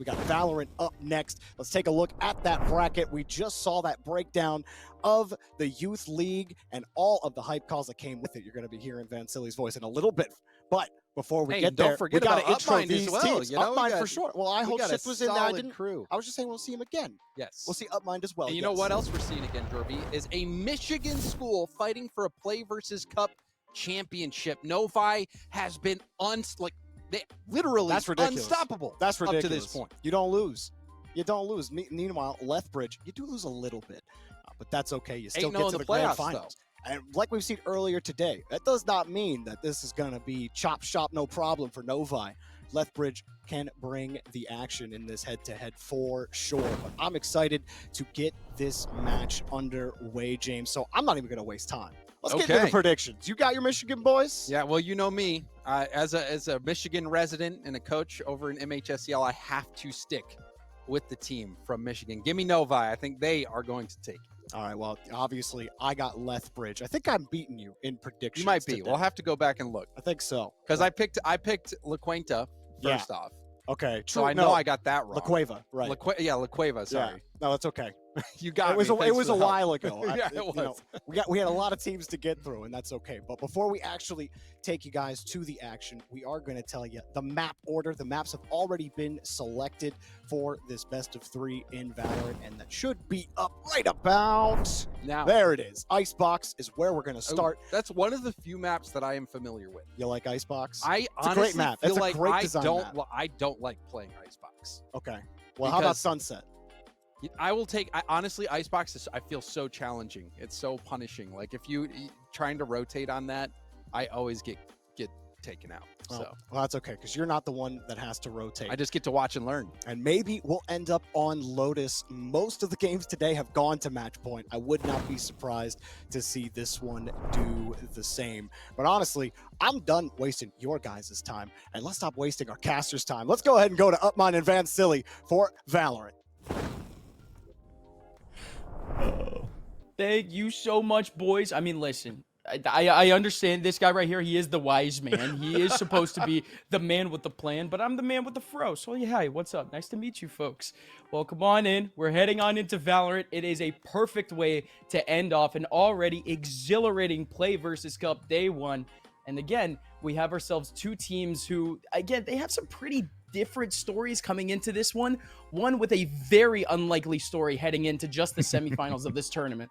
We got Valorant up next. Let's take a look at that bracket. We just saw that breakdown of the Youth League and all of the hype calls that came with it. You're going to be hearing Vansilli's voice in a little bit. But before we get there, we got to intro these teams. Upmind for sure. Well, I hope Shit was in there. I was just saying we'll see him again. Yes. We'll see Upmind as well. And you know what else we're seeing again, Jordy, is a Michigan school fighting for a PlayVS Cup championship. Novi has been literally That's ridiculous. Unstoppable. That's ridiculous. Up to this point. You don't lose. You don't lose. Meanwhile, Lethbridge, you do lose a little bit, but that's okay. You still get to the grand finals. And like we've seen earlier today, that does not mean that this is going to be chop shop, no problem for Novi. Lethbridge can bring the action in this head-to-head for sure. But I'm excited to get this match underway, James. So I'm not even going to waste time. Let's get into the predictions. You got your Michigan boys? Yeah, well, you know me. As a Michigan resident and a coach over in MHSCL, I have to stick with the team from Michigan. Give me Novi. I think they are going to take it. All right, well, obviously, I got Lethbridge. I think I'm beating you in predictions. You might be. Today. We'll have to go back and look. I think so. Because I picked La Quinta first off. Okay, true. So I know I got that wrong. La Cueva, right. La Cueva, sorry. Yeah. No, that's okay. You got it. It was a while ago. Yeah, it was. We had a lot of teams to get through, and that's okay. But before we actually take you guys to the action, we are going to tell you the map order. The maps have already been selected for this best of 3 in Valorant, and that should be up right about now. There it is. Icebox is where we're going to start. That's one of the few maps that I am familiar with. You like Icebox? It's a great map. It's a great design map. I don't like playing Icebox. Okay. Well, how about Sunset? I will take. Honestly, Icebox I feel so challenging. It's so punishing. Like if you trying to rotate on that, I always get taken out. So well, that's okay because you're not the one that has to rotate. I just get to watch and learn. And maybe we'll end up on Lotus. Most of the games today have gone to match point. I would not be surprised to see this one do the same. But honestly, I'm done wasting your guys' time, and let's stop wasting our casters' time. Let's go ahead and go to Upmind and Vansilli for Valorant. Thank you so much, boys. I mean, listen, I understand this guy right here. He is the wise man. He is supposed to be the man with the plan, but I'm the man with the fro. So, yeah, hi, what's up? Nice to meet you, folks. Well, come on in. We're heading on into Valorant. It is a perfect way to end off an already exhilarating PlayVS Cup day 1. And again, we have ourselves 2 teams who, again, they have some pretty different stories coming into this one. One with a very unlikely story heading into just the semifinals of this tournament.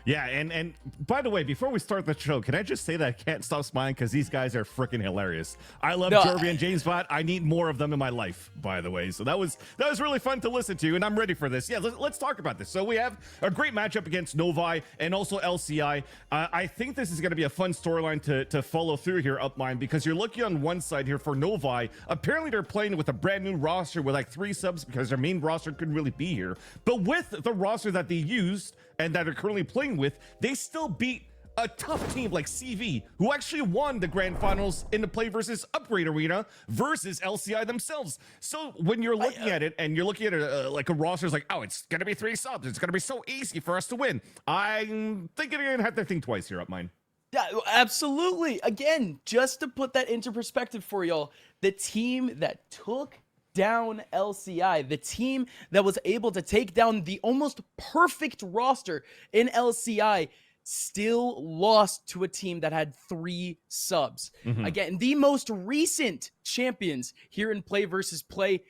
Yeah, and by the way, before we start the show, can I just say that I can't stop smiling because these guys are freaking hilarious. I love Jordy and Jamesboy. I need more of them in my life, by the way. So that was really fun to listen to, and I'm ready for this. Yeah, let's talk about this. So we have a great matchup against Novi and also LCI. I think this is going to be a fun storyline to follow through here, Upmind, because you're looking on one side here for Novi. Apparently, they're playing with a brand new roster with like 3 subs because their main roster couldn't really be here. But with the roster that they used and that are currently playing with, they still beat a tough team like CV, who actually won the grand finals in the PlayVS Upgrade Arena versus LCI themselves. So when you're looking at it and you're looking at it like a roster is like, oh, it's gonna be 3 subs, it's gonna be so easy for us to win, I'm thinking you're gonna have to think twice here, Upmind. Yeah, absolutely. Again, just to put that into perspective for y'all, the team that took down LCI, the team that was able to take down the almost perfect roster in LCI, still lost to a team that had 3 subs. Again, the most recent champions here in PlayVS Play,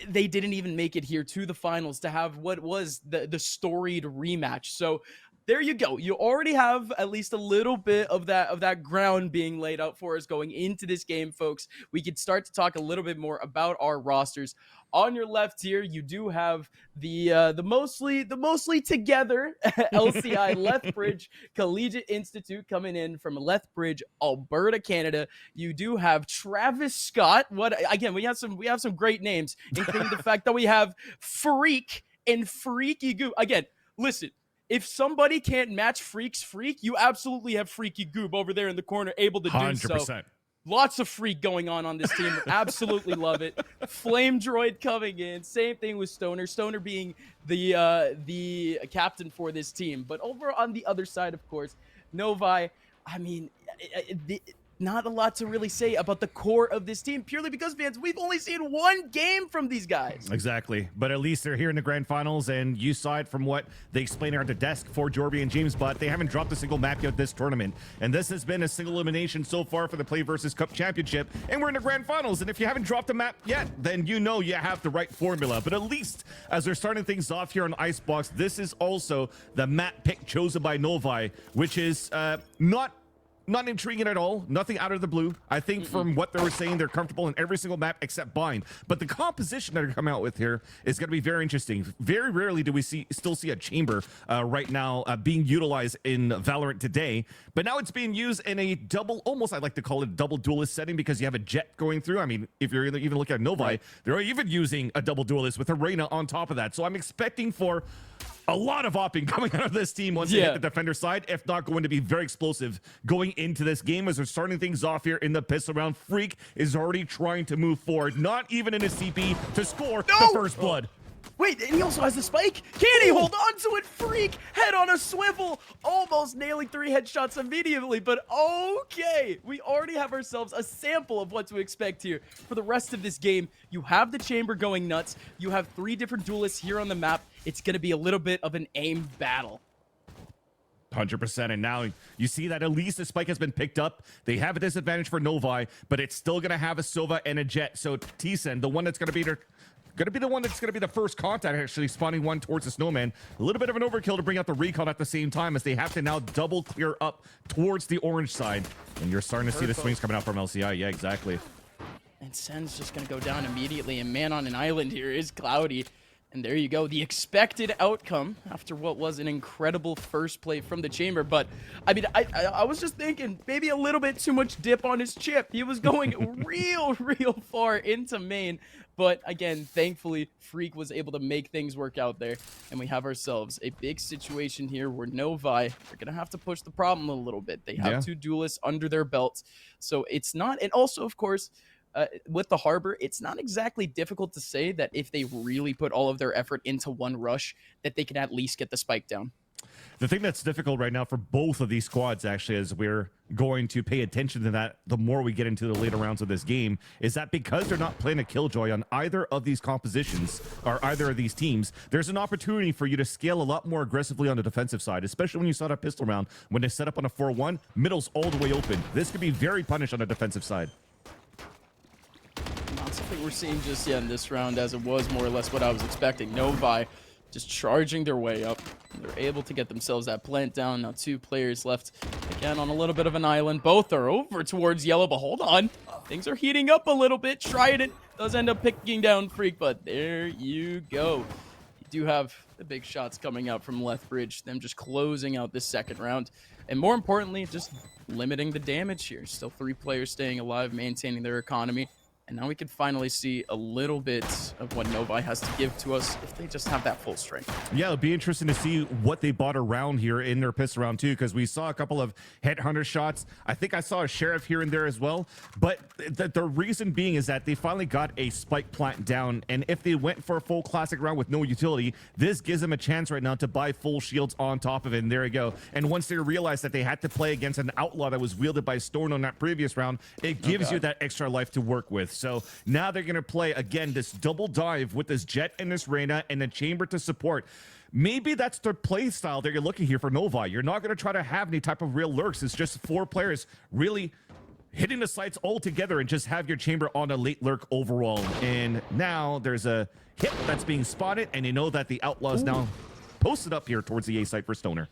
they didn't even make it here to the finals to have what was the storied rematch. So there you go. You already have at least a little bit of that ground being laid out for us going into this game, folks. We could start to talk a little bit more about our rosters. On your left here, you do have the mostly together LCI Lethbridge Collegiate Institute coming in from Lethbridge, Alberta, Canada. You do have Travis Scott. We have some great names, including the fact that we have Freak and Freaky Goo. Again, listen. If somebody can't match Freak's Freak, you absolutely have Freaky Goob over there in the corner, able to do 100%. So. Lots of Freak going on this team. Absolutely love it. Flame Droid coming in. Same thing with Stoner. Stoner being the captain for this team. But over on the other side, of course, Novi. I mean, not a lot to really say about the core of this team, purely because, fans, we've only seen one game from these guys. Exactly. But at least they're here in the grand finals, and you saw it from what they explained at the desk for Jordy and James, but they haven't dropped a single map yet this tournament. And this has been a single elimination so far for the PlayVS Cup Championship, and we're in the grand finals. And if you haven't dropped a map yet, then you know you have the right formula. But at least as they're starting things off here on Icebox, this is also the map pick chosen by Novi, which is not intriguing at all. Nothing out of the blue. I think from what they were saying, they're comfortable in every single map except Bind. But the composition that they're coming out with here is going to be very interesting. Very rarely do we still see a chamber right now being utilized in Valorant today. But now it's being used in a double, almost I like to call it a double duelist setting, because you have a jet going through. I mean, if you're even looking at Novi, they're even using a double duelist with Arena on top of that. So I'm expecting for a lot of opping coming out of this team once they hit the defender side, if not going to be very explosive going into this game as they're starting things off here in the pistol round. Freak is already trying to move forward, not even in a CP to score the first blood. Wait, and he also has the spike. Can he hold on to it? Freak, head on a swivel, almost nailing 3 headshots immediately, but okay. We already have ourselves a sample of what to expect here for the rest of this game. You have the chamber going nuts. You have 3 different duelists here on the map. It's going to be a little bit of an aimed battle. 100%. And now you see that at least the spike has been picked up. They have a disadvantage for Novi, but it's still going to have a Sova and a Jet. So T-Sen, the one that's going to be the one that's going to be the first contact, actually spawning one towards the snowman. A little bit of an overkill to bring out the recon at the same time, as they have to now double clear up towards the orange side. And you're starting to see the swings coming out from LCI. Yeah, exactly. And Sen's just going to go down immediately, and man on an island here is Cloudy. And there you go, the expected outcome after what was an incredible first play from the chamber. But I mean, I was just thinking maybe a little bit too much dip on his chip. He was going real far into main. But again, thankfully, Freak was able to make things work out there. And we have ourselves a big situation here where Novi are going to have to push the problem a little bit. They have 2 duelists under their belts. So it's not, and also, of course, with the Harbor, it's not exactly difficult to say that if they really put all of their effort into one rush, that they can at least get the spike down. The thing that's difficult right now for both of these squads, actually, as we're going to pay attention to that the more we get into the later rounds of this game, is that because they're not playing a Killjoy on either of these compositions or either of these teams, there's an opportunity for you to scale a lot more aggressively on the defensive side, especially when you saw that pistol round. When they set up on a 4-1, middle's all the way open. This could be very punished on the defensive side. Not something we're seeing just yet in this round, as it was more or less what I was expecting. Novi just charging their way up. They're able to get themselves that plant down. Now 2 players left again on a little bit of an island. Both are over towards yellow, but hold on. Things are heating up a little bit. Trident does end up picking down Freak, but there you go. You do have the big shots coming out from Lethbridge. Them just closing out this second round. And more importantly, just limiting the damage here. Still 3 players staying alive, maintaining their economy. And now we can finally see a little bit of what Novi has to give to us if they just have that full strength. Yeah, it'll be interesting to see what they bought around here in their pistol round too, because we saw a couple of headhunter shots. I think I saw a sheriff here and there as well. But the reason being is that they finally got a spike plant down. And if they went for a full classic round with no utility, this gives them a chance right now to buy full shields on top of it. And there you go. And once they realized that they had to play against an outlaw that was wielded by Stone on that previous round, it gives you that extra life to work with. So now they're going to play, again, this double dive with this Jet and this Reyna and the chamber to support. Maybe that's the play style that you're looking here for Novi. You're not going to try to have any type of real lurks. It's just 4 players really hitting the sights all together and just have your chamber on a late lurk overall. And now there's a hit that's being spotted, and you know that the outlaw is now posted up here towards the A site for Stoner.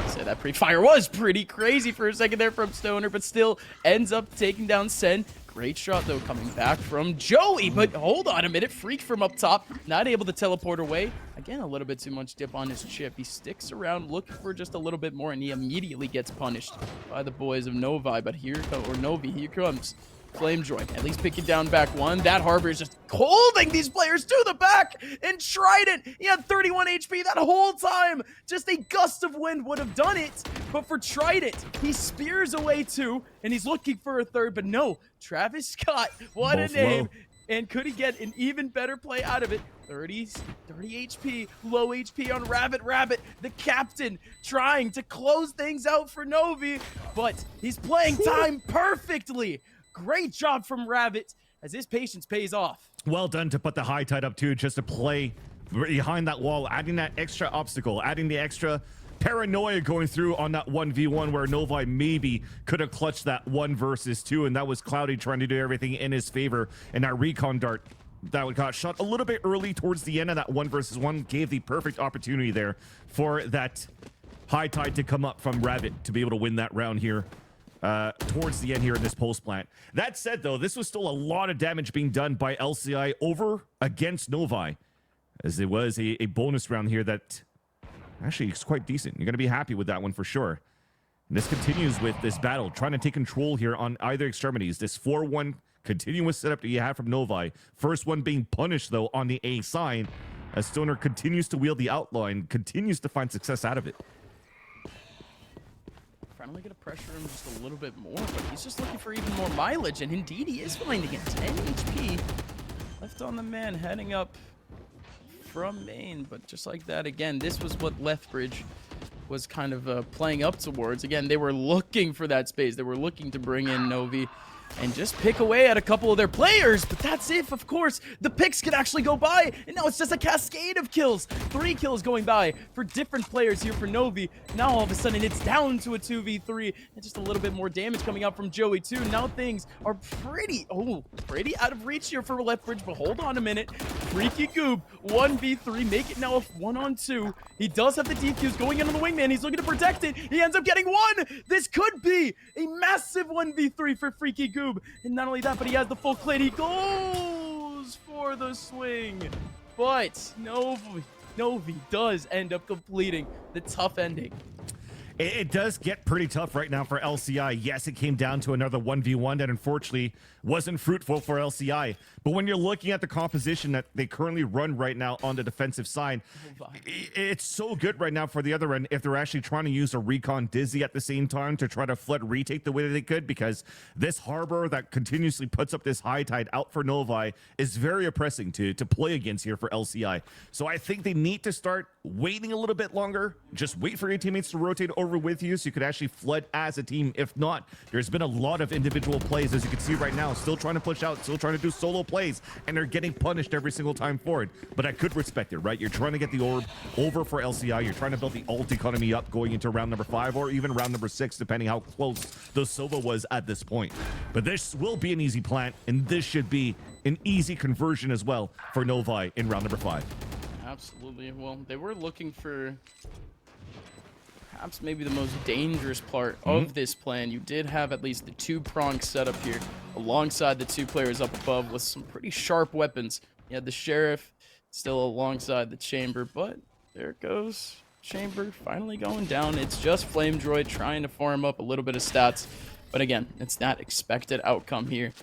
Say that pre-fire was pretty crazy for a second there from Stoner, but still ends up taking down Sen. Great shot, though, coming back from Joey. But hold on a minute. Freak from up top, not able to teleport away. Again, a little bit too much dip on his chip. He sticks around looking for just a little bit more, and he immediately gets punished by the boys of Novi. But here comes Flamejoy, at least picking down back 1. That Harbor is just holding these players to the back. And Trident, he had 31 HP that whole time. Just a gust of wind would have done it. But for Trident, he spears away 2, and he's looking for a 3rd. But no, Travis Scott, what a name. And could he get an even better play out of it? 30 HP, low HP on Rabbit, the captain, trying to close things out for Novi, but he's playing time perfectly. Great job from Rabbit as his patience pays off. Well done to put the high tide up too, just to play behind that wall, adding that extra obstacle, adding the extra paranoia going through on that 1v1 where Novi maybe could have clutched that 1 versus 2, and that was Cloudy trying to do everything in his favor, and that recon dart that got shot a little bit early towards the end of that 1 versus 1 gave the perfect opportunity there for that high tide to come up from Rabbit to be able to win that round here towards the end here in this post plant. That said, though, this was still a lot of damage being done by LCI over against Novi, as it was a bonus round here that actually is quite decent. You're going to be happy with that one for sure. And this continues with this battle, trying to take control here on either extremities. This 4-1 continuous setup that you have from Novi. First one being punished, though, on the A side, as Stoner continues to wield the outline, continues to find success out of it. Finally gonna pressure him just a little bit more, but he's just looking for even more mileage, and indeed he is finding it. 10 HP left on the man, heading up from main, but just like that, again, this was what Lethbridge was kind of playing up towards. Again, they were looking for that space. They were looking to bring in Novi and just pick away at a couple of their players, but that's if, of course, the picks could actually go by, and now it's just a cascade of kills. 3 kills going by for different players here for Novi. Now all of a sudden it's down to a 2v3, and just a little bit more damage coming out from Joey too. Now things are pretty out of reach here for Lethbridge, but hold on a minute. Freaky Goob, 1v3, make it now a 1-on-2. He does have the DQs going in on the wingman. He's looking to protect it. He ends up getting 1. This could be a massive 1v3 for Freaky Goob. And not only that, but he has the full clit. He goes for the swing. But Novi does end up completing the tough ending. It does get pretty tough right now for LCI. Yes, it came down to another 1v1 that unfortunately wasn't fruitful for LCI. But when you're looking at the composition that they currently run right now on the defensive side, it's so good right now for the other end if they're actually trying to use a recon Dizzy at the same time to try to flood retake the way that they could, because this harbor that continuously puts up this high tide out for Novi is very oppressing to play against here for LCI. So I think they need to start waiting a little bit longer. Just wait for your teammates to rotate over with you so you could actually flood as a team. If not, there's been a lot of individual plays, as you can see right now, still trying to push out, still trying to do solo plays, and they're getting punished every single time for it. But I could respect it, right? You're trying to get the orb over for LCI. You're trying to build the ult economy up going into round number 5 or even round number 6, depending how close the Sova was at this point. But this will be an easy plant, and this should be an easy conversion as well for Novi in round number 5. Absolutely. Well, they were looking for perhaps maybe the most dangerous part of this plan. You did have at least the 2-prong setup here alongside the 2 players up above with some pretty sharp weapons. You had the Sheriff still alongside the Chamber, but there goes Chamber finally going down. It's just Flame Droid trying to farm up a little bit of stats, but again, it's that expected outcome here.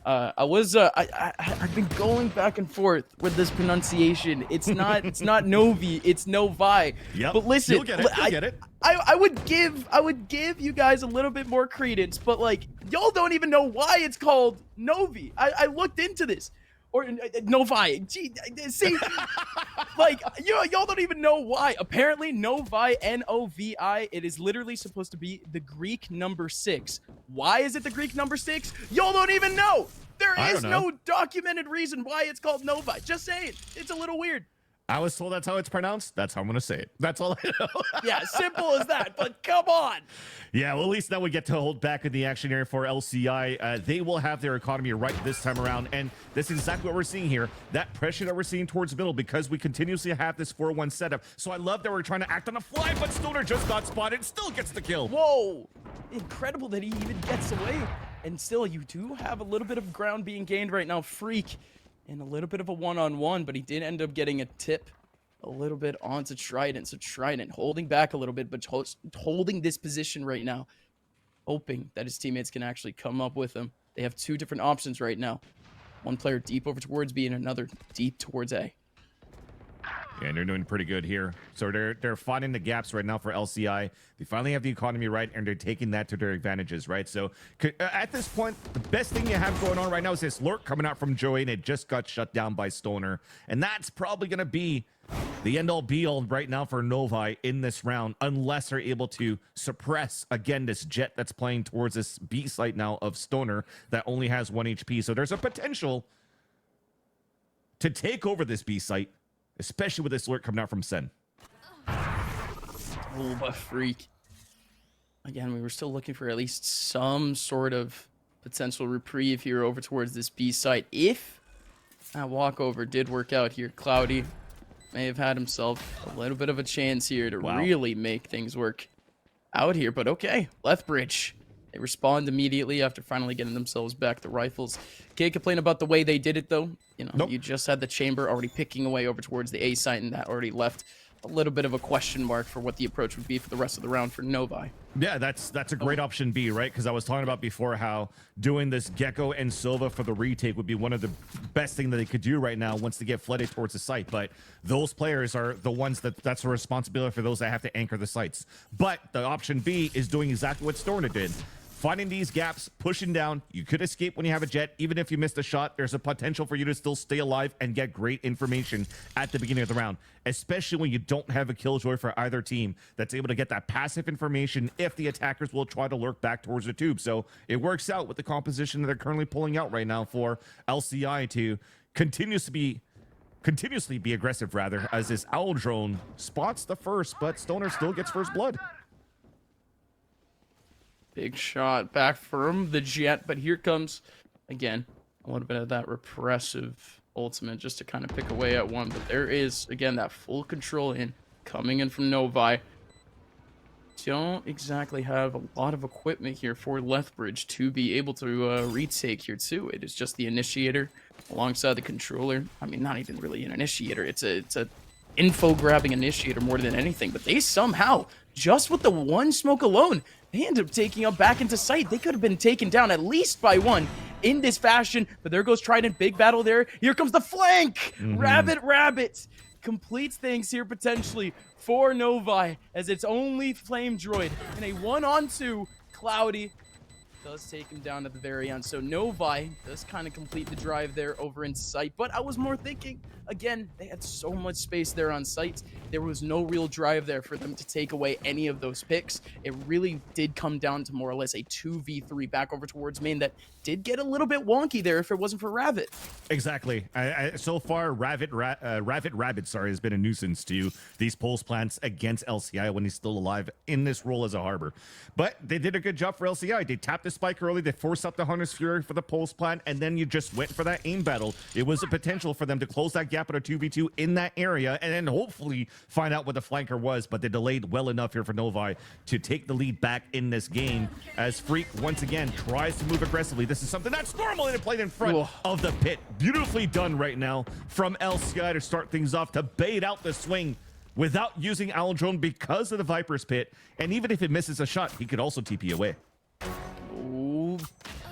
I've been going back and forth with this pronunciation. It's not Novi, it's Novi. Yep. But listen, You'll get it. You'll get it. I would give you guys a little bit more credence, but like, y'all don't even know why it's called Novi. I looked into this. Or Novi. Gee, see, like, y'all don't even know why. Apparently, Novi, N-O-V-I, it is literally supposed to be the Greek number 6. Why is it the Greek number 6? Y'all don't even know. There is no documented reason why it's called Novi. Just saying. It's a little weird. I was told that's how it's pronounced. That's how I'm going to say it. That's all I know. Yeah, simple as that, but come on. Yeah, well, at least now we get to hold back in the action area for LCI. They will have their economy right this time around, and this is exactly what we're seeing here. That pressure that we're seeing towards the middle, because we continuously have this 4-1 setup. So I love that we're trying to act on the fly, but Stoner just got spotted, still gets the kill. Whoa, incredible that he even gets away. And still, you do have a little bit of ground being gained right now. Freak. And a little bit of a one-on-one, but he did end up getting a tip a little bit onto Trident. So Trident holding back a little bit, but holding this position right now, hoping that his teammates can actually come up with him. They have 2 different options right now. One player deep over towards B and another deep towards A. Yeah, and they're doing pretty good here. So they're finding the gaps right now for LCI. They finally have the economy right, and they're taking that to their advantages, right? So at this point, the best thing you have going on right now is this lurk coming out from Joey, and it just got shut down by Stoner. And that's probably going to be the end-all be-all right now for Novi in this round, unless they're able to suppress, again, this Jet that's playing towards this B site now of Stoner that only has 1 HP. So there's a potential to take over this B site, especially with this alert coming out from Sen. Oh, but freak. Again, we were still looking for at least some sort of potential reprieve here over towards this B site. If that walkover did work out here, Cloudy may have had himself a little bit of a chance here to really make things work out here. But okay, Lethbridge. They respond immediately after finally getting themselves back the rifles. Can't complain about the way they did it, though. You know, you just had the chamber already picking away over towards the A site, and that already left a little bit of a question mark for what the approach would be for the rest of the round for Novi. Yeah, that's a great option B, right? Because I was talking about before how doing this Gecko and Silva for the retake would be one of the best thing that they could do right now once they get flooded towards the site. But those players are the ones that's a responsibility for those that have to anchor the sites. But the option B is doing exactly what Storna did. Finding these gaps, pushing down. You could escape when you have a Jet. Even if you missed a shot, there's a potential for you to still stay alive and get great information at the beginning of the round, especially when you don't have a Killjoy for either team that's able to get that passive information if the attackers will try to lurk back towards the tube. So it works out with the composition that they're currently pulling out right now for LCI to continuously be aggressive, rather, as this Owl Drone spots the first, but Stoner still gets first blood. Big shot back from the Jet, but here comes, again, a little bit of that repressive ultimate just to kind of pick away at one. But there is, again, that full control coming in from Novi. Don't exactly have a lot of equipment here for Lethbridge to be able to retake here, too. It is just the initiator alongside the controller. I mean, not even really an initiator. It's a info-grabbing initiator more than anything. But they somehow, just with the one smoke alone, they end up taking up back into sight. They could have been taken down at least by one in this fashion. But there goes Trident. Big battle there. Here comes the flank. Rabbit completes things here potentially for Novi as its only flame droid in a 1-on-2. Cloudy does take him down at the very end. So Novi does kind of complete the drive there over in sight. But I was more thinking, again, they had so much space there on site. There was no real drive there for them to take away any of those picks. It really did come down to more or less a 2v3 back over towards main that did get a little bit wonky there if it wasn't for Rabbit. Exactly. So far, Rabbit has been a nuisance to these pulse plants against LCI when he's still alive in this role as a harbor. But they did a good job for LCI. They tapped the spike early. They forced up the Hunter's Fury for the pulse plant, and then you just went for that aim battle. It was a potential for them to close that gap at a 2v2 in that area, and then hopefully find out what the flanker was, but they delayed well enough here for Novi to take the lead back in this game as Freak once again tries to move aggressively. This is something that's normally played in front of the pit. Beautifully done right now from LCI to start things off, to bait out the swing without using Owl Drone because of the Viper's pit. And even if it misses a shot, he could also TP away. Ooh,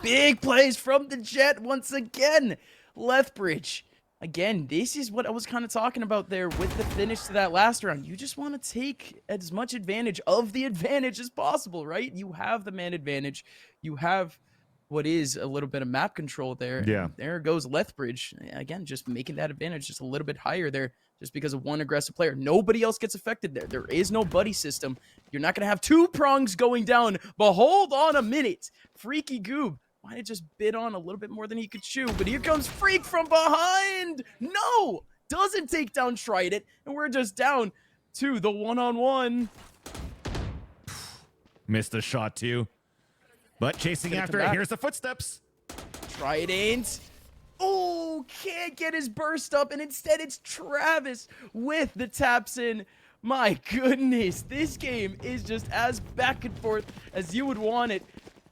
big plays from the Jet once again. Lethbridge. Again, this is what I was kind of talking about there with the finish to that last round. You just want to take as much advantage of the advantage as possible, right? You have the man advantage. You have what is a little bit of map control there. Yeah. And there goes Lethbridge. Again, just making that advantage just a little bit higher there just because of one aggressive player. Nobody else gets affected there. There is no buddy system. You're not going to have two prongs going down. But hold on a minute. Freaky Goob might have just bit on a little bit more than he could chew, but here comes Freak from behind. No, doesn't take down Trident, and we're just down to the one-on-one. Missed a shot too, but chasing after it. Here's the footsteps. Trident. Oh, can't get his burst up, and instead it's Travis with the taps in. My goodness, this game is just as back and forth as you would want it.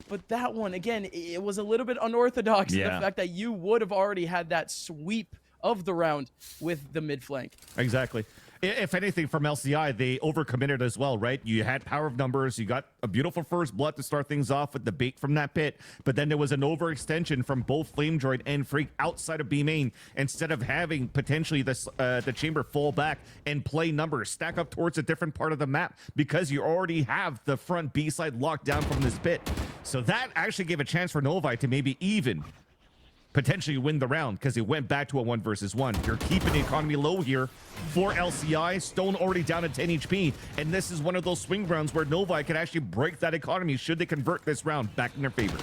But that one, again, it was a little bit unorthodox in the fact that you would have already had that sweep of the round with the mid flank. Exactly. If anything, from LCI, they overcommitted as well, right? You had power of numbers. You got a beautiful first blood to start things off with the bait from that pit. But then there was an overextension from both FlameDroid and Freak outside of B main. Instead of having potentially this, the chamber fall back and play numbers, stack up towards a different part of the map because you already have the front B side locked down from this pit. So that actually gave a chance for Novi to maybe even potentially win the round because it went back to a 1 versus 1. You're keeping the economy low here for LCI. Stone already down at 10 HP, and this is one of those swing rounds where Novi could actually break that economy should they convert this round back in their favor.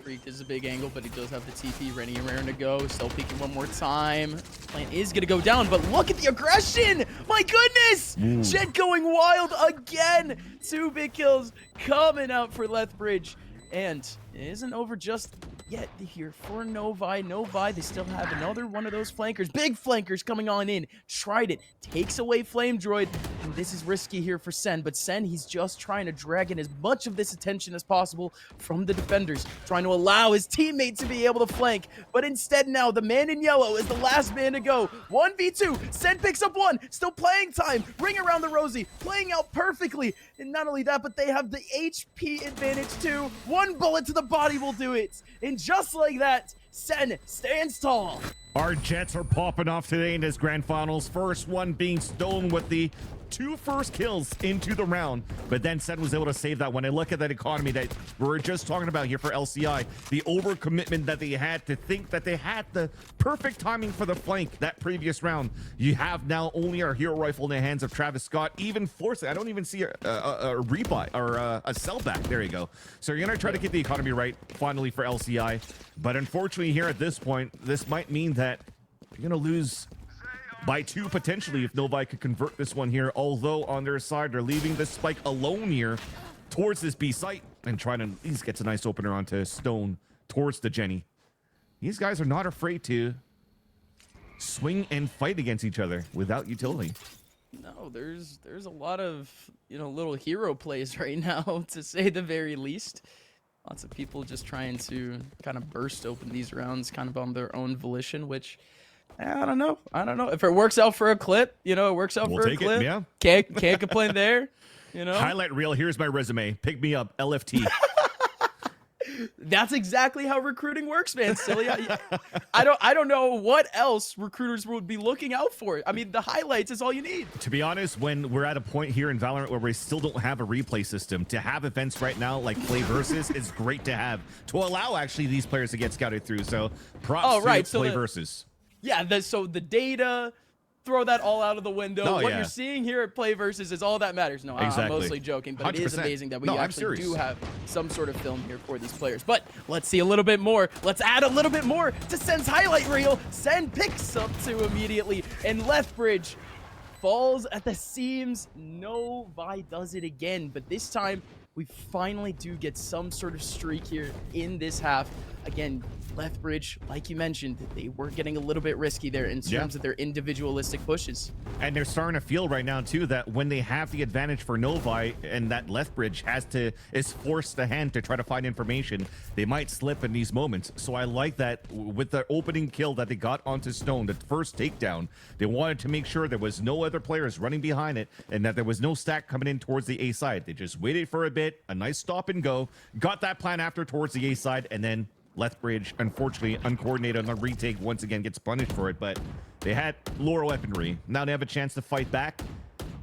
Freak is a big angle, but he does have the TP ready and raring to go. Still peeking one more time. Plan is going to go down, but look at the aggression! My goodness! Jet going wild again! 2 big kills coming out for Lethbridge. And it isn't over just yet here for Novi. Novi, they still have another one of those flankers. Big flankers coming on in. Tried it. Takes away FlameDroid. And this is risky here for Sen. But Sen, he's just trying to drag in as much of this attention as possible from the defenders. Trying to allow his teammate to be able to flank. But instead now, the man in yellow is the last man to go. 1v2. Sen picks up 1. Still playing time. Ring around the Rosie. Playing out perfectly. And not only that, but they have the HP advantage too. 1 bullet to the body will do it. And just like that, Sen stands tall. Our Jets are popping off today in this grand finals. First one being Stone with the 2 first kills into the round, but then Sen was able to save that one. And look at that economy that we were just talking about here for LCI. The overcommitment that they had to think that they had the perfect timing for the flank that previous round. You have now only our hero rifle in the hands of Travis Scott, even forcing. I don't even see a rebuy or a sellback. There you go. So you're going to try to get the economy right finally for LCI. But unfortunately here at this point, this might mean that you're going to lose by 2 potentially if Novi could convert this one here. Although on their side, they're leaving the spike alone here towards this B site and trying to at least get a nice opener onto Stone towards the Jenny. These guys are not afraid to swing and fight against each other without utility. No, there's a lot of, little hero plays right now, to say the very least. Lots of people just trying to kind of burst open these rounds kind of on their own volition, which I don't know. If it works out for a clip, it works out for a clip. It, yeah. Can't complain there, Highlight reel, here's my resume. Pick me up, LFT. That's exactly how recruiting works, man. Silly. I don't know what else recruiters would be looking out for. I mean, the highlights is all you need. To be honest, when we're at a point here in Valorant where we still don't have a replay system, to have events right now like PlayVS is great to have, to allow actually these players to get scouted through. So props to PlayVS. Yeah, so the data, throw that all out of the window. What you're seeing here at PlayVS is all that matters. No, I'm mostly joking, but 100%. It is amazing that we actually do have some sort of film here for these players. But let's see a little bit more. Let's add a little bit more to Sen's highlight reel. Sen picks up 2 immediately, and Lethbridge falls at the seams. Novi does it again, but this time we finally do get some sort of streak here in this half. Again, Lethbridge, like you mentioned, they were getting a little bit risky there in terms of their individualistic pushes. And they're starting to feel right now, too, that when they have the advantage for Novi and that Lethbridge is forced to hand to try to find information, they might slip in these moments. So I like that with the opening kill that they got onto Stone, the first takedown, they wanted to make sure there was no other players running behind it and that there was no stack coming in towards the A side. They just waited for a bit, a nice stop and go, got that plan after towards the A side, and then Lethbridge, unfortunately, uncoordinated on the retake, once again gets punished for it, but they had Laurel weaponry. Now they have a chance to fight back.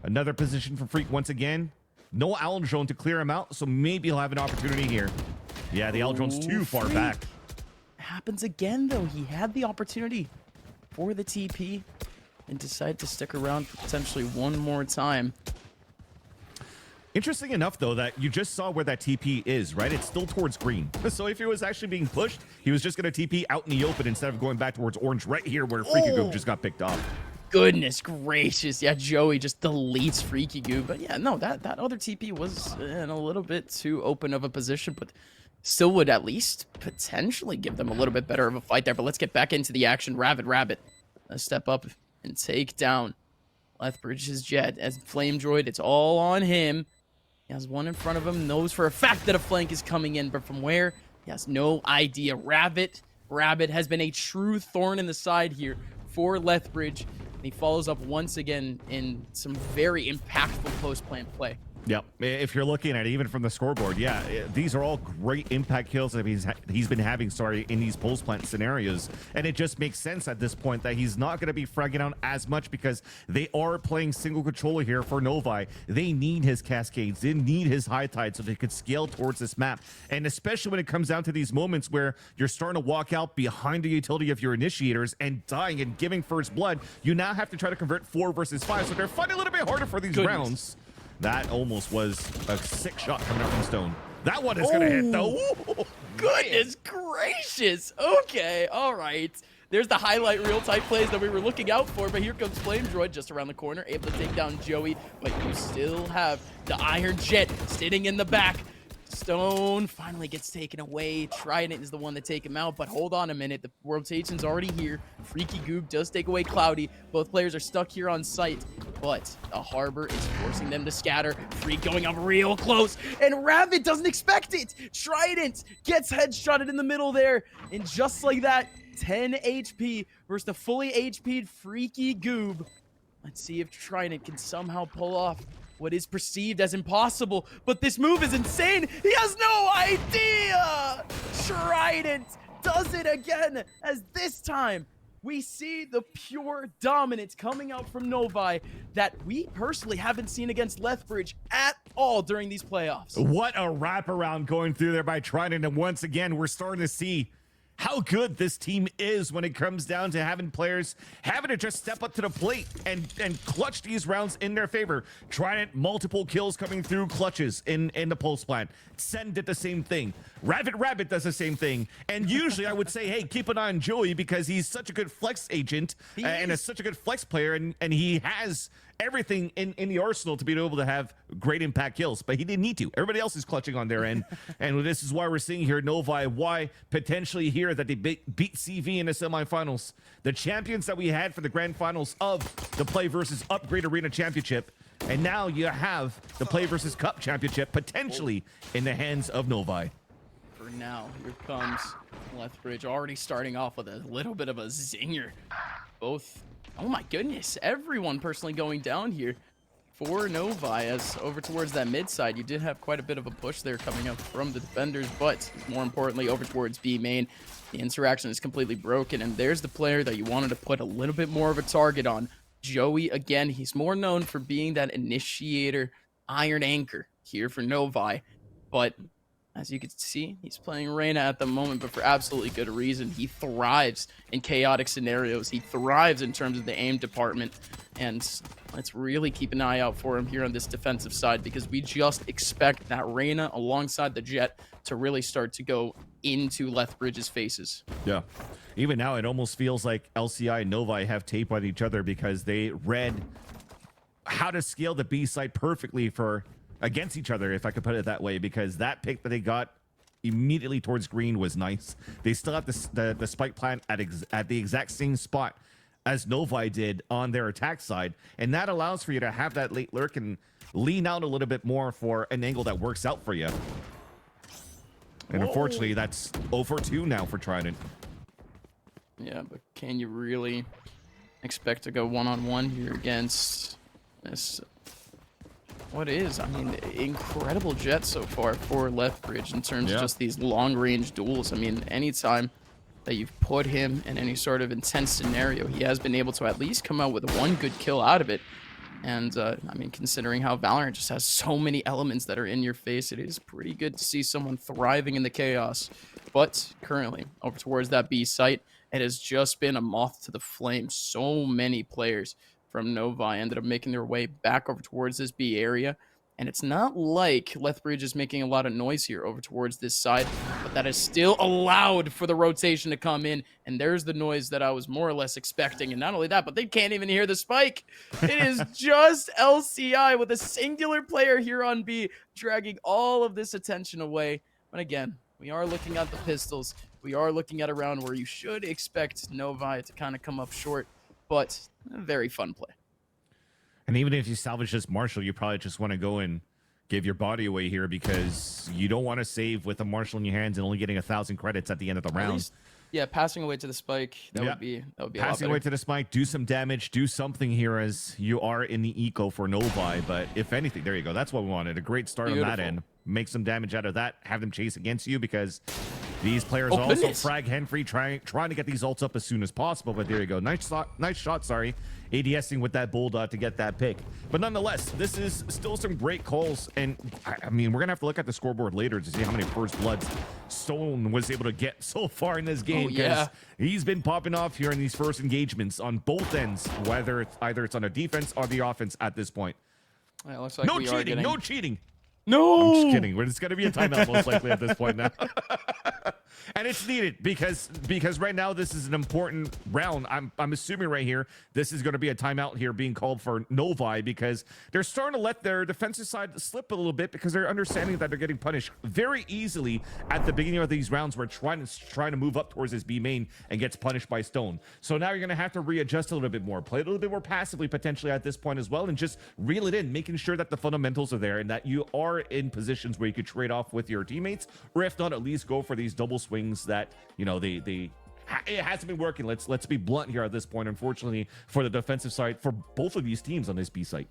Another position for Freak once again. No Owl Drone to clear him out, so maybe he'll have an opportunity here. Yeah, the Owl Drone's too far back. Happens again, though. He had the opportunity for the TP and decided to stick around for potentially one more time. Interesting enough, though, that you just saw where that TP is, right? It's still towards green. So if he was actually being pushed, he was just going to TP out in the open instead of going back towards orange right here where Freaky Goob just got picked off. Goodness gracious. Yeah, Joey just deletes Freaky Goob. But yeah, no, that other TP was in a little bit too open of a position, but still would at least potentially give them a little bit better of a fight there. But let's get back into the action. Rabbit, let's step up and take down Lethbridge's Jet. As FlameDroid, it's all on him. He has one in front of him, knows for a fact that a flank is coming in, but from where, he has no idea. Rabbit has been a true thorn in the side here for Lethbridge. And he follows up once again in some very impactful post-plant play. Yep. If you're looking at it, even from the scoreboard, yeah, these are all great impact kills that he's been having, in these post plant scenarios. And it just makes sense at this point that he's not going to be fragging out as much because they are playing single controller here for Novi. They need his cascades. They need his high tide so they could scale towards this map. And especially when it comes down to these moments where you're starting to walk out behind the utility of your initiators and dying and giving first blood, you now have to try to convert 4 versus 5. So they're fighting a little bit harder for these rounds. That almost was a sick shot coming out from Stone. That one is going to hit, though. Ooh, goodness gracious. Okay, all right. There's the highlight reel type plays that we were looking out for, but here comes Flame Droid just around the corner, able to take down Joey, but you still have the Iron Jet sitting in the back. Stone finally gets taken away. Trident is the one to take him out, but hold on a minute. The rotation's already here. Freaky Goob does take away Cloudy. Both players are stuck here on site, but the Harbor is forcing them to scatter. Freak going up real close, and Rabbit doesn't expect it. Trident gets headshotted in the middle there, and just like that, 10 HP versus the fully HP'd Freaky Goob. Let's see if Trident can somehow pull off what is perceived as impossible, but this move is insane. He has no idea. Trident does it again, as this time we see the pure dominance coming out from Novi that we personally haven't seen against Lethbridge at all during these playoffs. What a wraparound going through there by Trident, and once again, we're starting to see how good this team is when it comes down to having players having to just step up to the plate and clutch these rounds in their favor. Trident, multiple kills coming through clutches in the pulse plant. Sen did the same thing. Rabbit does the same thing. And usually I would say, hey, keep an eye on Joey because he's such a good flex agent and is such a good flex player, and he has everything in the arsenal to be able to have great impact kills, but he didn't need to. Everybody else is clutching on their end. And this is why we're seeing here Novi, why potentially here that they beat CV in the semifinals. The champions that we had for the grand finals of the Play versus Upgrade Arena Championship. And now you have the Play versus Cup Championship potentially in the hands of Novi. For now, here comes Lethbridge, already starting off with a little bit of a zinger. Both, oh my goodness, everyone personally going down here for Novi. As over towards that mid side, you did have quite a bit of a push there coming up from the defenders, but more importantly, over towards B main, the interaction is completely broken, and there's the player that you wanted to put a little bit more of a target on. Joey, again, he's more known for being that initiator, iron anchor here for Novi, but as you can see, he's playing Reyna at the moment, but for absolutely good reason. He thrives in chaotic scenarios. He thrives in terms of the aim department, and let's really keep an eye out for him here on this defensive side, because we just expect that Reyna alongside the Jet to really start to go into Lethbridge's faces. Yeah. Even now, it almost feels like LCI and Novi have tape on each other because they read how to scale the B site perfectly for against each other, if I could put it that way, because that pick that they got immediately towards green was nice. They still have the spike plant at the exact same spot as Novi did on their attack side, and that allows for you to have that late lurk and lean out a little bit more for an angle that works out for you. And unfortunately, that's 0 for 2 now for Trident. Yeah, but can you really expect to go one-on-one here against this? What is, I mean, incredible Jet so far for Lethbridge in terms of just these long-range duels. I mean, anytime that you've put him in any sort of intense scenario, he has been able to at least come out with one good kill out of it. And, I mean, considering how Valorant just has so many elements that are in your face, it is pretty good to see someone thriving in the chaos. But currently, over towards that B site, it has just been a moth to the flame. So many players from Novi ended up making their way back over towards this B area. And it's not like Lethbridge is making a lot of noise here over towards this side, but that is still allowed for the rotation to come in. And there's the noise that I was more or less expecting. And not only that, but they can't even hear the spike. It is just LCI with a singular player here on B, dragging all of this attention away. But again, we are looking at the pistols. We are looking at a round where you should expect Novi to kind of come up short, but a very fun play. And even if you salvage this Marshall, you probably just want to go and give your body away here because you don't want to save with a Marshall in your hands and only getting 1,000 credits at the end of the round. Yeah, passing away to the spike. That would be passing away to the spike. Do some damage. Do something here as you are in the eco for Novi. But if anything, there you go. That's what we wanted. A great start on that end. Make some damage out of that. Have them chase against you because these players are also frag Henfree trying to get these ults up as soon as possible. But there you go. Nice shot. Sorry. ADSing with that bulldog to get that pick. But nonetheless, this is still some great calls. And I mean, we're going to have to look at the scoreboard later to see how many first bloods Stone was able to get so far in this game. Because he's been popping off here in these first engagements on both ends, whether it's either it's on the defense or the offense at this point. Yeah, looks like no cheating. No cheating. No, I'm just kidding. It's going to be a timeout most likely at this point now. And it's needed because right now this is an important round. I'm assuming right here this is going to be a timeout here being called for Novi because they're starting to let their defensive side slip a little bit because they're understanding that they're getting punished very easily at the beginning of these rounds. Where trying to move up towards his B main and gets punished by Stone. So now you're going to have to readjust a little bit more, play a little bit more passively potentially at this point as well, and just reel it in, making sure that the fundamentals are there and that you are in positions where you could trade off with your teammates, or if not, at least go for these double swings that, you know, it hasn't been working. Let's be blunt here at this point, unfortunately, for the defensive side for both of these teams on this B site.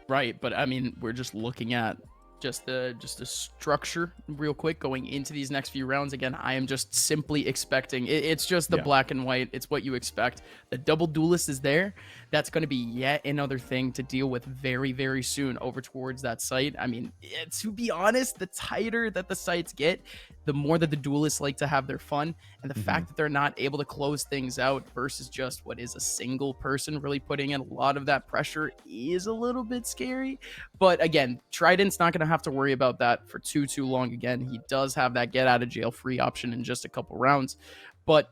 Right, but I mean, we're just looking at just the structure real quick going into these next few rounds. Again, I am just simply expecting it's just the black and white. It's what you expect. The double duelist is there. That's going to be yet another thing to deal with very, very soon over towards that site. I mean, to be honest, the tighter that the sites get, the more that the duelists like to have their fun, and the fact that they're not able to close things out versus just what is a single person really putting in a lot of that pressure is a little bit scary. But again, Trident's not going to have to worry about that for too long. Again, he does have that get out of jail free option in just a couple rounds. But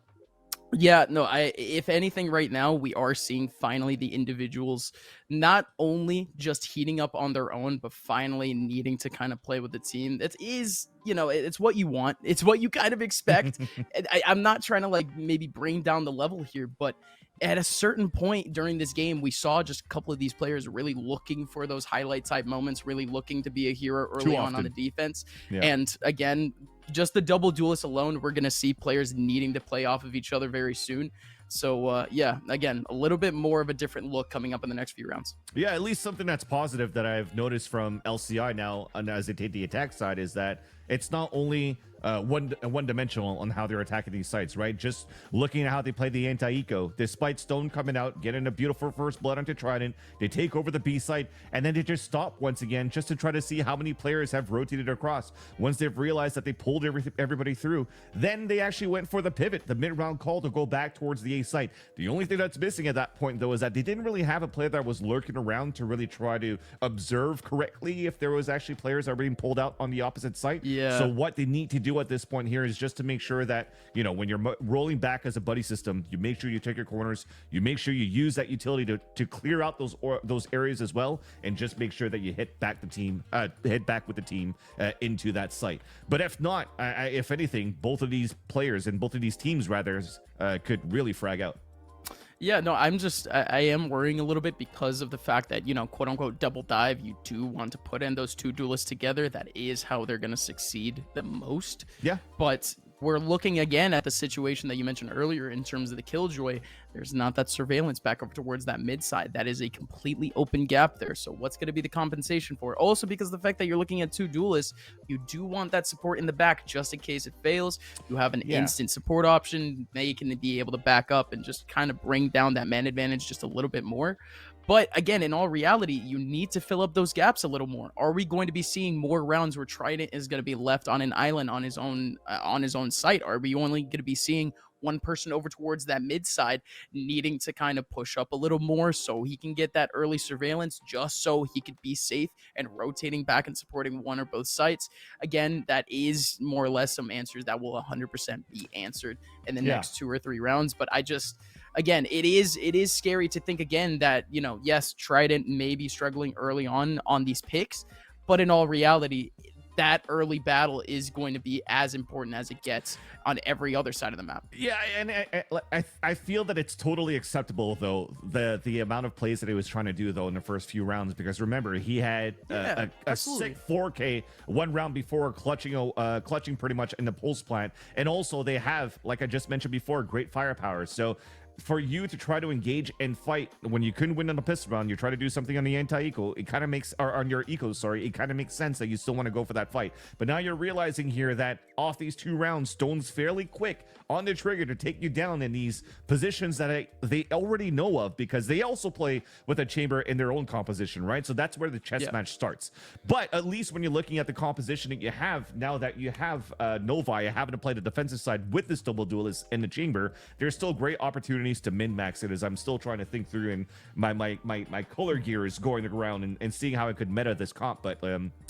yeah, no, if anything right now, we are seeing finally the individuals not only just heating up on their own, but finally needing to kind of play with the team. That is, you know, it's what you want. It's what you kind of expect. I'm not trying to like maybe bring down the level here, but at a certain point during this game, we saw just a couple of these players really looking for those highlight type moments, really looking to be a hero early on the defense. Yeah. And again, just the double duelist alone, we're going to see players needing to play off of each other very soon. So, yeah, again, a little bit more of a different look coming up in the next few rounds. Yeah, at least something that's positive that I've noticed from LCI now, and as they take the attack side, is that it's not only one-dimensional on how they're attacking these sites, right? Just looking at how they play the anti-eco. Despite Stone coming out, getting a beautiful first blood onto Trident, they take over the B site, and then they just stop once again just to try to see how many players have rotated across. Once they've realized that they pulled everybody through, then they actually went for the pivot, the mid-round call to go back towards the A site. The only thing that's missing at that point, though, is that they didn't really have a player that was lurking around to really try to observe correctly if there was actually players that were being pulled out on the opposite site. Yeah. So what they need to do at this point here is just to make sure that, you know, when you're rolling back as a buddy system, you make sure you take your corners, you make sure you use that utility to clear out those areas as well, and just make sure that you hit back with the team into that site. But if not, if anything, both of these players and both of these teams rather could really frag out. Yeah, no, I am worrying a little bit because of the fact that, you know, quote unquote double dive, you do want to put in those two duelists together. That is how they're going to succeed the most. Yeah. But we're looking again at the situation that you mentioned earlier in terms of the Killjoy. There's not that surveillance back up towards that mid side. That is a completely open gap there. So what's going to be the compensation for it? Also, because of the fact that you're looking at two duelists, you do want that support in the back just in case it fails. You have an instant support option. They can be able to back up and just kind of bring down that man advantage just a little bit more. But again, in all reality, you need to fill up those gaps a little more. Are we going to be seeing more rounds where Trident is going to be left on an island on his own site? Are we only going to be seeing one person over towards that mid side needing to kind of push up a little more so he can get that early surveillance just so he could be safe and rotating back and supporting one or both sites? Again, that is more or less some answers that will 100% be answered in the next 2 or 3 rounds. But again, it is scary to think again that, you know, yes, Trident may be struggling early on these picks, but in all reality, that early battle is going to be as important as it gets on every other side of the map. Yeah, and I feel that it's totally acceptable, though, the amount of plays that he was trying to do, though, in the first few rounds, because remember, he had a sick 4K 1 round before, clutching pretty much in the pulse plant, and also they have, like I just mentioned before, great firepower. So for you to try to engage and fight when you couldn't win on the pistol round, you try to do something on the anti-eco, it kind of makes, or on your eco, sorry, it kind of makes sense that you still want to go for that fight. But now you're realizing here that off these 2 rounds, Stone's fairly quick on the trigger to take you down in these positions that they already know of, because they also play with a chamber in their own composition, right? So that's where the chess match starts. But at least when you're looking at the composition that you have, now that you have Novi having to play the defensive side with this double duelist in the chamber, there's still great opportunities to min-max it, as I'm still trying to think through, and my color gear is going around and seeing how I could meta this comp. But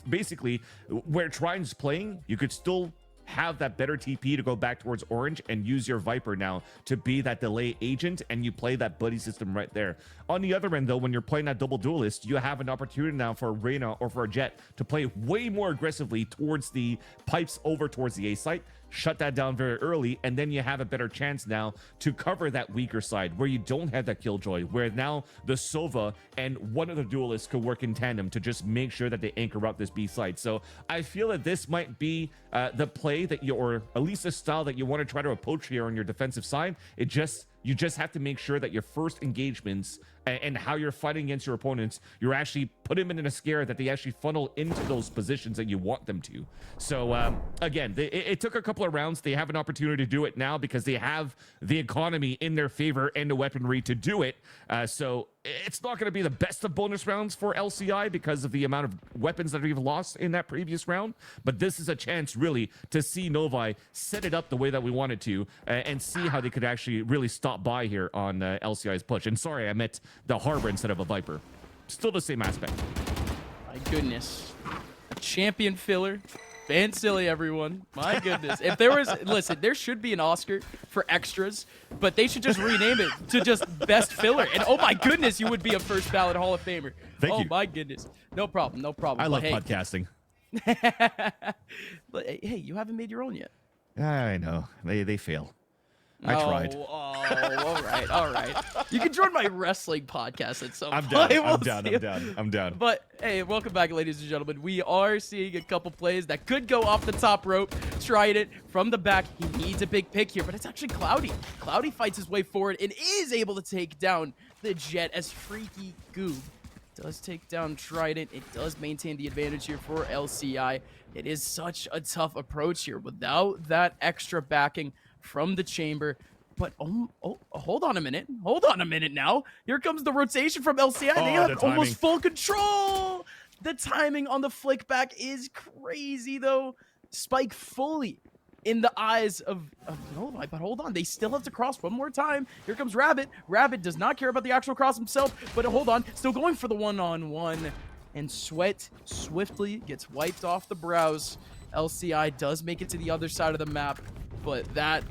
basically, where Trine's playing, you could still have that better TP to go back towards orange and use your Viper now to be that delay agent, and you play that buddy system right there. On the other end, though, when you're playing that double duelist, you have an opportunity now for a Reyna or for a Jet to play way more aggressively towards the pipes over towards the A site, shut that down very early, and then you have a better chance now to cover that weaker side where you don't have that killjoy, where now the Sova and one of the duelists could work in tandem to just make sure that they anchor out this B side. So I feel that this might be the play that you, or at least the style that you want to try to approach here on your defensive side. You just have to make sure that your first engagements and how you're fighting against your opponents, you're actually put them in a scare that they actually funnel into those positions that you want them to. So again, it took a couple of rounds. They have an opportunity to do it now because they have the economy in their favor and the weaponry to do it. So it's not going to be the best of bonus rounds for LCI because of the amount of weapons that we've lost in that previous round. But this is a chance really to see Novi set it up the way that we wanted to and see how they could actually really stop by here on LCI's push. And sorry, I meant the Harbor instead of a Viper. Still the same aspect. My goodness. A champion filler. Vansilli, everyone. My goodness. If there was, listen, there should be an Oscar for extras, but they should just rename it to just best filler. And oh my goodness, you would be a first ballot Hall of Famer. Thank you. My goodness. No problem. No problem. I love podcasting. But hey, you haven't made your own yet. I know. They fail. I tried. Oh, all right. You can join my wrestling podcast at some point. I'm down. But hey, welcome back, ladies and gentlemen. We are seeing a couple plays that could go off the top rope. Tried it from the back. He needs a big pick here, but it's actually Cloudy. Cloudy fights his way forward and is able to take down the Jet as Freaky Goob does take down Trident. It does maintain the advantage here for LCI. It is such a tough approach here without that extra backing from the chamber. But hold on a minute. Hold on a minute now. Here comes the rotation from LCI. They have almost full control. The timing on the flick back is crazy, though. Spike fully in the eyes of Novi, but hold on. They still have to cross one more time. Here comes Rabbit. Rabbit does not care about the actual cross himself, but hold on. Still going for the one-on-one. And Sweat swiftly gets wiped off the brows. LCI does make it to the other side of the map, but that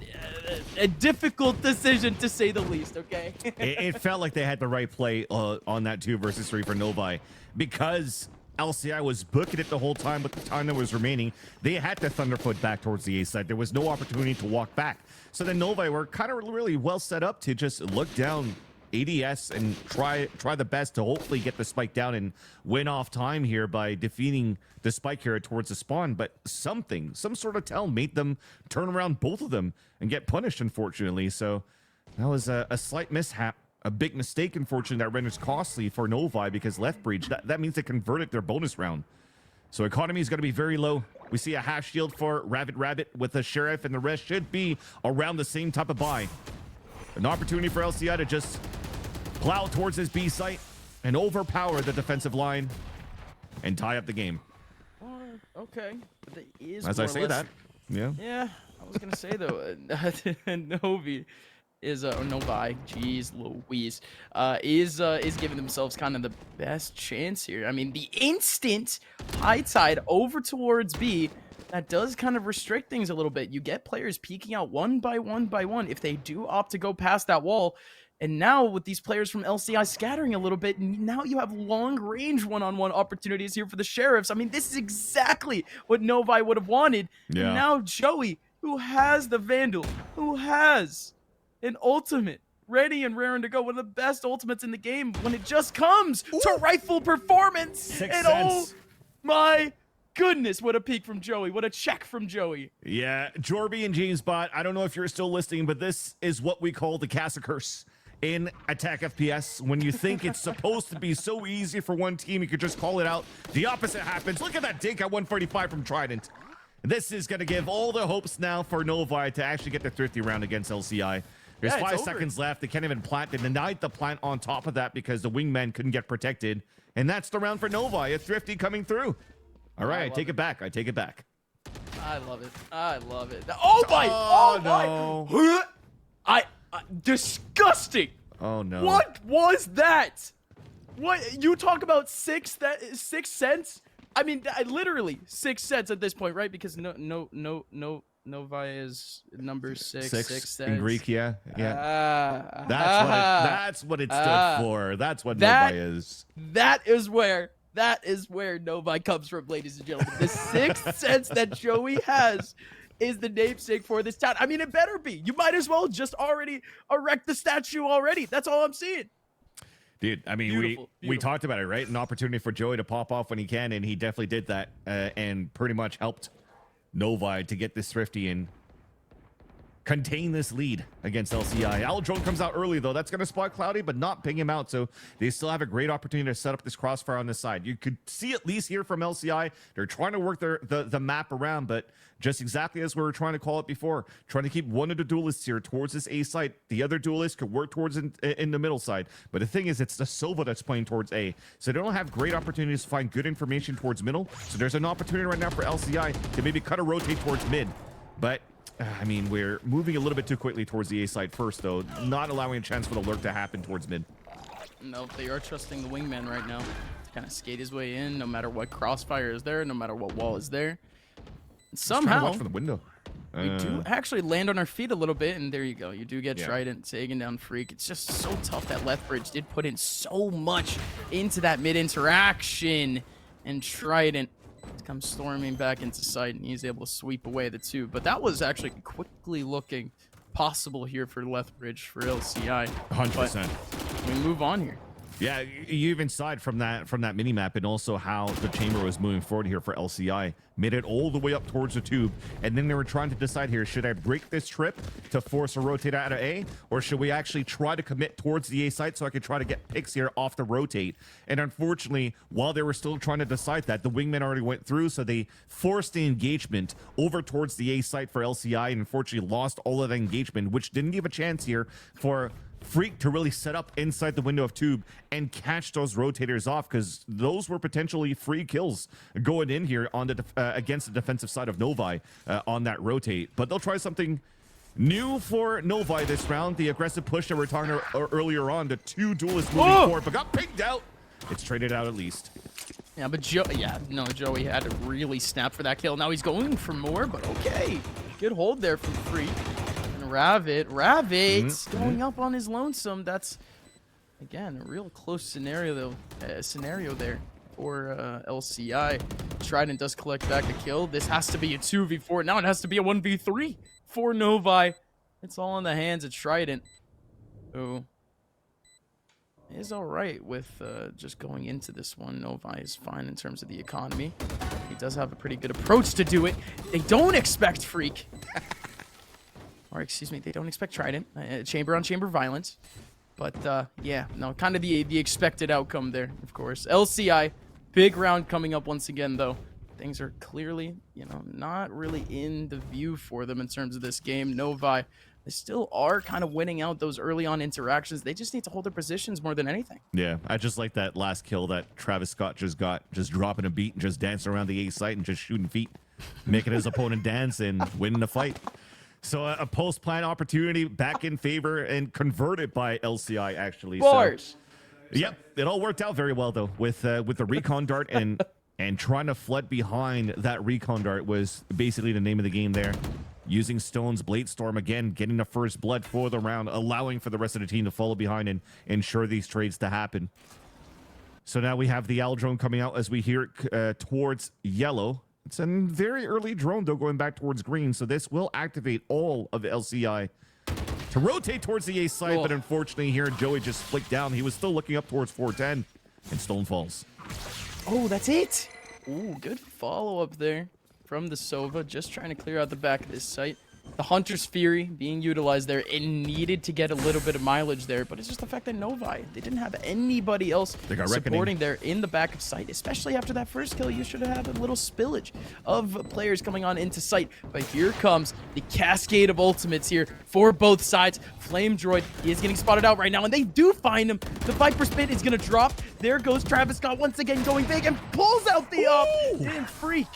a difficult decision to say the least, okay? it felt like they had the right play on that 2 versus 3 for Novi, because LCI was booking it the whole time with the time that was remaining. They had to Thunderfoot back towards the A side. There was no opportunity to walk back. So then Novi were kind of really well set up to just look down ADS and try the best to hopefully get the spike down and win off time here by defeating the spike here towards the spawn. But some sort of tell made them turn around, both of them, and get punished, unfortunately. So that was a slight mishap, a big mistake, unfortunately, that renders costly for Novi, because Lethbridge, that means they converted their bonus round. So economy is going to be very low. We see a half shield for Rabbit with the Sheriff, and the rest should be around the same type of buy. An opportunity for LCI to just plow towards his B site and overpower the defensive line and tie up the game. Okay. But there is as I say that, yeah. Yeah, I was gonna say though, Novi is Novi, jeez Louise, is giving themselves kind of the best chance here. I mean, the instant high tide over towards B, that does kind of restrict things a little bit. You get players peeking out one by one by one if they do opt to go past that wall. And now with these players from LCI scattering a little bit, now you have long-range one-on-one opportunities here for the Sheriffs. I mean, this is exactly what Novi would have wanted. Yeah. And now Joey, who has the Vandal, who has an ultimate ready and raring to go, one of the best ultimates in the game when it just comes to rifle performance. 6 and cents. oh my goodness, what a peek from Joey. What a check from Joey. Yeah, Jordy and Jamesbot, I don't know if you're still listening, but this is what we call the Casa Curse in Attack FPS. When you think it's supposed to be so easy for one team, you could just call it out. The opposite happens. Look at that dink at 145 from Trident. This is going to give all the hopes now for Novi to actually get the thrifty round against LCI. There's 5 seconds left. They can't even plant. They denied the plant on top of that because the wingman couldn't get protected. And that's the round for Novi. A thrifty coming through. All right, I take it back. I take it back. I love it. I love it. Oh my! Oh, no. I disgusting. Oh no. What was that? What you talk about 6 cents? I mean, literally 6 cents at this point, right? Because Novi is number 6. 6 cents in Greek, yeah. That's what it stood for. That's what Novi is. That is where Novi comes from, ladies and gentlemen. The 6 cents that Joey has is the namesake for this town. I mean, it better be. You might as well just already erect the statue already. That's all I'm seeing. Dude, I mean, we talked about it, right? An opportunity for Joey to pop off when he can, and he definitely did that and pretty much helped Novi to get this thrifty and contain this lead against LCI. Drone comes out early, though. That's going to spot Cloudy, but not ping him out, so they still have a great opportunity to set up this crossfire on this side. You could see at least here from LCI, they're trying to work the map around, but just exactly as we were trying to call it before, trying to keep one of the duelists here towards this A site. The other duelist could work towards in the middle side, but the thing is, it's the Sova that's playing towards A, so they don't have great opportunities to find good information towards middle, so there's an opportunity right now for LCI to maybe cut a rotate towards mid, but I mean, we're moving a little bit too quickly towards the A side first, though, not allowing a chance for the lurk to happen towards mid. No, they are trusting the wingman right now to kind of skate his way in, no matter what crossfire is there, no matter what wall is there. Somehow, watch from the window. We do actually land on our feet a little bit, and there you go. You do get Trident taking down Freak. It's just so tough that Lethbridge did put in so much into that mid interaction, and Trident comes storming back into sight, and he's able to sweep away the 2. But that was actually quickly looking possible here for Lethbridge, for LCI. 100%. We move on here. Yeah, you even side from that mini map, and also how the chamber was moving forward here for LCI. Made it all the way up towards the tube, and then they were trying to decide here, should I break this trip to force a rotate out of A, or should we actually try to commit towards the A site so I could try to get picks here off the rotate? And unfortunately, while they were still trying to decide that, the wingman already went through, so they forced the engagement over towards the A site for LCI, and unfortunately lost all of that engagement, which didn't give a chance here for Freak to really set up inside the window of tube and catch those rotators off, because those were potentially free kills going in here on the against the defensive side of Novi on that rotate. But they'll try something new for Novi this round. The aggressive push that we were talking earlier on, the 2 duelists moving forward, but got picked out. It's traded out at least. Yeah, but Joey had to really snap for that kill. Now he's going for more, but okay. Good hold there from Freak. Ravit going up on his lonesome. That's, again, a real close scenario there for LCI. Trident does collect back the kill. This has to be a 2v4. Now it has to be a 1v3 for Novi. It's all in the hands of Trident, who is all right with just going into this one. Novi is fine in terms of the economy. He does have a pretty good approach to do it. They don't expect Freak. Or excuse me, they don't expect Trident. Chamber on chamber violence. But yeah, no, kind of the expected outcome there, of course. LCI, big round coming up once again, though. Things are clearly, not really in the view for them in terms of this game. Novi, they still are kind of winning out those early on interactions. They just need to hold their positions more than anything. Yeah, I just like that last kill that Travis Scott just got, just dropping a beat and just dancing around the A site and just shooting feet, making his opponent dance and winning the fight. So a post-plan opportunity back in favor and converted by LCI, actually. Bars. So, yep, it all worked out very well, though, with the recon dart and trying to flood behind that recon dart was basically the name of the game there. using Stone's Blade Storm again, getting the first blood for the round, allowing for the rest of the team to follow behind and ensure these trades to happen. So now we have the Owl drone coming out as we hear it towards yellow. It's a very early drone, though, going back towards green. So this will activate all of the LCI to rotate towards the A side. But unfortunately here, Joey just flicked down. He was still looking up towards 410, and Stone falls. Oh, that's it. Ooh, good follow-up there from the Sova. Just trying to clear out the back of this site. The Hunter's Fury being utilized there. It needed to get a little bit of mileage there, but it's just the fact that Novi, they didn't have anybody else supporting there in the back of sight, especially after that first kill. You should have had a little spillage of players coming on into sight. But here comes the cascade of ultimates here for both sides. Flame Droid, he is getting spotted out right now, and they do find him. The Viper Spit is going to drop. There goes Travis Scott once again going big and pulls out the up. And Freak,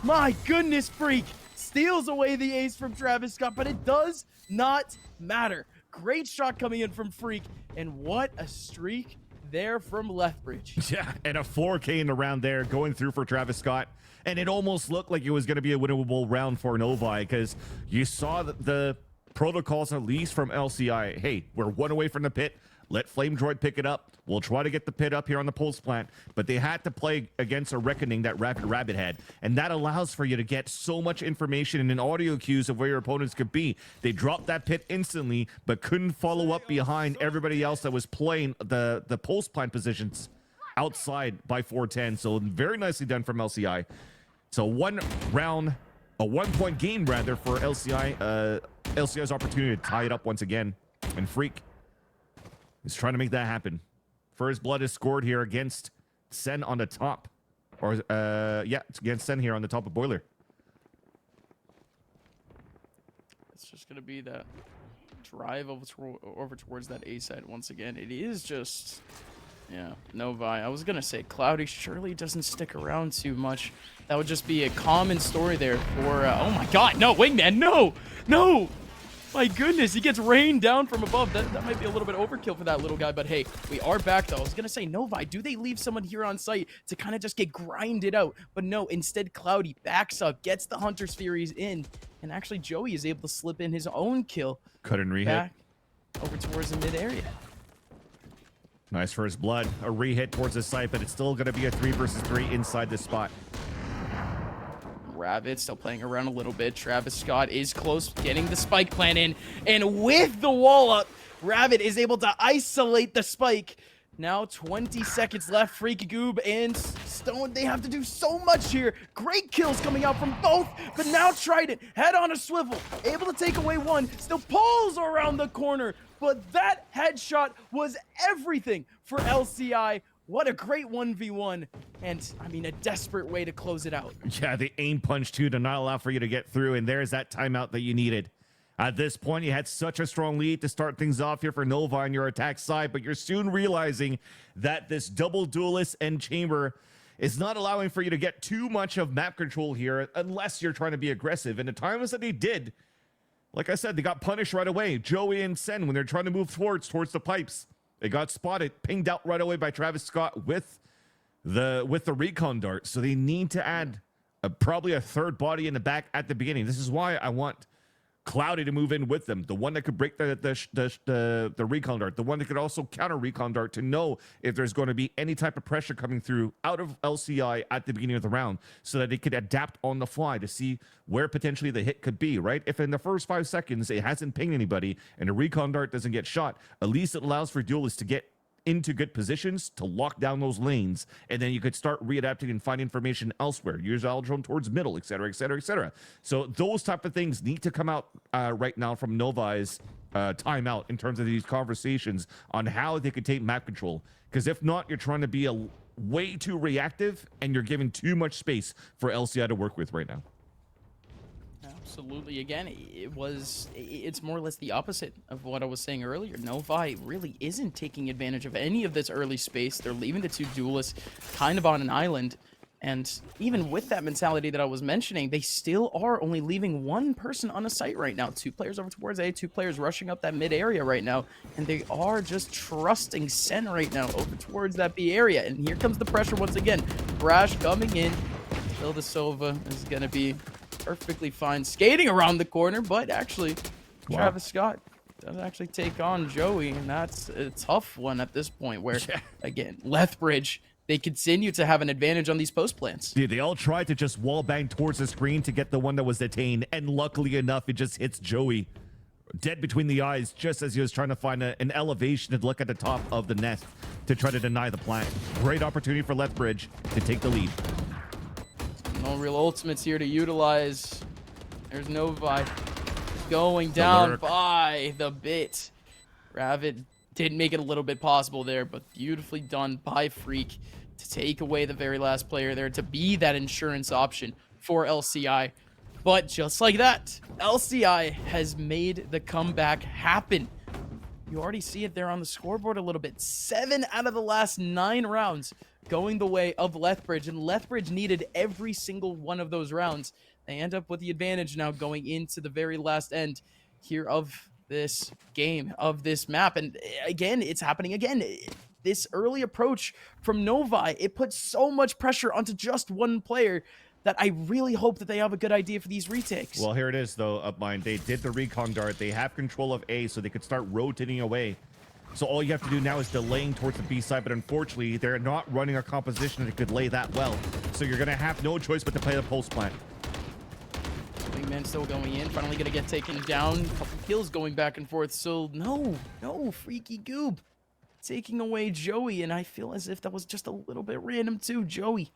my goodness, Freak steals away the ace from Travis Scott, but it does not matter. Great shot coming in from Freak, and what a streak there from Lethbridge. Yeah, and a 4K in the round there going through for Travis Scott, and it almost looked like it was going to be a winnable round for Novi because you saw the protocols, at least from LCI. Hey, we're one away from the pit. Let Flame Droid pick it up. We'll try to get the pit up here on the pulse plant, but they had to play against a reckoning that Rapid Rabbit had, and that allows for you to get so much information and an audio cues of where your opponents could be. They dropped that pit instantly, but couldn't follow up behind everybody else that was playing the pulse plant positions outside by 410. So very nicely done from LCI. So a 1-point game rather for LCI. LCI's opportunity to tie it up once again, and Freak is trying to make that happen. First blood is scored here against Sen on the top. Or, yeah, it's against Sen here on the top of Boiler. It's just going to be that drive over towards that A side once again. It is just, yeah, Novi. I was going to say Cloudy surely doesn't stick around too much. That would just be a common story there for, oh my god, no, Wingman, no, no! My goodness, he gets rained down from above. That might be a little bit overkill for that little guy, but hey, we are back though. I was gonna say, Novi, do they leave someone here on site to kind of just get grinded out? But no, instead Cloudy backs up, gets the Hunter's Furies in, and actually Joey is able to slip in his own kill. Cut and rehit. Back over towards the mid area. Nice first blood. A rehit towards the site, but it's still gonna be a 3 versus 3 inside this spot. Rabbit still playing around a little bit. Travis Scott is close, getting the spike plant in. And with the wall up, Rabbit is able to isolate the spike. Now 20 seconds left. Freaky Goob and Stone, they have to do so much here. Great kills coming out from both, but now Trident, head on a swivel, able to take away one, still pulls around the corner. But that headshot was everything for LCI. What a great 1v1, and I mean a desperate way to close it out. Yeah, the aim punch too to not allow for you to get through, and there's that timeout that you needed. At this point, you had such a strong lead to start things off here for Novi on your attack side, but you're soon realizing that this double duelist and chamber is not allowing for you to get too much of map control here unless you're trying to be aggressive. And the times that they did, like I said, they got punished right away. Joey and Sen, when they're trying to move towards the pipes, they got spotted, pinged out right away by Travis Scott with the recon dart. So they need to add probably a third body in the back at the beginning. This is why I want Cloudy to move in with them. The one that could break the recon dart. The one that could also counter recon dart to know if there's going to be any type of pressure coming through out of LCI at the beginning of the round so that they could adapt on the fly to see where potentially the hit could be, right? If in the first 5 seconds it hasn't pinged anybody and the recon dart doesn't get shot, at least it allows for duelists to get into good positions to lock down those lanes, and then you could start readapting and find information elsewhere. Use Aldrome towards middle, etc., etc., etc. So those type of things need to come out right now from Novi's timeout in terms of these conversations on how they could take map control. Because if not, you're trying to be way too reactive, and you're giving too much space for LCI to work with right now. Absolutely. Again, it's more or less the opposite of what I was saying earlier. Novi really isn't taking advantage of any of this early space. They're leaving the two duelists kind of on an island. And even with that mentality that I was mentioning, they still are only leaving one person on a site right now. 2 players over towards A, 2 players rushing up that mid area right now. And they are just trusting Sen right now over towards that B area. And here comes the pressure once again. Brash coming in. Still the Sova is going to be perfectly fine skating around the corner, but actually, Travis Scott does actually take on Joey, and that's a tough one at this point where, again, Lethbridge, they continue to have an advantage on these post plants. Dude, they all tried to just wall bang towards the screen to get the one that was detained, and luckily enough, it just hits Joey dead between the eyes just as he was trying to find an elevation to look at the top of the nest to try to deny the plant. Great opportunity for Lethbridge to take the lead. No real ultimates here to utilize. There's Novi going down by the bit. Ravid did make it a little bit possible there, but beautifully done by Freak to take away the very last player there, to be that insurance option for LCI. But just like that, LCI has made the comeback happen. You already see it there on the scoreboard a little bit. 7 out of the last 9 rounds going the way of Lethbridge, and Lethbridge needed every single one of those rounds. They end up with the advantage now going into the very last end here of this game, of this map. And again, it's happening again. This early approach from Novi, it puts so much pressure onto just one player that I really hope that they have a good idea for these retakes. Well, here it is, though, Upmind. They did the recon dart. They have control of A, so they could start rotating away. So all you have to do now is delaying towards the B side, but unfortunately, they're not running a composition that could lay that well. So you're going to have no choice but to play the pulse plant. Wingman still going in, finally going to get taken down. A couple kills going back and forth. So no, Freaky Goob taking away Joey, and I feel as if that was just a little bit random too. Joey,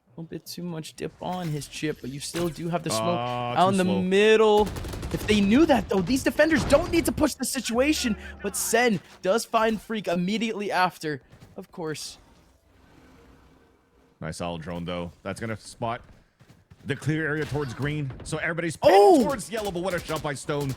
a little bit too much dip on his chip, but you still do have the smoke out in the middle. If they knew that, though, these defenders don't need to push the situation, but Sen does find Freak immediately after, of course. Nice solid drone, though. That's going to spot the clear area towards green, so everybody's pinned towards yellow, but what a shot by Stone.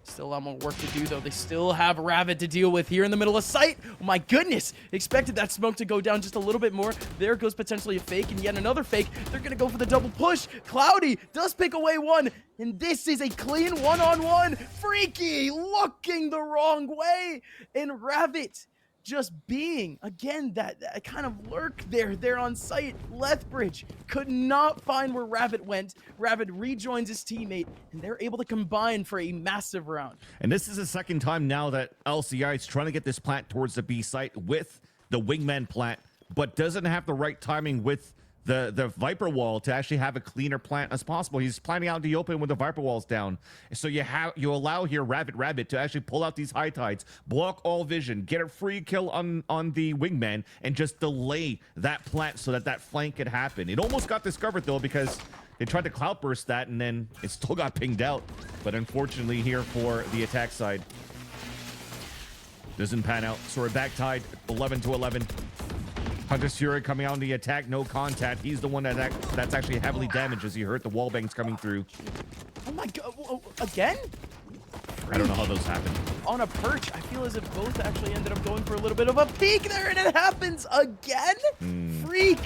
Still a lot more work to do, though. They still have Ravid to deal with here in the middle of sight. Oh, my goodness. Expected that smoke to go down just a little bit more. There goes potentially a fake, and yet another fake. They're going to go for the double push. Cloudy does pick away one, and this is a clean one-on-one. Freaky looking the wrong way, and Ravid just being, again, that kind of lurk there on site. Lethbridge could not find where Ravid went. Ravid rejoins his teammate, and they're able to combine for a massive round. And this is the second time now that LCI is trying to get this plant towards the B site with the wingman plant, but doesn't have the right timing with the Viper wall to actually have a cleaner plant as possible. He's planning out the open when the Viper wall's down. So you allow here Rabbit to actually pull out these high tides, block all vision, get a free kill on the wingman, and just delay that plant so that flank could happen. It almost got discovered, though, because they tried to cloud burst that, and then it still got pinged out. But unfortunately here for the attack side, doesn't pan out. So we're back tied 11-11. Hunter's Fury coming out on the attack, no contact. He's the one that's actually heavily damaged as he hurt. The wall bangs coming through. Oh my god, again? I don't know how those happen. On a perch, I feel as if both actually ended up going for a little bit of a peek there, and it happens again? Freak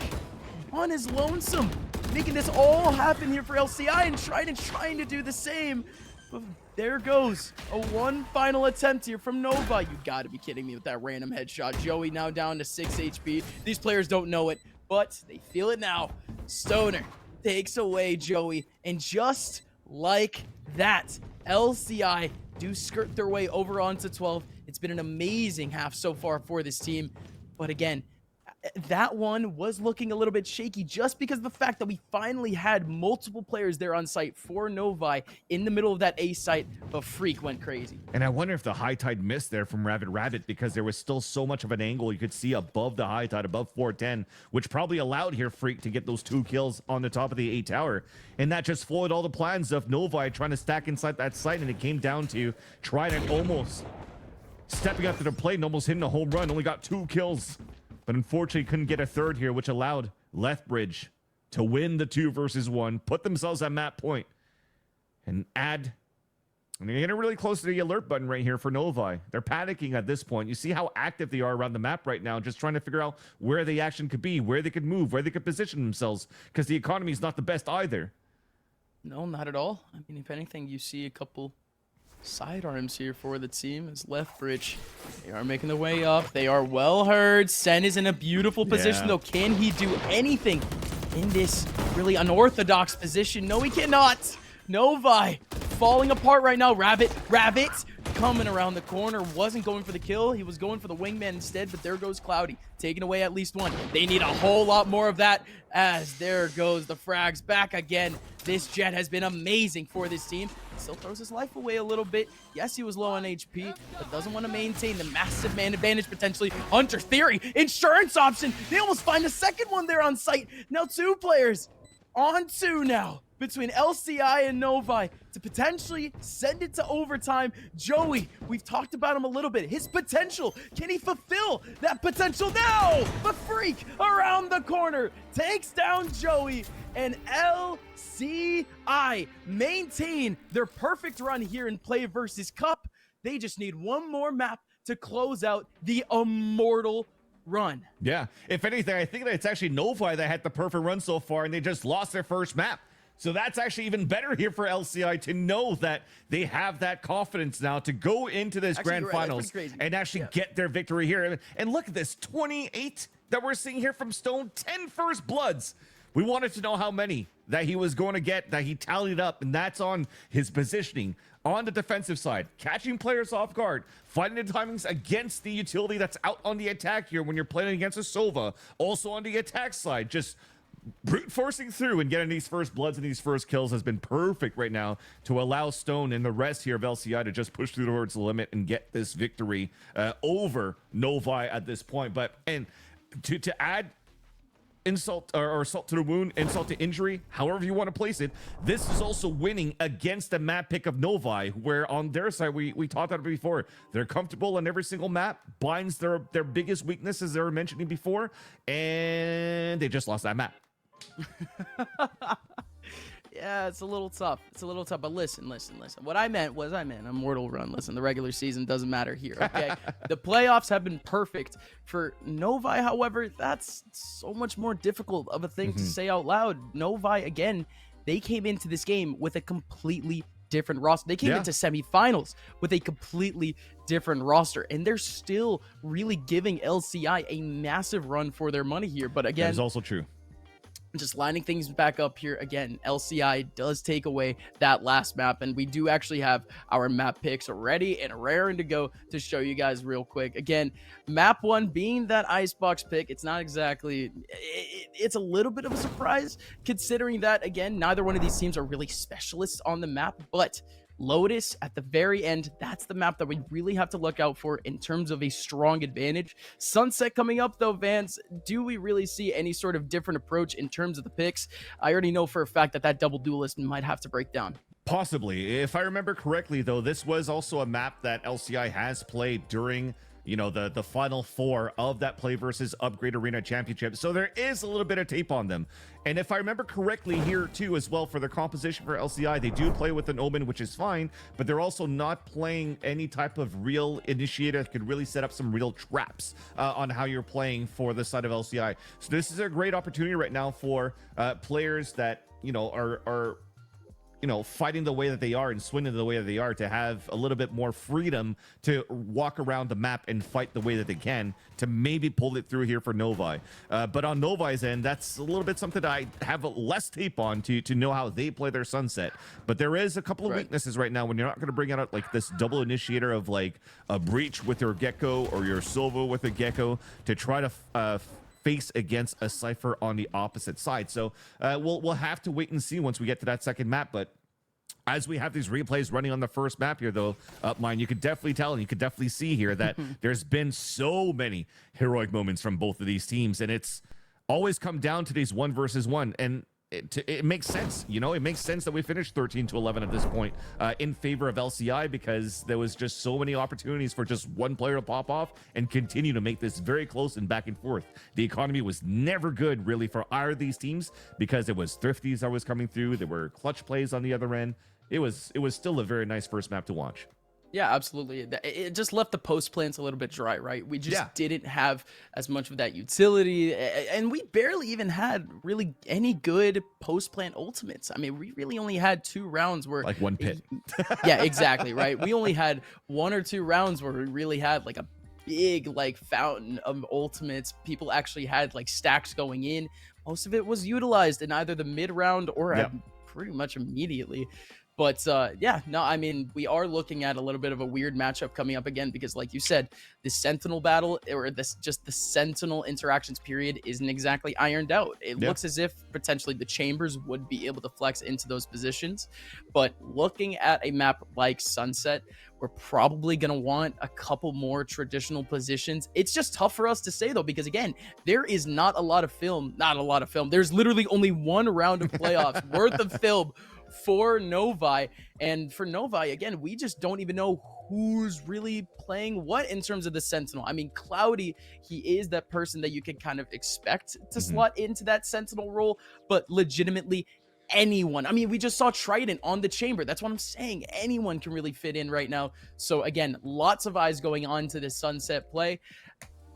on his lonesome, making this all happen here for LCI, and trying to do the same. But there goes one final attempt here from Nova. You gotta be kidding me with that random headshot. Joey now down to 6 HP. These players don't know it, but they feel it now. Stoner takes away Joey, and just like that, LCI do skirt their way over onto 12. It's been an amazing half so far for this team, but again, that one was looking a little bit shaky just because of the fact that we finally had multiple players there on site for Novi in the middle of that A site, but Freak went crazy. And I wonder if the high tide missed there from Rabbit because there was still so much of an angle you could see above the high tide, above 410, which probably allowed here Freak to get those 2 kills on the top of the A tower. And that just foiled all the plans of Novi trying to stack inside that site, and it came down to trying to almost stepping up to the plate and almost hitting a home run. Only got 2 kills. But unfortunately couldn't get a third here, which allowed Lethbridge to win the 2 versus 1, put themselves at map point, and add. And they're getting really close to the alert button right here for Novi. They're panicking at this point. You see how active they are around the map right now, just trying to figure out where the action could be, where they could move, where they could position themselves, because the economy is not the best either. No, not at all. I mean, if anything, you see a couple sidearms here for the team as Lethbridge. They are making their way up. They are well heard. Sen is in a beautiful position, though. Can he do anything in this really unorthodox position. No, he cannot. Novi falling apart right now. Rabbit coming around the corner. Wasn't going for the kill. He was going for the wingman instead, but there goes Cloudy, taking away at least one. They need a whole lot more of that, as there goes the frags back again. This Jet has been amazing for this team. Still throws his life away a little bit. Yes, he was low on HP, but doesn't want to maintain the massive man advantage potentially. Hunter Theory, insurance option. They almost find a second one there on site. Now 2 players on 2 now between LCI and Novi to potentially send it to overtime. Joey, we've talked about him a little bit. His potential, can he fulfill that potential? No! The Freak around the corner takes down Joey, and LCI maintain their perfect run here in Play versus Cup. They just need one more map to close out the immortal run. Yeah, if anything, I think that it's actually Novi that had the perfect run so far, and they just lost their first map. So that's actually even better here for LCI to know that they have that confidence now to go into this grand finals and actually get their victory here. And look at this, 28 that we're seeing here from Stone, 10 first bloods. We wanted to know how many that he was going to get, that he tallied up, and that's on his positioning on the defensive side, catching players off guard, finding the timings against the utility that's out on the attack here when you're playing against a Sova. Also on the attack side, just brute forcing through and getting these first bloods and these first kills has been perfect right now to allow Stone and the rest here of LCI to just push through towards the limit and get this victory over Novi at this point. But and to add insult or salt to the wound, insult to injury, however you want to place it, this is also winning against the map pick of Novi, where on their side, we talked about it before, they're comfortable on every single map, binds their biggest weaknesses they were mentioning before, and they just lost that map. Yeah, it's a little tough. But listen. What I meant was immortal run. Listen, the regular season doesn't matter here, okay? The playoffs have been perfect. For Novi, however, that's so much more difficult of a thing to say out loud. Novi, again, they came into this game with a completely different roster. They came into semifinals with a completely different roster, and they're still really giving LCI a massive run for their money here. But again, that is also true. Just lining things back up here again, LCI does take away that last map, and we do actually have our map picks ready and raring to go to show you guys real quick. Again, map 1 being that Icebox pick, it's not exactly, it's a little bit of a surprise considering that, again, neither one of these teams are really specialists on the map, but Lotus at the very end, that's the map that we really have to look out for in terms of a strong advantage. Sunset coming up though, Vance, do we really see any sort of different approach in terms of the picks? I already know for a fact that double duelist might have to break down. Possibly. If I remember correctly though, this was also a map that LCI has played during the final 4 of that Play versus Upgrade Arena Championship. So there is a little bit of tape on them. And if I remember correctly here too as well, for their composition for LCI, they do play with an Omen, which is fine, but they're also not playing any type of real initiator that could really set up some real traps on how you're playing for the side of LCI. So this is a great opportunity right now for players that, are fighting the way that they are and swinging the way that they are, to have a little bit more freedom to walk around the map and fight the way that they can to maybe pull it through here for Novi. But on Novi's end, that's a little bit something that I have less tape on to know how they play their Sunset. But there is a couple of weaknesses right now when you're not going to bring out like this double initiator of like a Breach with your Gecko or your Silva with a Gecko to try to face against a Cypher on the opposite side. So we'll have to wait and see once we get to that second map. But as we have these replays running on the first map here, though, Upmind, you could definitely tell and you could definitely see here that there's been so many heroic moments from both of these teams, and it's always come down to these 1 versus 1. And it makes sense, it makes sense that we finished 13-11 at this point in favor of LCI, because there was just so many opportunities for just one player to pop off and continue to make this very close and back and forth. The economy was never good really for either of these teams, because it was thrifties that was coming through. There were clutch plays on the other end. It was still a very nice first map to watch. Yeah, absolutely. It just left the post plants a little bit dry, right? We just didn't have as much of that utility, and we barely even had really any good post plant ultimates. I mean, we really only had 2 rounds where like one pit. Yeah, exactly, right? We only had 1 or 2 rounds where we really had like a big like fountain of ultimates. People actually had like stacks going in. Most of it was utilized in either the mid round or pretty much immediately. But yeah, no, I mean, we are looking at a little bit of a weird matchup coming up again, because like you said, the Sentinel battle, or the Sentinel interactions period, isn't exactly ironed out. It looks as if potentially the Chambers would be able to flex into those positions. But looking at a map like Sunset, we're probably going to want a couple more traditional positions. It's just tough for us to say, though, because again, there is not a lot of film. There's literally only one round of playoffs worth of film for Novi. And for Novi, again, we just don't even know who's really playing what in terms of the Sentinel. I mean, Cloudy, he is that person that you can kind of expect to slot into that Sentinel role, but legitimately anyone. I mean, we just saw Trident on the Chamber. That's what I'm saying. Anyone can really fit in right now. So again, lots of eyes going on to this Sunset play.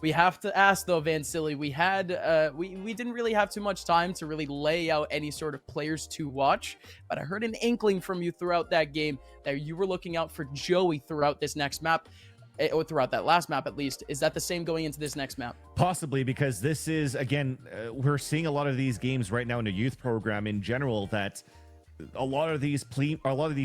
We have to ask, though, Vansilli, we didn't really have too much time to really lay out any sort of players to watch, but I heard an inkling from you throughout that game that you were looking out for Joey throughout this next map, or throughout that last map at least. Is that the same going into this next map? Possibly, because this is, again, we're seeing a lot of these games right now in the youth program in general that a lot of these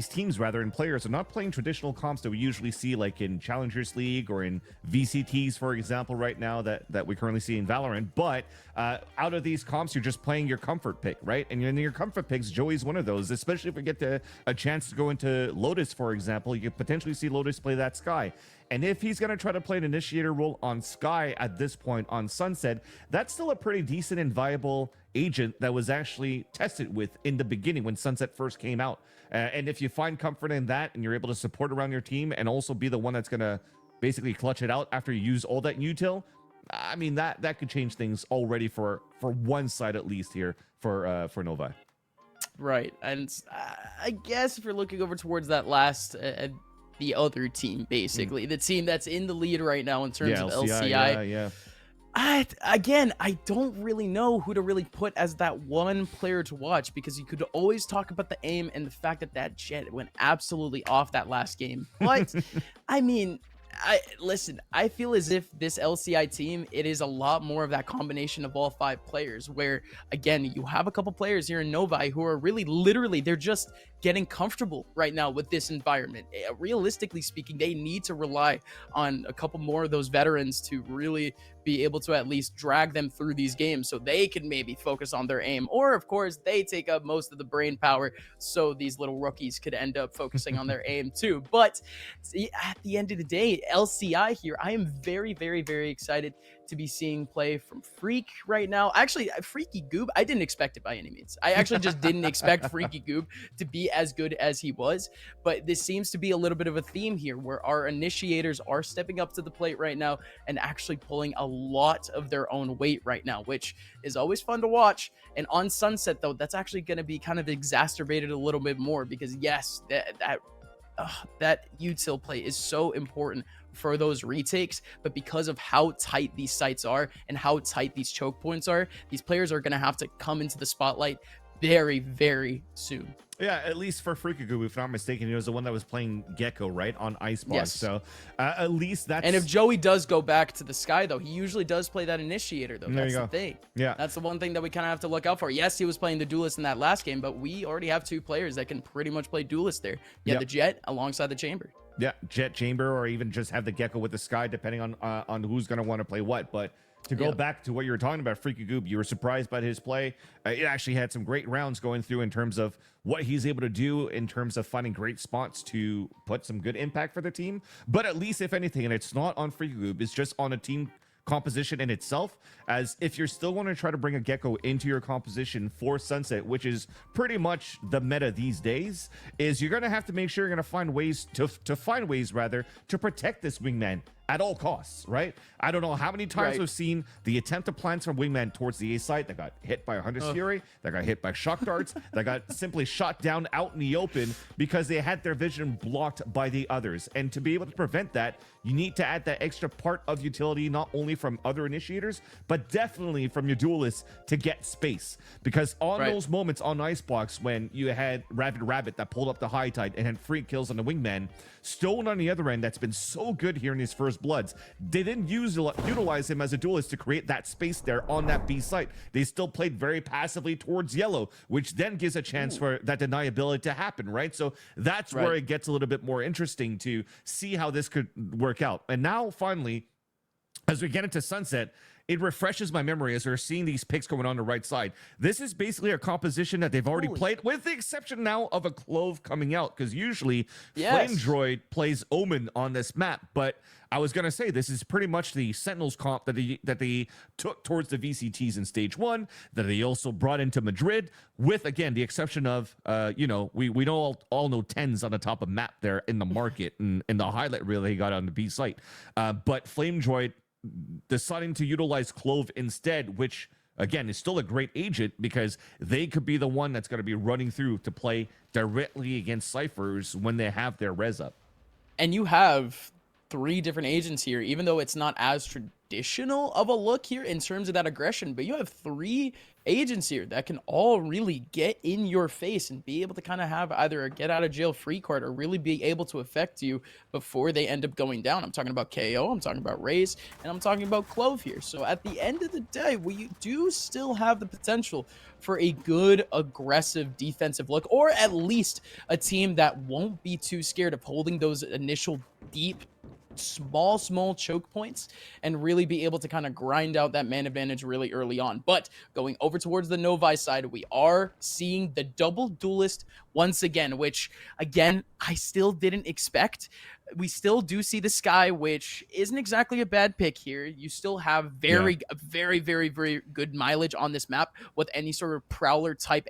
teams rather, and players are not playing traditional comps that we usually see like in Challengers League or in VCTs, for example, right now that we currently see in Valorant. But out of these comps, you're just playing your comfort pick, right? And in your comfort picks, Joey's one of those, especially if we get a chance to go into Lotus, for example. You could potentially see Lotus play that Sky. And if he's going to try to play an initiator role on Sky at this point on Sunset, that's still a pretty decent and viable agent that was actually tested with in the beginning when Sunset first came out. And if you find comfort in that and you're able to support around your team and also be the one that's going to basically clutch it out after you use all that util, I mean, that could change things already for one side at least here for Novi. Right. And I guess if you're looking over towards that last... the other team, basically the team that's in the lead right now in terms of LCI. I don't really know who to really put as that one player to watch, because you could always talk about the aim and the fact that Jet went absolutely off that last game. But I mean, I feel as if this LCI team, it is a lot more of that combination of all 5 players, where again, you have a couple players here in Novi who are really literally, they're just getting comfortable right now with this environment. Realistically speaking, they need to rely on a couple more of those veterans to really be able to at least drag them through these games so they can maybe focus on their aim, or of course they take up most of the brain power so these little rookies could end up focusing on their aim too. But see, at the end of the day, LCI here, I am very, very, very excited to be seeing play from Freak right now. Actually, Freaky Goob, I didn't expect it by any means. I actually just didn't expect Freaky Goob to be as good as he was, but this seems to be a little bit of a theme here where our initiators are stepping up to the plate right now and actually pulling a lot of their own weight right now, which is always fun to watch. And on Sunset, though, that's actually going to be kind of exacerbated a little bit more, because yes, that util play is so important for those retakes, but because of how tight these sites are and how tight these choke points are, these players are going to have to come into the spotlight very, very soon. Yeah, at least for Freakagu, if I'm not mistaken, he was the one that was playing Gecko, right, on Icebox. Yes. So at least that's... And if Joey does go back to the Sky, though, he usually does play that initiator, though. That's the thing. Yeah. That's the one thing that we kind of have to look out for. Yes, he was playing the Duelist in that last game, but we already have 2 players that can pretty much play Duelist there. You have the Jet alongside the Chamber. Yeah, Jet, Chamber, or even just have the Gecko with the Sky, depending on who's going to want to play what. But to go back to what you were talking about, Freaky Goob, you were surprised by his play. It actually had some great rounds going through in terms of what he's able to do in terms of finding great spots to put some good impact for the team. But at least, if anything, and it's not on Freaky Goob, it's just on a team composition in itself, as if you're still want to try to bring a Gecko into your composition for Sunset, which is pretty much the meta these days, is you're going to have to make sure you're going to find ways to protect this wingman at all costs, right? I don't know how many times we've seen the attempt to plant from wingman towards the A site that got hit by a Hunter's Fury, that got hit by shock darts, that got simply shot down out in the open because they had their vision blocked by the others. And to be able to prevent that, you need to add that extra part of utility, not only from other initiators, but definitely from your duelists to get space. Because on those moments on Icebox, when you had Rabid Rabbit that pulled up the high tide and had free kills on the wingman, Stone on the other end, that's been so good here in his first first bloods. They didn't utilize him as a duelist to create that space there on that B site. They still played very passively towards yellow, which then gives a chance for that deniability to happen, right? So that's where it gets a little bit more interesting to see how this could work out. And now, finally, as we get into Sunset, it refreshes my memory as we're seeing these picks going on the right side. This is basically a composition that they've already played, with the exception now of a Clove coming out, because usually Flame Droid plays Omen on this map. But I was going to say, this is pretty much the Sentinels comp that they took towards the VCTs in stage 1, that they also brought into Madrid, with, again, the exception of, we know all know 10s on the top of map there in the market, and the highlight reel they got on the B site. But Flame Droid deciding to utilize Clove instead, which again is still a great agent, because they could be the one that's going to be running through to play directly against ciphers when they have their res up. And you have 3 different agents here, even though it's not as traditional of a look here in terms of that aggression, but you have 3 agents here that can all really get in your face and be able to kind of have either a get out of jail free card or really be able to affect you before they end up going down. I'm talking about KO, I'm talking about Raze, and I'm talking about Clove here. So at the end of the day, we do still have the potential for a good aggressive defensive look, or at least a team that won't be too scared of holding those initial deep small choke points and really be able to kind of grind out that man advantage really early on. But going over towards the Novi side, we are seeing the double duelist once again, which again I still didn't expect. We still do see the Sky, which isn't exactly a bad pick here. You still have very good mileage on this map with any sort of prowler type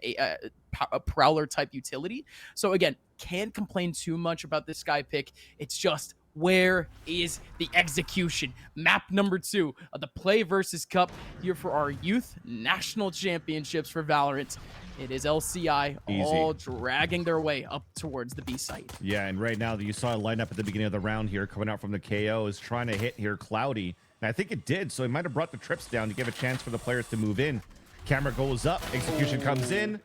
utility. So again, can't complain too much about this Sky pick. It's just, where is the execution? Map number 2 of the PlayVS Cup here for our youth national championships for Valorant. It is LCI all dragging their way up towards the B site. Yeah, and right now you saw a lineup at the beginning of the round here coming out from the KO is trying to hit here Cloudy. And I think it did, so it might have brought the trips down to give a chance for the players to move in. Camera goes up, execution comes in.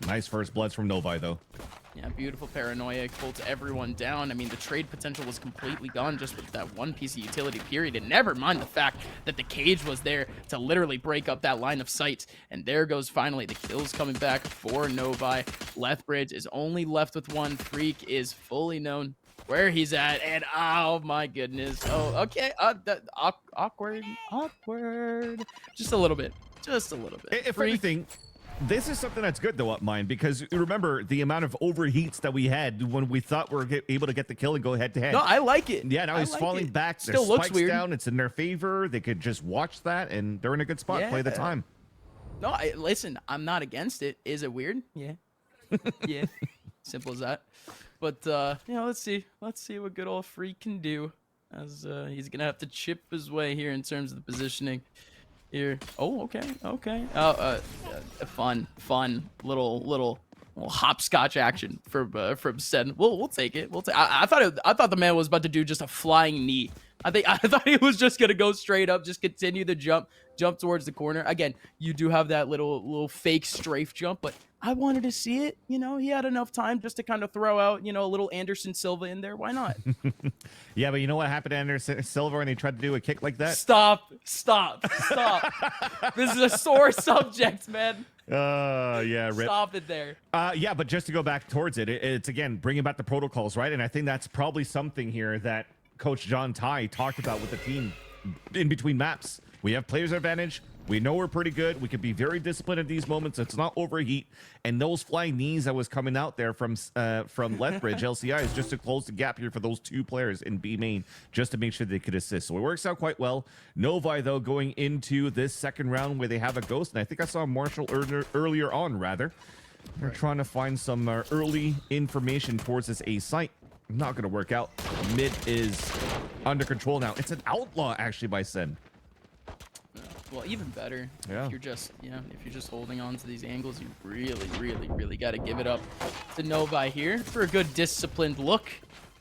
Nice first bloods from Novi, though. Yeah, beautiful paranoia, pulls everyone down. I mean, the trade potential was completely gone just with that one piece of utility, period. And never mind the fact that the cage was there to literally break up that line of sight. And there goes finally the kills coming back for Novi. Lethbridge is only left with 1. Freak is fully known where he's at. And oh my goodness. Oh, okay. Awkward. Just a little bit. If anything, this is something that's good, though, Upmind, because remember the amount of overheats that we had when we thought we were able to get the kill and go head-to-head. No, I like it. Yeah, now he's falling back. Still looks weird. Down. It's in their favor. They could just watch that, and they're in a good spot. Play the time. No, listen, I'm not against it. Is it weird? Yeah. Yeah. Simple as that. But, let's see. Let's see what good old Freak can do, as he's going to have to chip his way here in terms of the positioning. Here. Oh, okay. Fun little hopscotch action from Sen. We'll take it. I thought the man was about to do just a flying knee. I thought he was just gonna go straight up, just continue the jump towards the corner. Again, you do have that little fake strafe jump, but I wanted to see it. He had enough time just to kind of throw out, a little Anderson Silva in there. Why not? Yeah, but you know what happened to Anderson Silva when he tried to do a kick like that? Stop. This is a sore subject, man. Yeah, rip. Stop it there. Yeah, but just to go back towards it, it's again bringing back the protocols, right? And I think that's probably something here that Coach John Ty talked about with the team in between maps. We have players advantage. We know we're pretty good. We can be very disciplined at these moments. It's not overheat. And those flying knees that was coming out there from Lethbridge LCI is just to close the gap here for those 2 players in B main, just to make sure they could assist. So it works out quite well. Novi, though, going into this second round where they have a ghost. And I think I saw Marshall earlier on, rather. They're trying to find some early information towards this A site. Not going to work out. Mid is under control now. It's an outlaw, actually, by Sen. Well, even better. Yeah. If you're just holding on to these angles, you really got to give it up to Novi here for a good disciplined look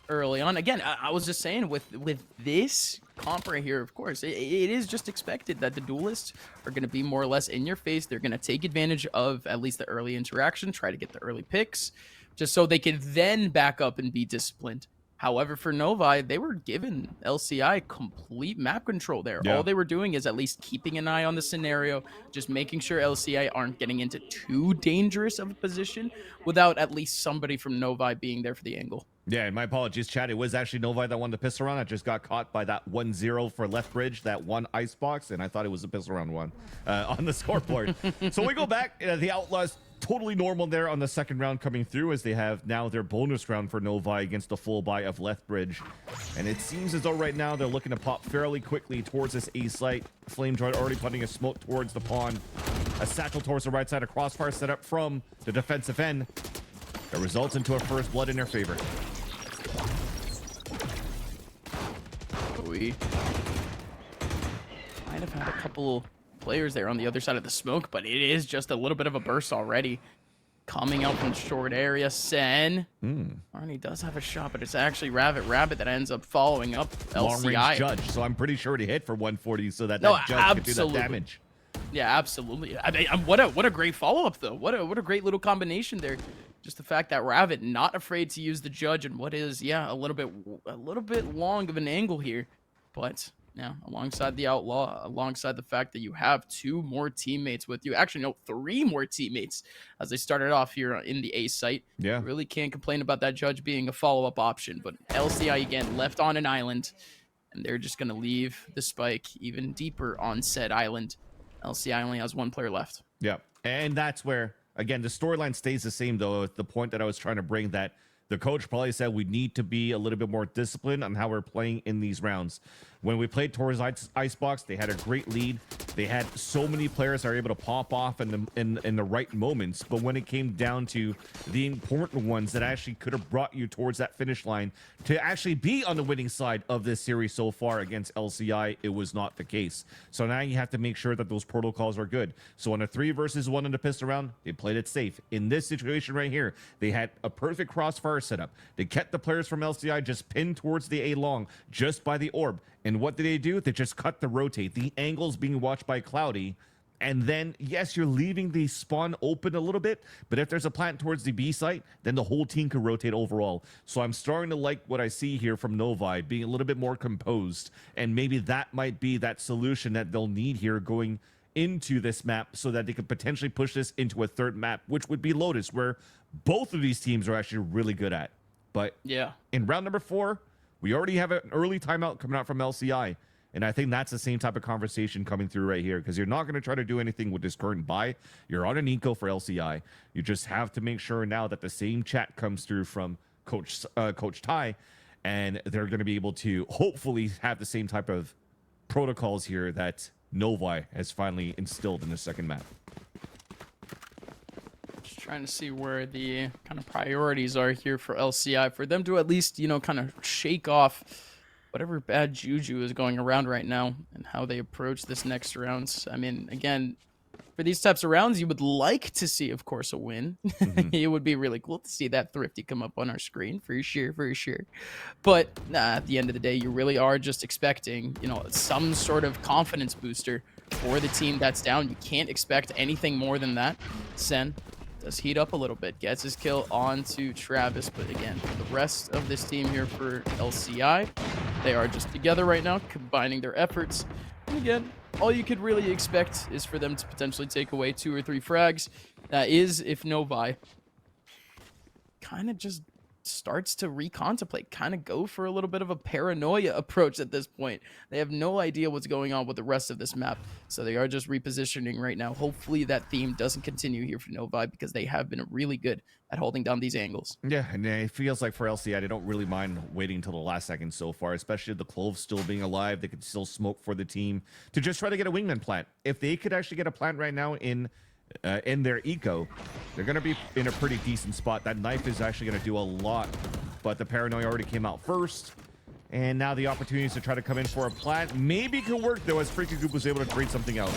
early on. Again, I was just saying with this comp right here, of course, it is just expected that the duelists are going to be more or less in your face. They're going to take advantage of at least the early interaction, try to get the early picks, just so they can then back up and be disciplined. However, for Novi, they were given LCI complete map control there. Yeah. All they were doing is at least keeping an eye on the scenario, just making sure LCI aren't getting into too dangerous of a position without at least somebody from Novi being there for the angle. Yeah, and my apologies, Chad. It was actually Novi that won the pistol round. I just got caught by that 1-0 for Lethbridge, that one Icebox, and I thought it was a pistol round one on the scoreboard. So we go back. The Outlaws totally normal there on the second round coming through, as they have now their bonus round for Novi against the full buy of Lethbridge. And it seems as though right now they're looking to pop fairly quickly towards this A site. FlameDroid already putting a smoke towards the pond. A satchel towards the right side, a crossfire set up from the defensive end. That results into a first blood in their favor. We might have had a couple players there on the other side of the smoke, but it is just a little bit of a burst already. Coming out from the short area, Sen. Arnie does have a shot, but it's actually Rabbit that ends up following up LCI. Long-range Judge, so I'm pretty sure he hit for 140 so that No, that Judge could do that damage. Yeah, absolutely. I mean, what a great follow-up, though. What a great little combination there. Just the fact that Rabbit not afraid to use the Judge and what is, yeah, a little bit long of an angle here. But yeah, alongside the Outlaw, alongside the fact that you have 2 more teammates with you. Actually, no, 3 more teammates as they started off here in the A site. Yeah. You really can't complain about that Judge being a follow-up option. But LCI, again, left on an island. And they're just going to leave the spike even deeper on said island. LCI only has 1 player left. Yeah, and that's where, again, the storyline stays the same, though, at the point that I was trying to bring, that the coach probably said we need to be a little bit more disciplined on how we're playing in these rounds. When we played towards Icebox, they had a great lead. They had so many players that are able to pop off in the right moments. But when it came down to the important ones that actually could have brought you towards that finish line to actually be on the winning side of this series so far against LCI, it was not the case. So now you have to make sure that those protocols are good. So on a 3 versus 1 in the pistol round, they played it safe. In this situation right here, they had a perfect crossfire setup. They kept the players from LCI just pinned towards the A long just by the orb. And what did they do? They just cut the rotate. The angle's being watched by Cloudy. And then, yes, you're leaving the spawn open a little bit, but if there's a plant towards the B site, then the whole team could rotate overall. So I'm starting to like what I see here from Novi, being a little bit more composed. And maybe that might be that solution that they'll need here going into this map, so that they could potentially push this into a third map, which would be Lotus, where both of these teams are actually really good at. But yeah, in round number 4, we already have an early timeout coming out from LCI. And I think that's the same type of conversation coming through right here, because you're not going to try to do anything with this current buy. You're on an eco for LCI. You just have to make sure now that the same chat comes through from Coach Ty, and they're going to be able to hopefully have the same type of protocols here that Novi has finally instilled in the second map. Just trying to see where the kind of priorities are here for LCI, for them to at least, you know, kind of shake off whatever bad juju is going around right now and how they approach this next round. I mean, again, for these types of rounds, you would like to see, of course, a win. It would be really cool to see that Thrifty come up on our screen, for sure, for sure. But at the end of the day, you really are just expecting, you know, some sort of confidence booster for the team that's down. You can't expect anything more than that. Sen does heat up a little bit, gets his kill onto Travis, but again, for the rest of this team here for LCI, they are just together right now, combining their efforts. And again, all you could really expect is for them to potentially take away 2 or 3 frags. That is if Novi kind of just starts to recontemplate, kind of go for a little bit of a paranoia approach at this point. They have no idea what's going on with the rest of this map, so they are just repositioning right now. Hopefully that theme doesn't continue here for Novi, because they have been really good at holding down these angles. Yeah, and it feels like for LCI, they don't really mind waiting till the last second so far, especially the Clove still being alive. They could still smoke for the team to just try to get a wingman plant. If they could actually get a plant right now in their eco, they're going to be in a pretty decent spot. That knife is actually going to do a lot, but the paranoia already came out first, and now the opportunities to try to come in for a plant maybe could work, though, as Freaky Goop was able to trade something out.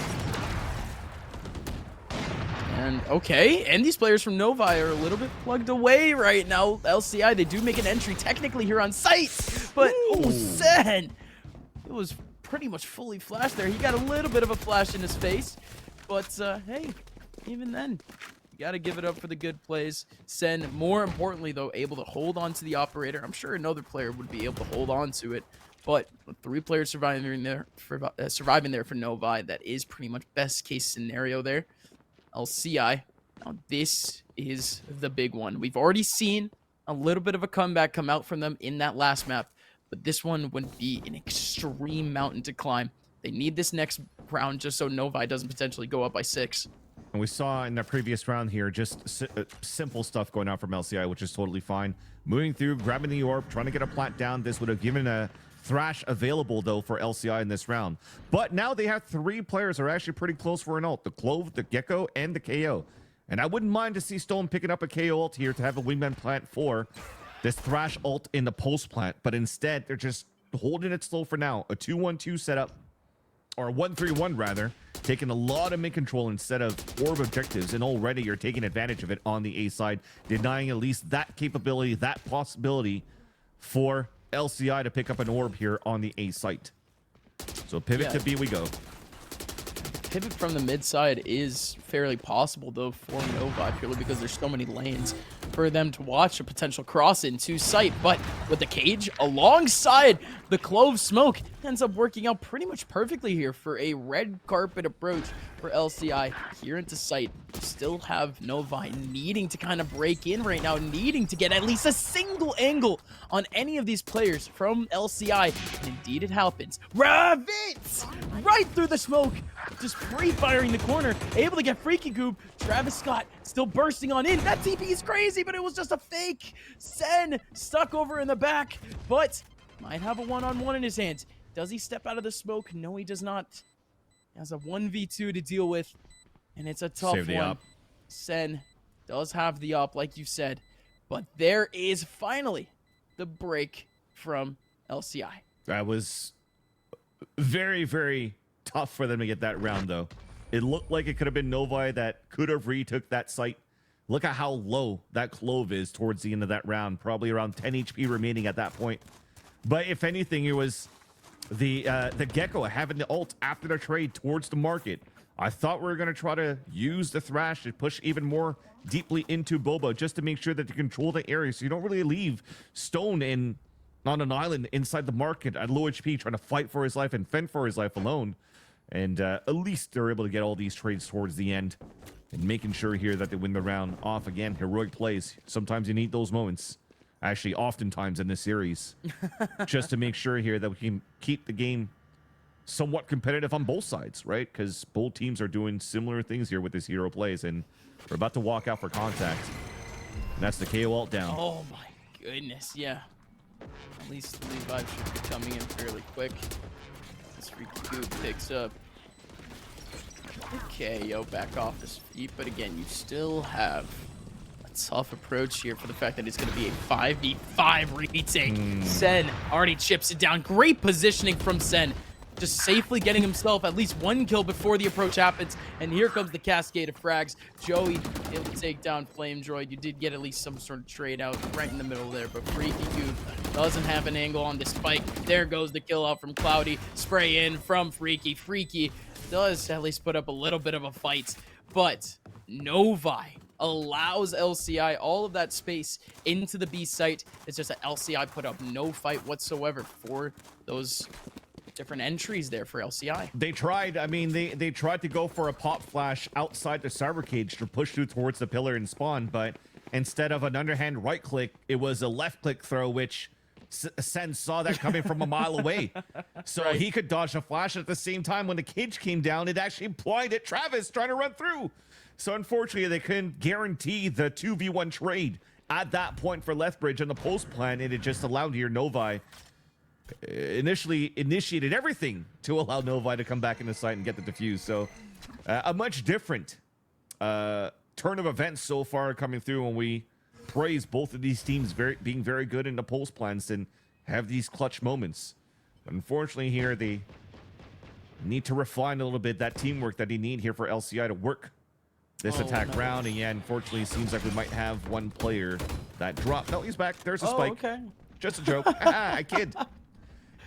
And okay, and these players from Novi are a little bit plugged away right now. LCI, they do make an entry technically here on site, but oh, Sen, it was pretty much fully flashed there. He got a little bit of a flash in his face, but hey, even then, You got to give it up for the good plays. Sen, more importantly, though, able to hold on to the operator. I'm sure another player would be able to hold on to it. But with 3 players surviving there for Novi, that is pretty much best case scenario there. LCI. Now, this is the big one. We've already seen a little bit of a comeback come out from them in that last map. But this one would be an extreme mountain to climb. They need this next round just so Novi doesn't potentially go up by 6. And we saw in the previous round here just simple stuff going on from LCI, which is totally fine. Moving through, grabbing the orb, trying to get a plant down. This would have given a Thrash available, though, for LCI in this round. But now they have 3 players who are actually pretty close for an ult. The Clove, the Gecko, and the KO. And I wouldn't mind to see Stone picking up a KO ult here to have a wingman plant for this Thrash ult in the post plant. But instead, they're just holding it slow for now. A 2-1-2 setup. Or a 1-3-1 rather, taking a lot of mid control instead of orb objectives, and already you're taking advantage of it on the A side, denying at least that capability, that possibility for LCI to pick up an orb here on the A site. So pivot to B we go. Pivot from the mid side is fairly possible, though, for Novi, purely because there's so many lanes for them to watch a potential cross into sight. But with the cage alongside the Clove smoke, ends up working out pretty much perfectly here for a red carpet approach for LCI here into sight. Still have Novi needing to kind of break in right now, needing to get at least a single angle on any of these players from LCI. And indeed it happens. Ravitz! Right through the smoke, just pre-firing the corner, able to get Freaky Goob. Travis Scott still bursting on in. That TP is crazy, but it was just a fake. Sen stuck over in the back, but might have a one-on-one in his hands. Does he step out of the smoke? No, he does not. He has a 1v2 to deal with, and it's a tough one. Sen does have the up, like you said, but there is finally the break from LCI. That was very, very tough for them to get that round, though. It looked like it could have been Novi that could have retook that site. Look at how low that Clove is towards the end of that round. Probably around 10 HP remaining at that point. But if anything, it was the Gecko having the ult after the trade towards the market. I thought we were going to try to use the Thrash to push even more deeply into Boba just to make sure that you control the area so you don't really leave Stone on an island inside the market at low HP trying to fight for his life and fend for his life alone. And at least they're able to get all these trades towards the end and making sure here that they win the round off. Again, heroic plays. Sometimes you need those moments. Actually, oftentimes in this series, just to make sure here that we can keep the game somewhat competitive on both sides, right? Because both teams are doing similar things here with this hero plays, and we're about to walk out for contact. And that's the KO ult down. Oh my goodness, yeah. At least the revive should be coming in fairly quick. This Freaky Goob picks up. Okay, yo, back off his feet, but again, you still have a tough approach here for the fact that it's going to be a 5v5 retake. Sen already chips it down. Great positioning from Sen. Just safely getting himself at least 1 kill before the approach happens. And here comes the cascade of frags. Joey able to take down Flame Droid. You did get at least some sort of trade out right in the middle there, but Freaky Goob doesn't have an angle on the spike. There goes the kill out from Cloudy. Spray in from Freaky. Freaky does at least put up a little bit of a fight, but Novi allows LCI all of that space into the B site. It's just that LCI put up no fight whatsoever for those different entries there for LCI. They tried. I mean, they tried to go for a pop flash outside the server cage to push through towards the pillar and spawn, but instead of an underhand right click, it was a left click throw, which Sen saw that coming from a mile away. So he could dodge a flash at the same time. When the cage came down, it actually blinded Travis trying to run through. So unfortunately, they couldn't guarantee the 2v1 trade at that point for Lethbridge on the post plan, and it just allowed here Novi initially initiated everything to allow Novi to come back in the site and get the defuse. So a much different turn of events so far coming through when we praise both of these teams being very good in the post plans and have these clutch moments. But unfortunately here they need to refine a little bit that teamwork that they need here for LCI to work this attack round. And yeah, unfortunately it seems like we might have one player that dropped. No, he's back. There's a spike. Okay. Just a joke. I kid.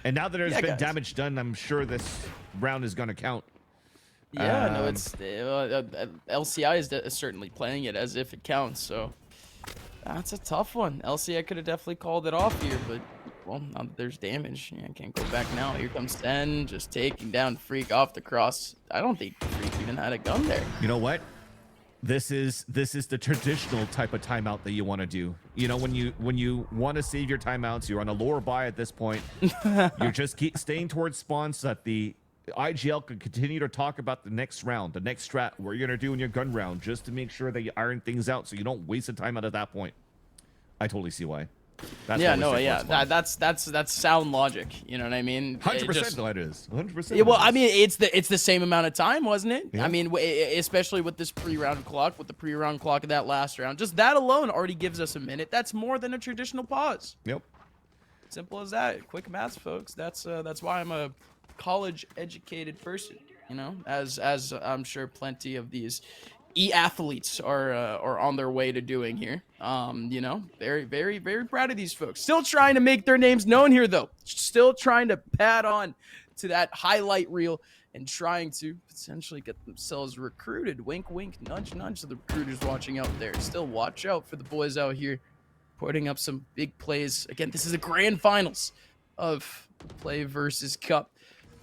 And now that there's been damage done, I'm sure this round is going to count. Yeah, no, it's LCI is certainly playing it as if it counts. So that's a tough one. LCI could have definitely called it off here, but well, now that there's damage, yeah, I can't go back now. Here comes Sen, just taking down Freak off the cross. I don't think Freak even had a gun there. You know what? This is the traditional type of timeout that you want to do. You know, when you want to save your timeouts, you're on a lower buy at this point. You just keep staying towards spawn so that the IGL can continue to talk about the next round, the next strat, what you're gonna do in your gun round, just to make sure that you iron things out so you don't waste the time out at that point. I totally see why. That's sound logic. You know what I mean? 100%. No, it is 100%. Yeah, well, I mean, it's the same amount of time, wasn't it? Yeah. I mean, especially with this pre-round clock, with the pre-round clock of that last round, just that alone already gives us a minute. That's more than a traditional pause. Yep. Simple as that. Quick maths, folks. That's why I'm a college-educated person. You know, as I'm sure plenty of these athletes are on their way to doing here. You know, very, very, very proud of these folks. Still trying to make their names known here, though. Still trying to pad on to that highlight reel and trying to potentially get themselves recruited. Wink, wink, nudge, nudge to the recruiters watching out there. Still watch out for the boys out here putting up some big plays. Again, this is the grand finals of Play versus Cup,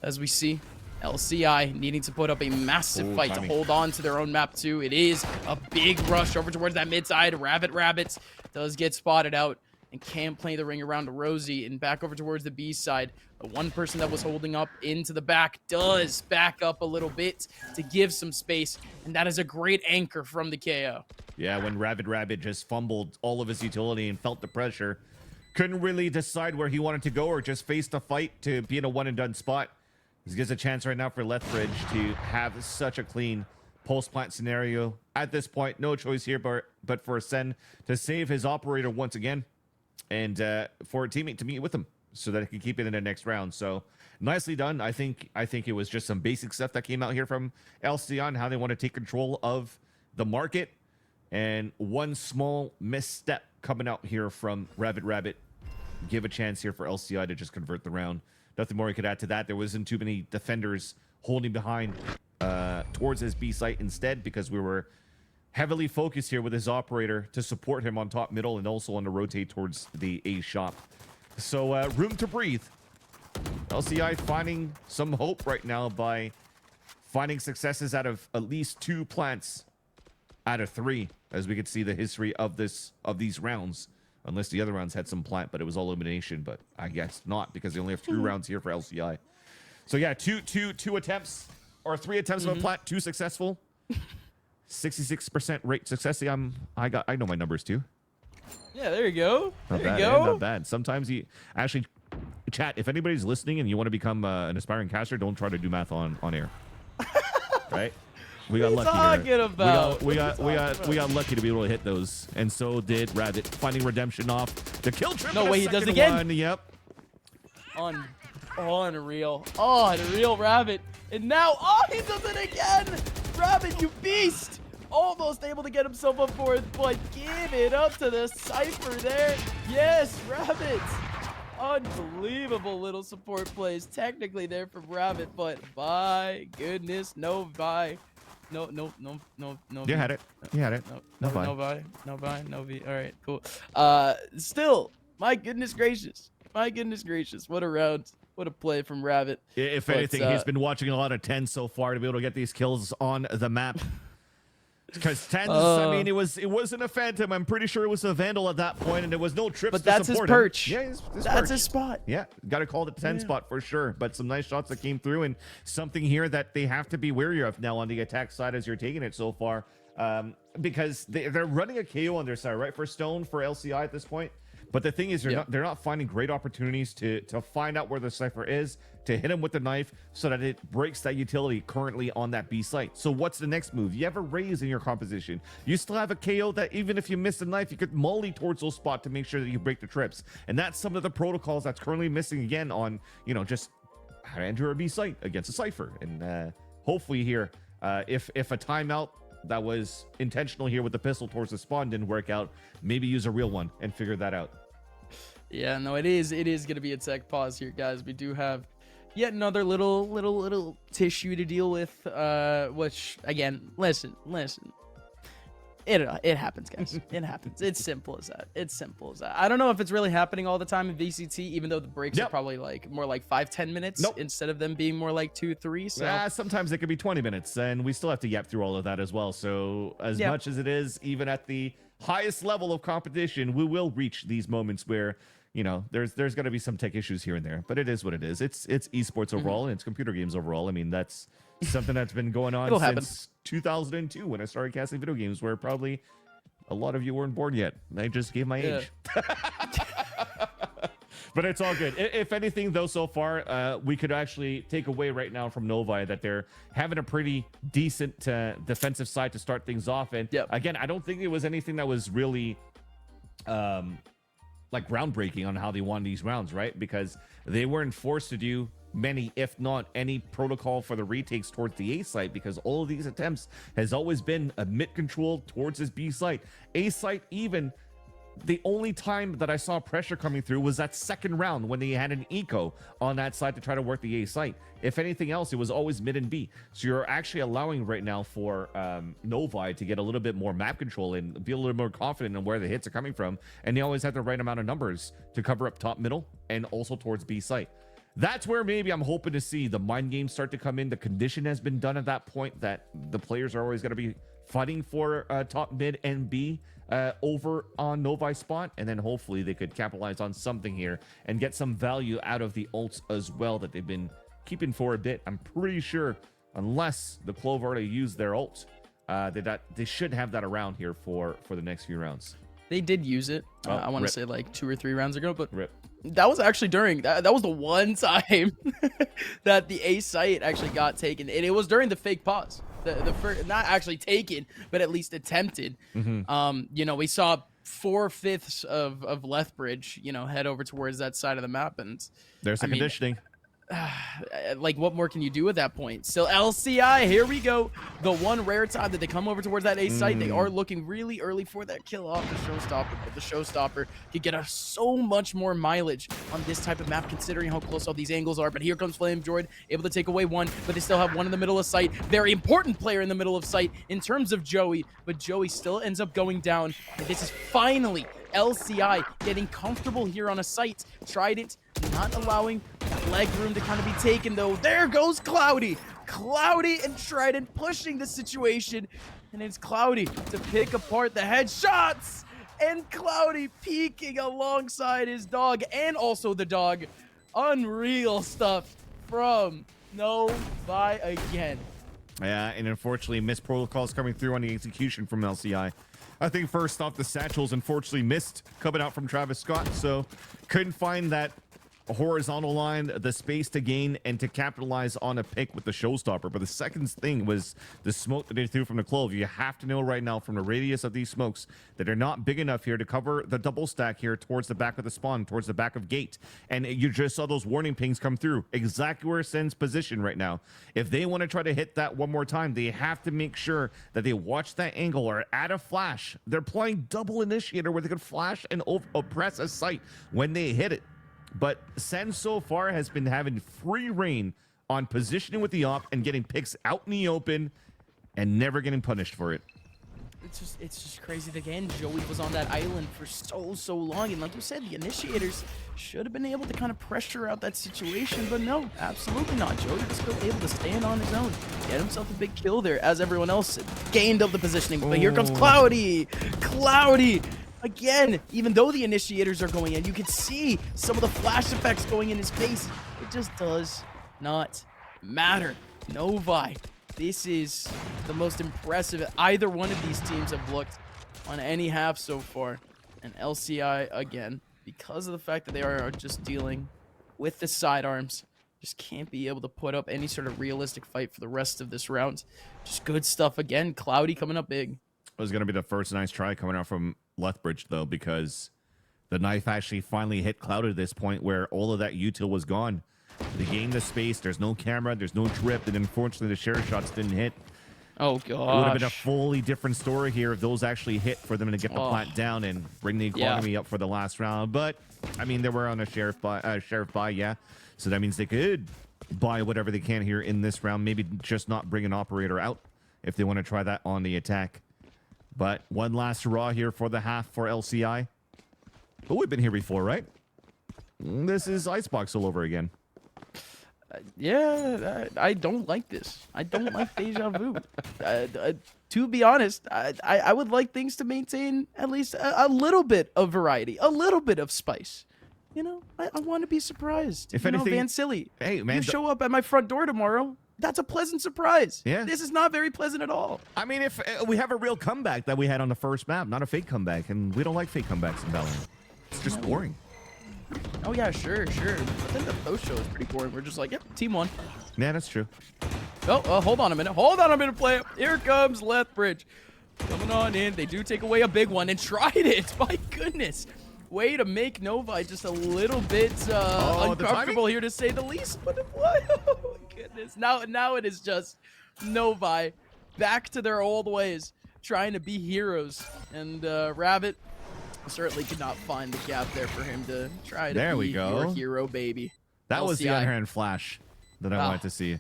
as we see LCI needing to put up a massive fight to hold on to their own map too. It is a big rush over towards that mid side. Rabbits does get spotted out and can play the ring around to Rosie and back over towards the B side. The one person that was holding up into the back does back up a little bit to give some space, and that is a great anchor from the KO. Yeah, when Rabbit just fumbled all of his utility and felt the pressure, couldn't really decide where he wanted to go or just face the fight to be in a one and done spot. This gives a chance right now for Lethbridge to have such a clean post plant scenario. At this point, no choice here but for Sen to save his operator once again, and for a teammate to meet with him so that he can keep it in the next round. So nicely done. I think it was just some basic stuff that came out here from LCI on how they want to take control of the market, and one small misstep coming out here from Rabbit. Give a chance here for LCI to just convert the round. Nothing more I could add to that. There wasn't too many defenders holding behind towards his B site instead, because we were heavily focused here with his operator to support him on top middle and also on the rotate towards the A shop. So room to breathe. LCI finding some hope right now by finding successes out of at least 2 plants out of 3, as we could see the history of these rounds. Unless the other rounds had some plant, but it was all elimination. But I guess not, because they only have 2 rounds here for LCI. So yeah, two attempts or 3 attempts of a plant, 2 successful. 66% rate success. I know my numbers too. Yeah, there you go. Not there bad, you go. Not bad. Sometimes you actually chat. If anybody's listening and you want to become an aspiring caster, don't try to do math on air. Right? We got lucky there. We got lucky to be able to hit those, and so did Rabbit, finding redemption off the kill trip. No way, he does it again. One. Yep. Unreal, Rabbit, and now he does it again. Rabbit, you beast! Almost able to get himself up for it, but give it up to the Cypher there. Yes, Rabbit. Unbelievable little support plays technically there from Rabbit, but by goodness, Novi. No. You had it. Novi. All right, cool. Still, my goodness gracious. What a round. What a play from Rabbit. If anything, he's been watching a lot of 10 so far to be able to get these kills on the map. Because 10s, I mean, it wasn't a Phantom. I'm pretty sure it was a Vandal at that point, and there was no trips to support him. But that's his perch. Yeah, his that's perch. His spot. Yeah, got to call it the 10 spot for sure. But some nice shots that came through, and something here that they have to be wary of now on the attack side as you're taking it so far. Because they're running a KO on their side, right? For Stone, for LCI at this point. But the thing is, they're not finding great opportunities to find out where the Cypher is, to hit him with the knife so that it breaks that utility currently on that B site. So what's the next move? You have a raise in your composition. You still have a KO that even if you miss the knife, you could molly towards those spots to make sure that you break the trips. And that's some of the protocols that's currently missing again on, just how to enter a B site against a Cypher. And hopefully here, if a timeout that was intentional here with the pistol towards the spawn didn't work out, maybe use a real one and figure that out. Yeah, no, it is going to be a tech pause here, guys. We do have yet another little tissue to deal with, which again, listen, it happens, guys. It happens. It's simple as that. I don't know if it's really happening all the time in VCT, even though the breaks are probably like more like 5-10 minutes instead of them being more like 2-3. So sometimes it could be 20 minutes, and we still have to yap through all of that as well. So as much as it is, even at the highest level of competition, we will reach these moments where, you know, there's going to be some tech issues here and there, but it is what it is. It's esports overall, and it's computer games overall. I mean, that's something that's been going on since 2002 when I started casting video games, where probably a lot of you weren't born yet. I just gave my age. But it's all good. If anything, though, so far, we could actually take away right now from Novi that they're having a pretty decent defensive side to start things off. And again, I don't think it was anything that was really like groundbreaking on how they won these rounds, right? Because they weren't forced to do many, if not any, protocol for the retakes towards the A site, because all of these attempts has always been a mid control towards this B site. A site, even the only time that I saw pressure coming through was that second round when they had an eco on that side to try to work the A site. If anything else, it was always mid and B. So you're actually allowing right now for Novi to get a little bit more map control and be a little more confident in where the hits are coming from. And they always have the right amount of numbers to cover up top, middle, and also towards B site. That's where maybe I'm hoping to see the mind games start to come in. The condition has been done at that point that the players are always going to be fighting for top, mid, and B over on Novi spot, and then hopefully they could capitalize on something here and get some value out of the ults as well that they've been keeping for a bit. I'm pretty sure, unless the Clove already used their ult, they should have that around here for the next few rounds. They did use it. I want to say like 2 or 3 rounds ago, but that was actually during that was the one time that the A site actually got taken, and it was during the fake pause. The first, not actually taken, but at least attempted. You know, we saw 4/5 of Lethbridge, you know, head over towards that side of the map, and there's the conditioning. Like, what more can you do at that point? Still LCI, here we go. The one rare time that they come over towards that A site, they are looking really early for that kill off the showstopper, but the showstopper could get us so much more mileage on this type of map, considering how close all these angles are. But here comes Flame Jordy, able to take away one, but they still have one in the middle of sight. Very important player in the middle of sight in terms of Joey, but Joey still ends up going down. And this is finally LCI getting comfortable here on a site. Trident not allowing leg room to kind of be taken, though. There goes Cloudy. Cloudy and Trident pushing the situation, and it's Cloudy to pick apart the headshots, and Cloudy peeking alongside his dog and also the dog. Unreal stuff from Novi again. Yeah, and unfortunately missed protocols coming through on the execution from LCI. I think first off, the satchels unfortunately missed coming out from Travis Scott, so couldn't find that horizontal line, the space to gain and to capitalize on a pick with the showstopper. But the second thing was the smoke that they threw from the Clove. You have to know right now from the radius of these smokes that they're not big enough here to cover the double stack here towards the back of the spawn, towards the back of gate. And you just saw those warning pings come through exactly where Sen's position right now. If they want to try to hit that one more time, they have to make sure that they watch that angle or add a flash. They're playing double initiator where they can flash and oppress a site when they hit it. But Sen so far has been having free reign on positioning with the op and getting picks out in the open and never getting punished for it. It's just crazy. Again, Joey was on that island for so long, and like you said, the initiators should have been able to kind of pressure out that situation, but no, absolutely not. Joey was still able to stand on his own, get himself a big kill there as everyone else gained up the positioning. But here comes Cloudy. Again, even though the initiators are going in, you can see some of the flash effects going in his face. It just does not matter. Novi, this is the most impressive either one of these teams have looked on any half so far. And LCI, again, because of the fact that they are just dealing with the sidearms, just can't be able to put up any sort of realistic fight for the rest of this round. Just good stuff again. Cloudy coming up big. It was going to be the first nice try coming out from Lethbridge, though, because the knife actually finally hit Cloud at this point where all of that util was gone. They gained the space. There's no camera. There's no drip. And unfortunately, the share shots didn't hit. Oh, gosh. It would have been a fully different story here if those actually hit for them to get the plant down and bring the economy up for the last round. But, I mean, they were on a sheriff buy, yeah. So that means they could buy whatever they can here in this round. Maybe just not bring an operator out if they want to try that on the attack. But one last hurrah here for the half for LCI. Oh, we've been here before, right? This is Icebox all over again. Yeah, I don't like this. I don't like deja vu. To be honest, I would like things to maintain at least a little bit of variety, a little bit of spice. You know, I want to be surprised. If anything, Vansilli, hey man, you show up at my front door tomorrow. That's a pleasant surprise. Yeah. This is not very pleasant at all. I mean, if we have a real comeback that we had on the first map, not a fake comeback, and we don't like fake comebacks in VALORANT. It's just boring. Oh yeah, sure. But then the post show is pretty boring. We're just like, yep, team won. Yeah, that's true. Oh, hold on a minute. Hold on a minute, player. Here comes Lethbridge. Coming on in. They do take away a big one and tried it. My goodness. Way to make Novi just a little bit uncomfortable here, to say the least. But what? Oh my goodness. Now it is just Novi back to their old ways, trying to be heroes. And Rabbit certainly could not find the gap there for him to try to be your hero, baby. That was the underhand flash that I wanted to see.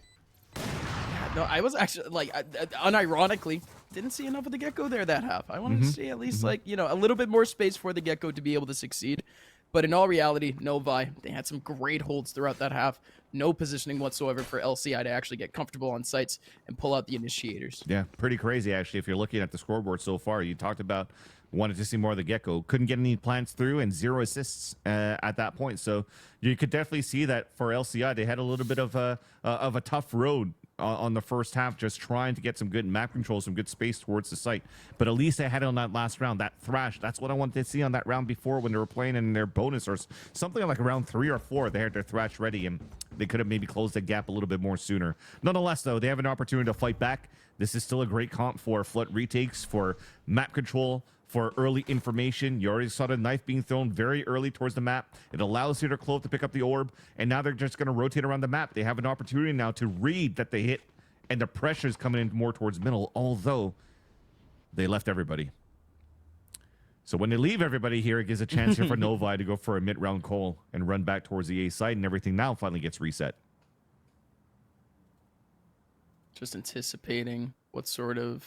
No, I was actually, like, unironically, didn't see enough of the Gecko there that half. I wanted to see at least, like, you know, a little bit more space for the Gecko to be able to succeed. But in all reality, Novi, they had some great holds throughout that half. No positioning whatsoever for LCI to actually get comfortable on sites and pull out the initiators. Yeah, pretty crazy, actually, if you're looking at the scoreboard so far. You talked about wanted to see more of the Gecko. Couldn't get any plants through and 0 assists at that point. So you could definitely see that for LCI, they had a little bit of a tough road on the first half, just trying to get some good map control, some good space towards the site. But at least they had it on that last round, that thrash. That's what I wanted to see on that round before when they were playing in their bonus, or something like around 3 or 4. They had their thrash ready, and they could have maybe closed the gap a little bit more sooner. Nonetheless, though, they have an opportunity to fight back. This is still a great comp for flood retakes, for map control, for early information. You already saw the knife being thrown very early towards the map. It allows Hitter Clove to pick up the orb, and now they're just going to rotate around the map. They have an opportunity now to read that they hit, and the pressure is coming in more towards middle, although they left everybody. So when they leave everybody here, it gives a chance here for Novi to go for a mid-round call and run back towards the A side, and everything now finally gets reset. Just anticipating what sort of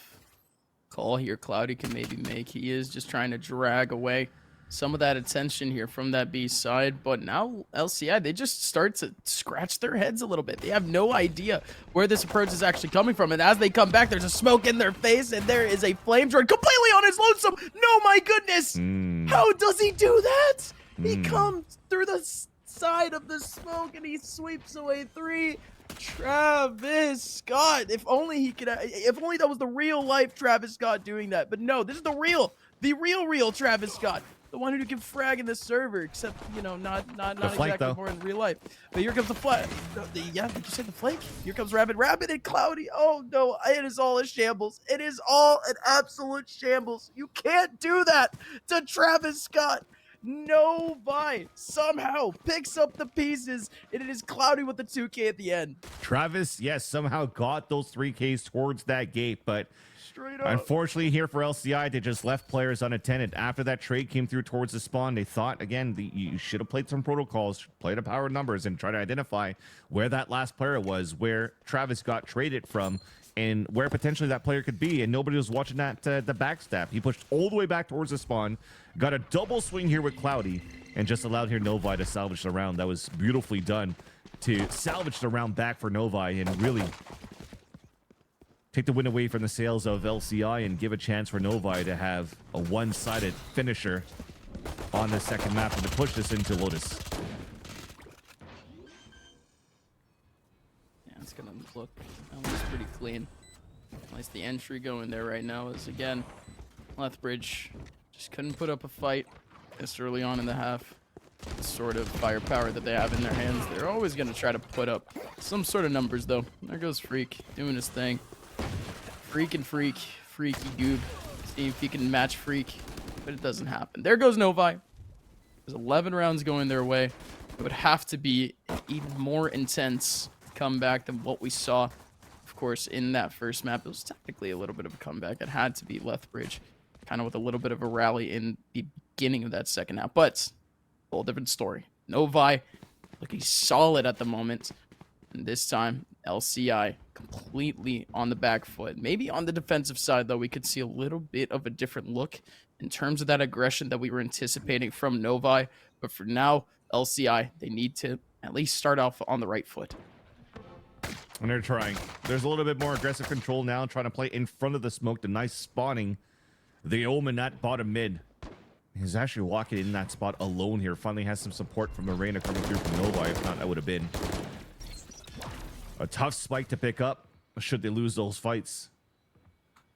call here Cloudy can maybe make. He is just trying to drag away some of that attention here from that B side, but now LCI, they just start to scratch their heads a little bit. They have no idea where this approach is actually coming from, and as they come back, there's a smoke in their face, and there is a flame droid completely on his lonesome. No, my goodness! How does he do that? He comes through the side of the smoke, and he sweeps away 3. Travis Scott, if only he could, if only that was the real life Travis Scott doing that. But no, this is the real Travis Scott, the one who can frag in the server, except, you know, not exactly more in real life. But here comes the flag. Yeah, did you say the flake? Here comes Rabbit and Cloudy. Oh no, it is all a shambles. It is all an absolute shambles. You can't do that to Travis Scott. Novi somehow picks up the pieces, and it is Cloudy with the 2K at the end. Travis, yes, somehow got those 3Ks towards that gate, but unfortunately here for LCI, they just left players unattended. After that trade came through towards the spawn, they thought, again, you should have played some protocols, played a power numbers, and try to identify where that last player was, where Travis got traded from, and where potentially that player could be, and nobody was watching that the backstab. He pushed all the way back towards the spawn, got a double swing here with Cloudy, and just allowed here Novi to salvage the round. That was beautifully done to salvage the round back for Novi and really take the win away from the sails of LCI and give a chance for Novi to have a one-sided finisher on the second map and to push this into Lotus. Yeah, it's gonna look pretty clean. At least the entry going there right now is, again, Lethbridge just couldn't put up a fight this early on in the half. The sort of firepower that they have in their hands, they're always going to try to put up some sort of numbers, though. There goes Freak doing his thing. Freaky goob. See if he can match Freak, but it doesn't happen. There goes Novi. There's 11 rounds going their way. It would have to be an even more intense comeback than what we saw, of course, in that first map. It was technically a little bit of a comeback. It had to be Lethbridge, kind of with a little bit of a rally in the beginning of that second half, but a whole different story. Novi looking solid at the moment. And this time, LCI completely on the back foot. Maybe on the defensive side, though, we could see a little bit of a different look in terms of that aggression that we were anticipating from Novi. But for now, LCI, they need to at least start off on the right foot. And they're trying. There's a little bit more aggressive control now, trying to play in front of the smoke. The nice spawning. The Omen at bottom mid. He's actually walking in that spot alone here. Finally has some support from Arena coming through from Novi. If not, that would have been a tough spike to pick up should they lose those fights.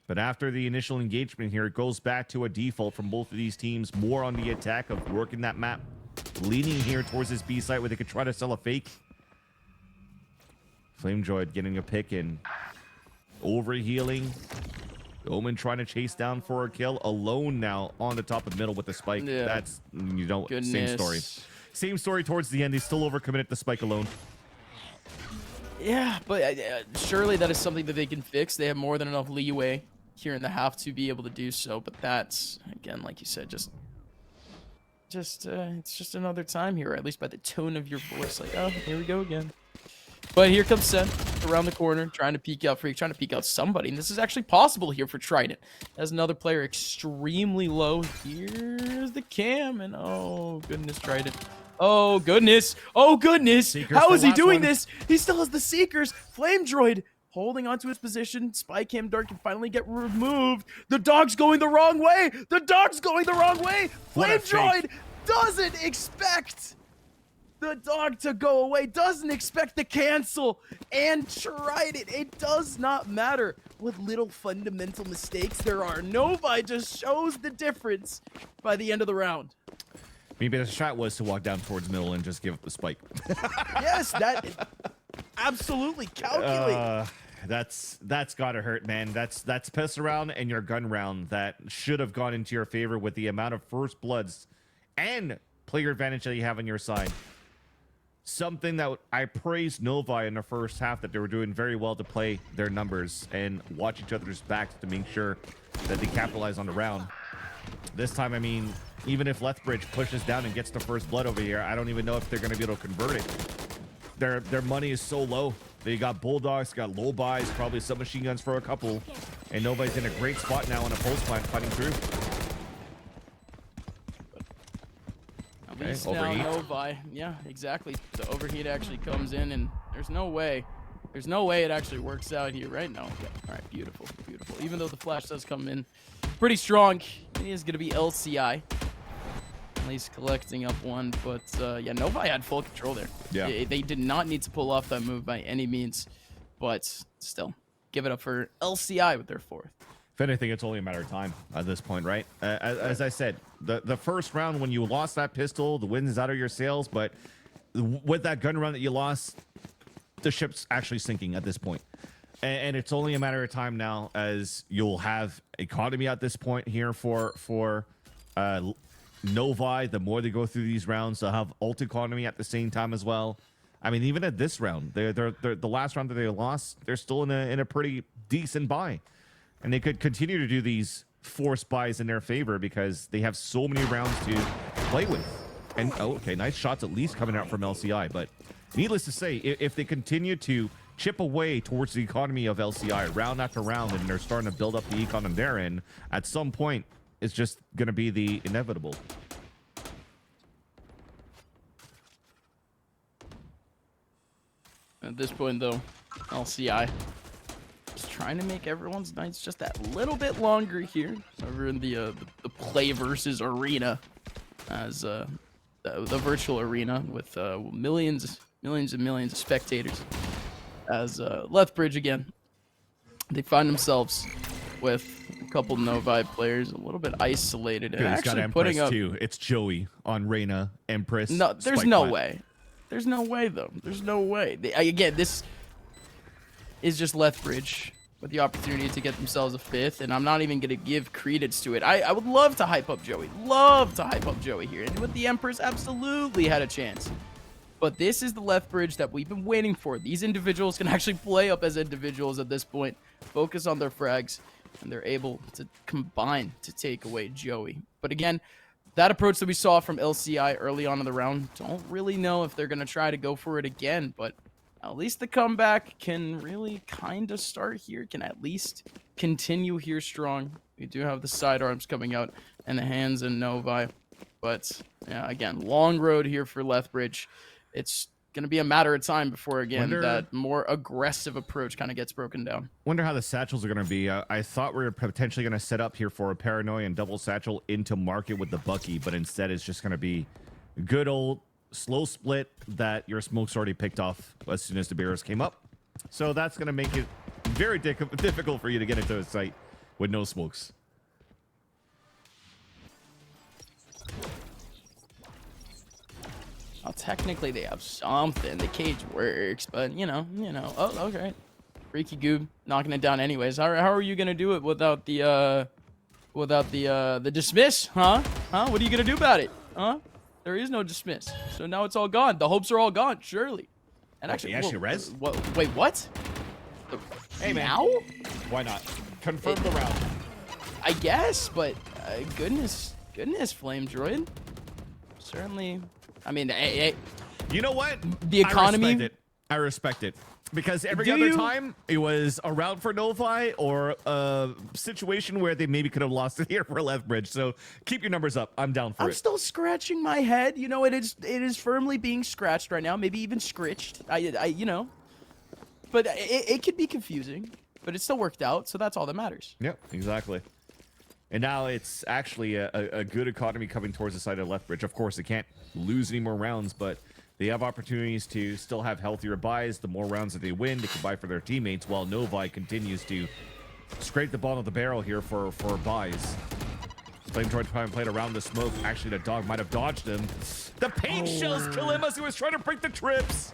But after the initial engagement here, it goes back to a default from both of these teams. More on the attack of working that map. Leaning here towards this B site where they could try to sell a fake. FlameDroid getting a pick in. Overhealing. Omen trying to chase down for a kill. Alone now on the top of middle with the spike. Yeah. That's, you know, Goodness. same story. Same story towards the end. He's still overcommitted the spike alone. Yeah, but surely that is something that they can fix. They have more than enough leeway here in the half to be able to do so. But that's, again, like you said, just it's just another time here, or at least by the tone of your voice. Like, oh, here we go again. But here comes Sen around the corner, trying to peek out Freak, trying to peek out somebody. And this is actually possible here for Trident. As another player extremely low. Here's the cam, and oh, goodness, Trident. Oh, goodness. Oh, goodness. Seekers How is he doing one. this? He still has the Seekers. FlameDroid holding onto his position. Spy Cam Dart can finally get removed. The dog's going the wrong way. The dog's going the wrong way. FlameDroid doesn't expect the dog to go away, doesn't expect the cancel, and tried it. It does not matter what little fundamental mistakes there are. Novi just shows the difference by the end of the round. Maybe the shot was to walk down towards middle and just give up the spike. Yes, that absolutely calculate. That's gotta hurt, man. That's piss round and your gun round that should have gone into your favor with the amount of first bloods and player advantage that you have on your side. Something that I praised Novi in the first half, that they were doing very well to play their numbers and watch each other's backs to make sure that they capitalize on the round. This time, I mean, even if Lethbridge pushes down and gets the first blood over here, I don't even know if they're going to be able to convert it. Their money is so low. They got Bulldogs, got low buys, probably submachine guns for a couple. And Novi's in a great spot now on a pulse plant fighting through. At least now Novi, yeah, exactly. The overheat actually comes in, and there's no way it actually works out here, right? No. Okay. All right, beautiful, beautiful. Even though the flash does come in pretty strong, it is going to be LCI. At least collecting up one, but yeah, Novi had full control there. Yeah. They did not need to pull off that move by any means, but still, give it up for LCI with their fourth. If anything, it's only a matter of time at this point, right? As I said, the first round, when you lost that pistol, the wind is out of your sails, but with that gun run that you lost, the ship's actually sinking at this point. And it's only a matter of time now, as you'll have economy at this point here for Novi. The more they go through these rounds, they'll have ult economy at the same time as well. I mean, even at this round, they're the last round that they lost, they're still in a pretty decent buy. And they could continue to do these forced buys in their favor because they have so many rounds to play with. And, oh, okay, nice shots at least coming out from LCI. But needless to say, if they continue to chip away towards the economy of LCI round after round, and they're starting to build up the econ on their end, at some point, it's just going to be the inevitable. At this point, though, LCI just trying to make everyone's nights just that little bit longer here. Over in the play versus arena, as the virtual arena with millions and millions of spectators. As Lethbridge again, they find themselves with a couple Novi players a little bit isolated and actually got putting up. Too. It's Joey on Reyna, Empress. No, there's no way. There's no way though. There's no way. Again, this is just Lethbridge with the opportunity to get themselves a fifth, and I'm not even going to give credence to it. I would love to hype up Joey. Love to hype up Joey here. And with the Empress, absolutely had a chance. But this is the Lethbridge that we've been waiting for. These individuals can actually play up as individuals at this point, focus on their frags, and they're able to combine to take away Joey. But again, that approach that we saw from LCI early on in the round, don't really know if they're going to try to go for it again, but at least the comeback can really kind of start here, can at least continue here strong. We do have the sidearms coming out and the hands in Novi. But, yeah, again, long road here for Lethbridge. It's going to be a matter of time before, again, that more aggressive approach kind of gets broken down. Wonder how the satchels are going to be. I thought we were potentially going to set up here for a Paranoia and double satchel into market with the Bucky, but instead it's just going to be good old slow split that your smoke's already picked off as soon as the bearers came up. So that's going to make it very difficult for you to get into a site with no smokes. Well, technically they have something. The cage works, but you know. Oh, okay. Freaky Goob knocking it down anyways. How are you gonna do it without the dismiss? Huh? What are you gonna do about it? Huh? There is no dismiss. So now it's all gone. The hopes are all gone, surely. And actually, res? Wait, what? Hey man, now? Why not? Confirm the round. I guess, but goodness, Flame Droid. Certainly. I mean, hey, you know what? The economy. I respect it. Because every other time it was a round for Novi or a situation where they maybe could have lost it here for Lethbridge. So keep your numbers up. I'm down for it. I'm still scratching my head. You know, it is firmly being scratched right now. Maybe even scritched. But it could be confusing. But it still worked out, so that's all that matters. Yep, exactly. And now it's actually a good economy coming towards the side of Lethbridge. Of course, they can't lose any more rounds, but they have opportunities to still have healthier buys. The more rounds that they win, they can buy for their teammates, while Novi continues to scrape the bottom of the barrel here for buys. Flame Droid played around the smoke. Actually, the dog might have dodged him. The paint shells kill him as he was trying to break the trips.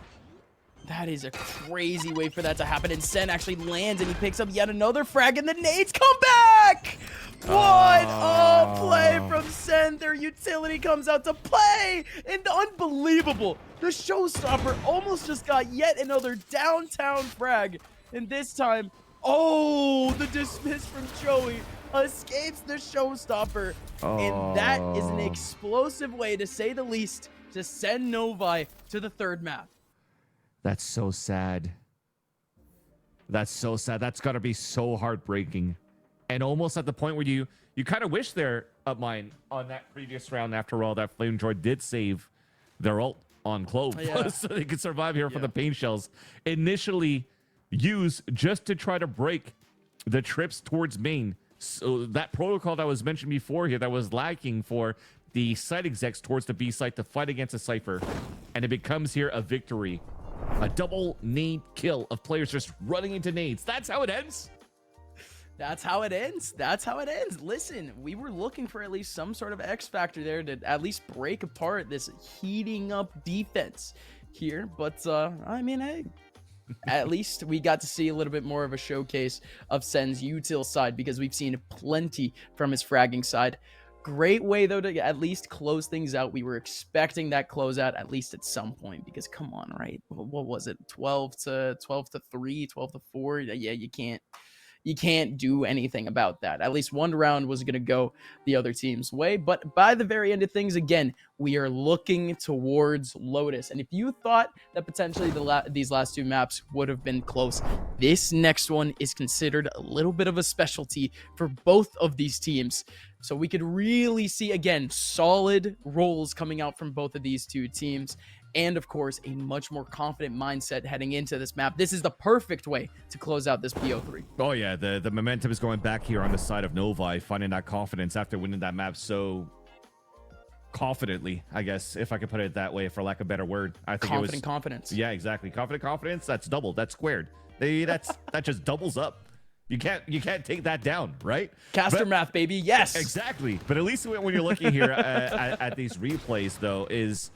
That is a crazy way for that to happen. And Sen actually lands and he picks up yet another frag and the nades come back! What a play from Sen. Their utility comes out to play. And unbelievable. The showstopper almost just got yet another downtown frag. And this time, the dismiss from Joey escapes the showstopper. And that is an explosive way, to say the least, to send Novi to the third map. That's so sad. That's so sad. That's got to be so heartbreaking. And almost at the point where you kind of wish they're Upmind on that previous round. After all, that Flame Droid did save their ult on Clove. So they could survive here from the paint shells. Initially used just to try to break the trips towards main. So that protocol that was mentioned before here that was lacking for the site execs towards the B site to fight against a Cypher. And it becomes here a victory. A double nade kill of players just running into nades. That's how it ends. That's how it ends. That's how it ends. Listen, we were looking for at least some sort of X factor there to at least break apart this heating up defense here. But, I mean, hey, at least we got to see a little bit more of a showcase of Sen's util side, because we've seen plenty from his fragging side. Great way, though, to at least close things out. We were expecting that closeout at least at some point, because come on, right? What was it? 12 to 3, 12 to 4. Yeah, you can't do anything about that. At least one round was going to go the other team's way. But by the very end of things, again, we are looking towards Lotus. And if you thought that potentially these last two maps would have been close, this next one is considered a little bit of a specialty for both of these teams. So we could really see, again, solid roles coming out from both of these two teams. And, of course, a much more confident mindset heading into this map. This is the perfect way to close out this BO3. Oh, yeah. The momentum is going back here on the side of Novi, finding that confidence after winning that map so confidently, I guess, if I could put it that way, for lack of a better word. I think confident confidence. Yeah, exactly. Confident confidence, that's doubled. That's squared. That just doubles up. You can't take that down, right? Caster math, baby. Yes. Exactly. But at least when you're looking here at these replays, though, is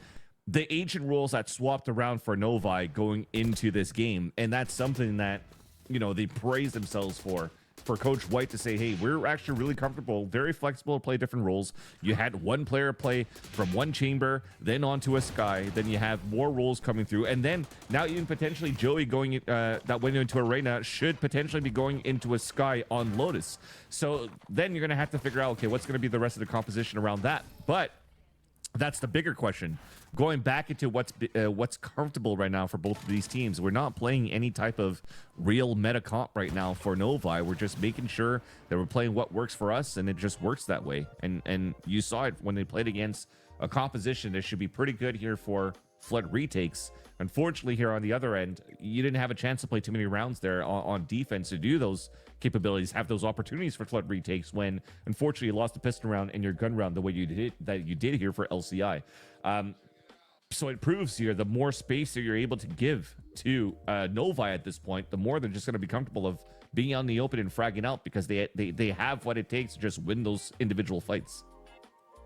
the ancient rules that swapped around for Novi going into this game. And that's something that, they praise themselves for Coach White to say, hey, we're actually really comfortable, very flexible to play different roles. You had one player play from one chamber, then onto a sky. Then you have more roles coming through. And then now even potentially Joey going that went into Arena should potentially be going into a sky on Lotus. So then you're going to have to figure out, okay, what's going to be the rest of the composition around that. But That's the bigger question. Going back into what's comfortable right now for both of these teams, we're not playing any type of real meta comp right now for Novi. We're just making sure that we're playing what works for us, and it just works that way. And you saw it when they played against a composition that should be pretty good here for Flood retakes. Unfortunately, here on the other end, you didn't have a chance to play too many rounds there on defense to do those capabilities, have those opportunities for Flood retakes when, unfortunately, you lost the piston round and your gun round the way you did here for LCI. So it proves here the more space that you're able to give to Novi at this point, the more they're just going to be comfortable of being out in the open and fragging out, because they have what it takes to just win those individual fights.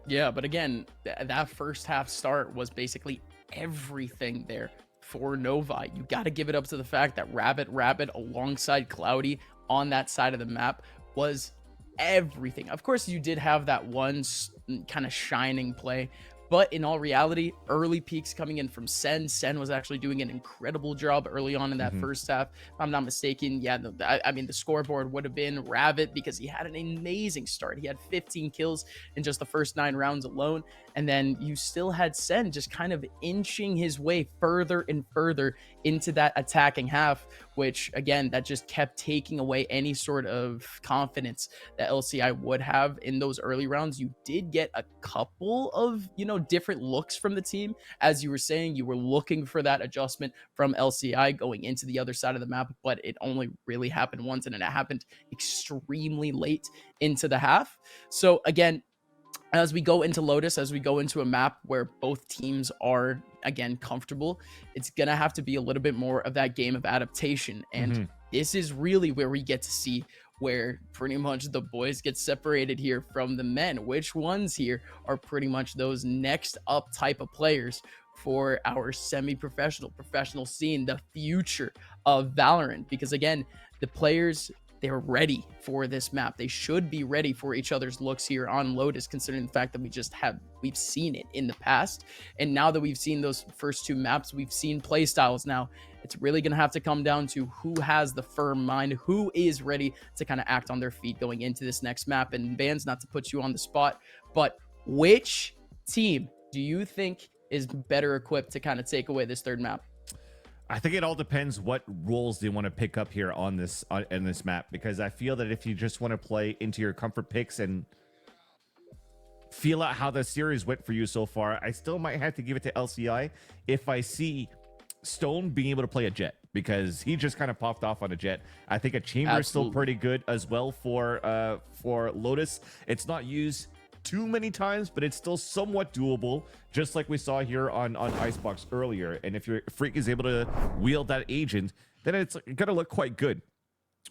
Yeah, but again, that first half start was basically everything there for Novi. You got to give it up to the fact that Rabbit alongside Cloudy on that side of the map was everything. Of course, you did have that one kind of shining play, but in all reality, early peaks coming in from Sen. Sen was actually doing an incredible job early on in that first half. If I'm not mistaken, yeah, I mean, the scoreboard would have been Rabbit because he had an amazing start. He had 15 kills in just the first 9 rounds alone. And then you still had Sen just kind of inching his way further and further into that attacking half, which again, that just kept taking away any sort of confidence that LCI would have in those early rounds. You did get a couple of, different looks from the team. As you were saying, you were looking for that adjustment from LCI going into the other side of the map, but it only really happened once, and it happened extremely late into the half. So again, as we go into Lotus, as we go into a map where both teams are, again, comfortable, it's going to have to be a little bit more of that game of adaptation. And this is really where we get to see where pretty much the boys get separated here from the men. Which ones here are pretty much those next up type of players for our semi-professional, professional scene, the future of Valorant. Because again, the players, they're ready for this map. They should be ready for each other's looks here on Lotus, considering the fact that we've seen it in the past. And now that we've seen those first 2 maps, we've seen play styles now. It's really going to have to come down to who has the firm mind, who is ready to kind of act on their feet going into this next map. And Vans, not to put you on the spot, but which team do you think is better equipped to kind of take away this third map? I think it all depends what roles they want to pick up here on this map, because I feel that if you just want to play into your comfort picks and feel out how the series went for you so far, I still might have to give it to LCI if I see Stone being able to play a Jet, because he just kind of popped off on a Jet. I think a Chamber is still pretty good as well for Lotus. It's not used too many times, but it's still somewhat doable, just like we saw here on Icebox earlier. And if your Freak is able to wield that agent, then it's gonna look quite good.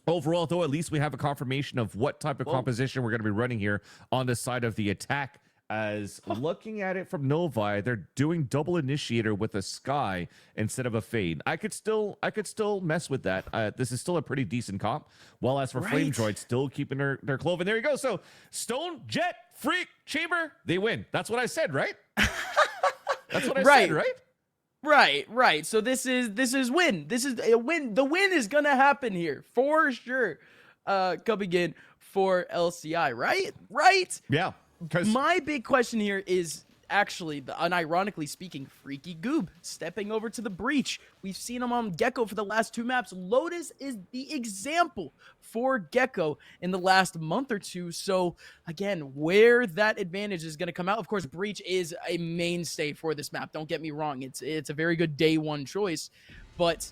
Overall, though, at least we have a confirmation of what type of composition we're going to be running here on the side of the attack. As looking at it from Novi, they're doing double initiator with a Sky instead of a Fade. I could still mess with that. This is still a pretty decent comp. While as for Flame Droid, still keeping their clove. And there you go. So Stone, Jet, Freak, Chamber, they win. That's what I said, right? That's what I said, right? Right. So this is win. This is a win. The win is gonna happen here for sure. Coming in for LCI, right? Yeah. My big question here is actually, unironically speaking, Freaky Goob stepping over to the breach. We've seen him on Gecko for the last 2 maps. Lotus is the example for Gecko in the last month or 2. So again, where that advantage is going to come out, of course, breach is a mainstay for this map. Don't get me wrong. It's a very good day 1 choice, but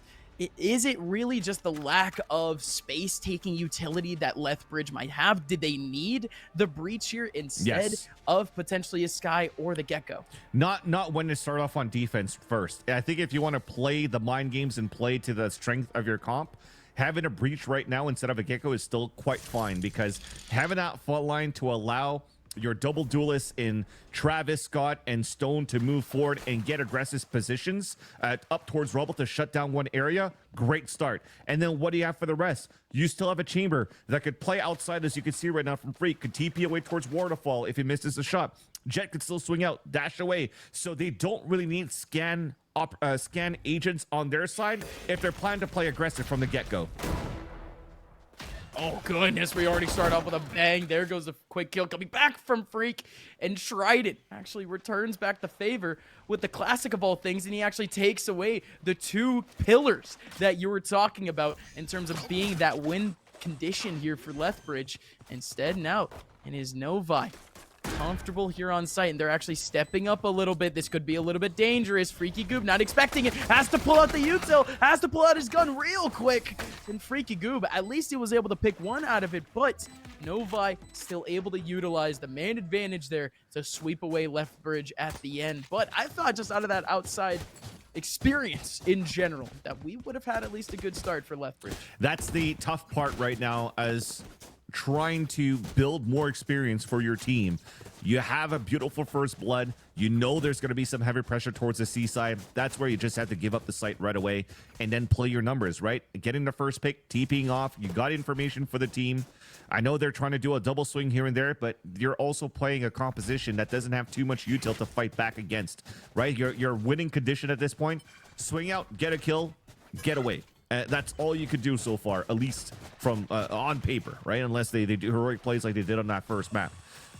is it really just the lack of space-taking utility that Lethbridge might have? Did they need the breach here instead of potentially a Sky or the Gecko? Not when to start off on defense first. I think if you want to play the mind games and play to the strength of your comp, having a breach right now instead of a Gecko is still quite fine, because having that fault line to allow your double duelists in Travis, Scott, and Stone to move forward and get aggressive positions up towards Rubble to shut down one area, great start. And then what do you have for the rest? You still have a Chamber that could play outside, as you can see right now from Freak, could TP away towards Waterfall if he misses a shot. Jet could still swing out, dash away. So they don't really need scan agents on their side if they're planning to play aggressive from the get-go. Oh, goodness. We already start off with a bang. There goes the quick kill coming back from Freak. And Trident actually returns back the favor with the classic of all things. And he actually takes away the 2 pillars that you were talking about in terms of being that win condition here for Lethbridge. Instead, now it is Novi. Comfortable here on site, and they're actually stepping up a little bit. This could be a little bit dangerous. Freaky Goob not expecting it, has to pull out the util, has to pull out his gun real quick. And Freaky Goob, at least he was able to pick one out of it, but Novi still able to utilize the man advantage there to sweep away Lethbridge at the end. But I thought just out of that outside experience in general that we would have had at least a good start for Lethbridge. That's the tough part right now, as trying to build more experience for your team. You have a beautiful first blood. You know there's going to be some heavy pressure towards the seaside. That's where you just have to give up the site right away and then play your numbers, right? Getting the first pick, TPing off. You got information for the team. I know they're trying to do a double swing here and there, but you're also playing a composition that doesn't have too much util to fight back against, right? Your winning condition at this point. Swing out, get a kill, get away. That's all you could do so far, at least from on paper, right? Unless they do heroic plays like they did on that first map.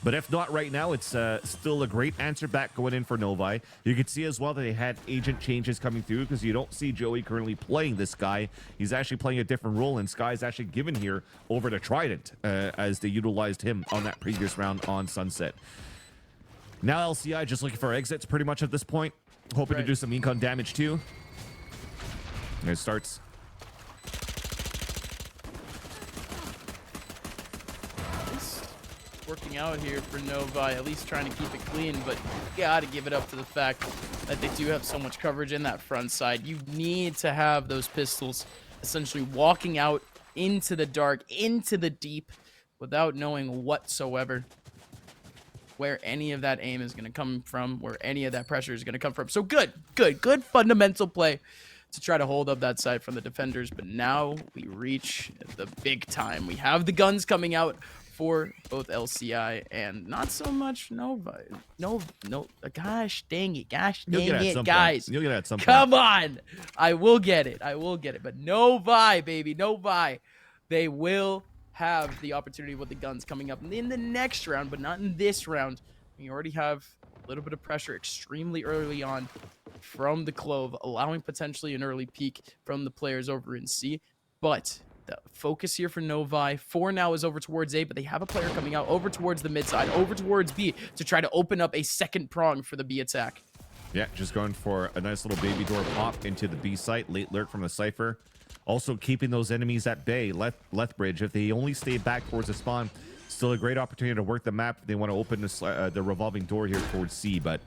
But if not right now, it's still a great answer back going in for Novi. You can see as well that they had agent changes coming through, because you don't see Joey currently playing this guy. He's actually playing a different role, and Sky's actually given here over to Trident as they utilized him on that previous round on Sunset. Now LCI just looking for exits pretty much at this point. Hoping to do some econ damage too. And it starts. Working out here for Novi, at least trying to keep it clean, but you gotta give it up to the fact that they do have so much coverage in that front side. You need to have those pistols essentially walking out into the dark, into the deep, without knowing whatsoever where any of that aim is going to come from, where any of that pressure is going to come from. So good fundamental play to try to hold up that side from the defenders. But now we reach the big time. We have the guns coming out for both LCI and not so much Novi. No, gosh dang it, guys. You'll get it at some point. Come on. I will get it. But Novi, baby, Novi. They will have the opportunity with the guns coming up in the next round, but not in this round. You already have a little bit of pressure extremely early on from the Clove, allowing potentially an early peek from the players over in C. But the focus here for Novi, 4 now is over towards A, but they have a player coming out over towards the mid side, over towards B, to try to open up a second prong for the B attack. Yeah, just going for a nice little baby door pop into the B site. Late lurk from the Cypher. Also keeping those enemies at bay. Lethbridge, if they only stay back towards the spawn, still a great opportunity to work the map. They want to open the revolving door here towards C, but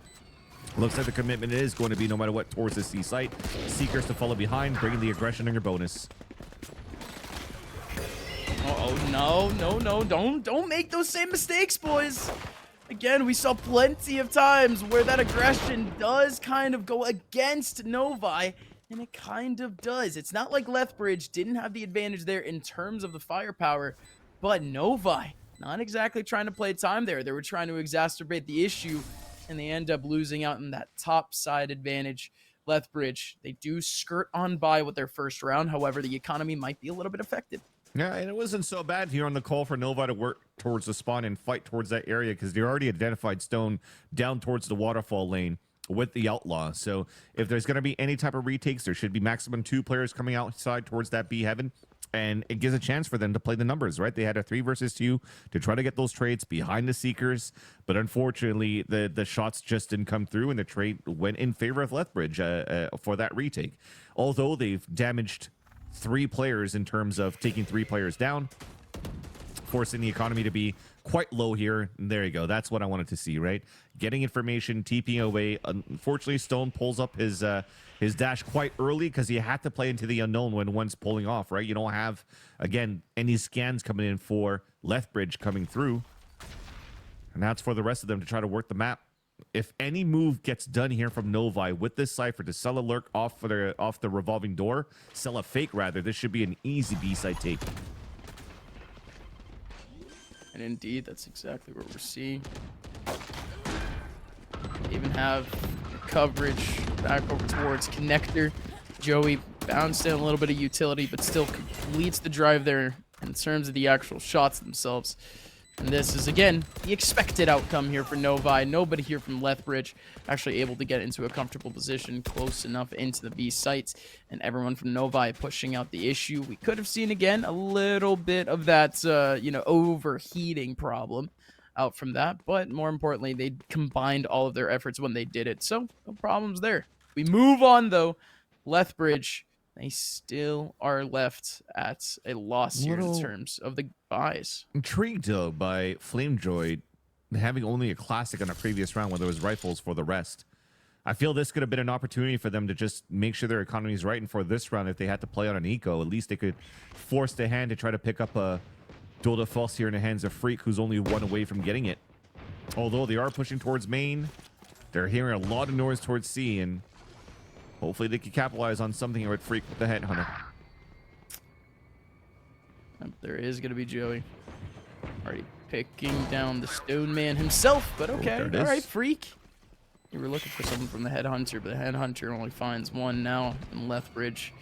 looks like the commitment is going to be, no matter what, towards the C site. Seekers to follow behind, bringing the aggression and your bonus. Oh, no. Don't make those same mistakes, boys. Again, we saw plenty of times where that aggression does kind of go against Novi, and it kind of does. It's not like Lethbridge didn't have the advantage there in terms of the firepower, but Novi, not exactly trying to play time there. They were trying to exacerbate the issue, and they end up losing out in that top side advantage. Lethbridge, they do skirt on by with their first round. However, the economy might be a little bit affected. Yeah, and it wasn't so bad here on the call for Novi to work towards the spawn and fight towards that area, because they already identified Stone down towards the waterfall lane with the Outlaw. So if there's going to be any type of retakes, there should be maximum 2 players coming outside towards that B heaven, and it gives a chance for them to play the numbers, right? They had a 3 versus 2 to try to get those trades behind the Seekers, but unfortunately the shots just didn't come through, and the trade went in favor of Lethbridge for that retake. Although they've damaged 3 players in terms of taking 3 players down, forcing the economy to be quite low here. And there you go. That's what I wanted to see, right? Getting information, TPing away. Unfortunately, Stone pulls up his dash quite early, because he had to play into the unknown when one's pulling off, right? You don't have, again, any scans coming in for Lethbridge coming through. And that's for the rest of them to try to work the map. If any move gets done here from Novi with this Cypher to sell a lurk off the revolving door, sell a fake rather, this should be an easy B-side take. And indeed, that's exactly what we're seeing. Even have coverage back over towards Connector. Joey bounced in a little bit of utility, but still completes the drive there in terms of the actual shots themselves. And this is, again, the expected outcome here for Novi. Nobody here from Lethbridge actually able to get into a comfortable position close enough into the B sites. And everyone from Novi pushing out the issue. We could have seen, again, a little bit of that, overheating problem out from that. But more importantly, they combined all of their efforts when they did it. So, no problems there. We move on, though. Lethbridge, they still are left at a loss here in terms of the buys. Intrigued, though, by FlameJoy having only a classic on a previous round when there was rifles for the rest. I feel this could have been an opportunity for them to just make sure their economy is right. And for this round, if they had to play on an eco, at least they could force their hand to try to pick up a duel de force here in the hands of Freak, who's only one away from getting it. Although they are pushing towards main, they're hearing a lot of noise towards C, and hopefully they can capitalize on something here with Freak with the Headhunter. There is going to be Joey. Already picking down the Stone Man himself, but okay. All right, Freak. You were looking for someone from the Headhunter, but the Headhunter only finds one now in Lethbridge.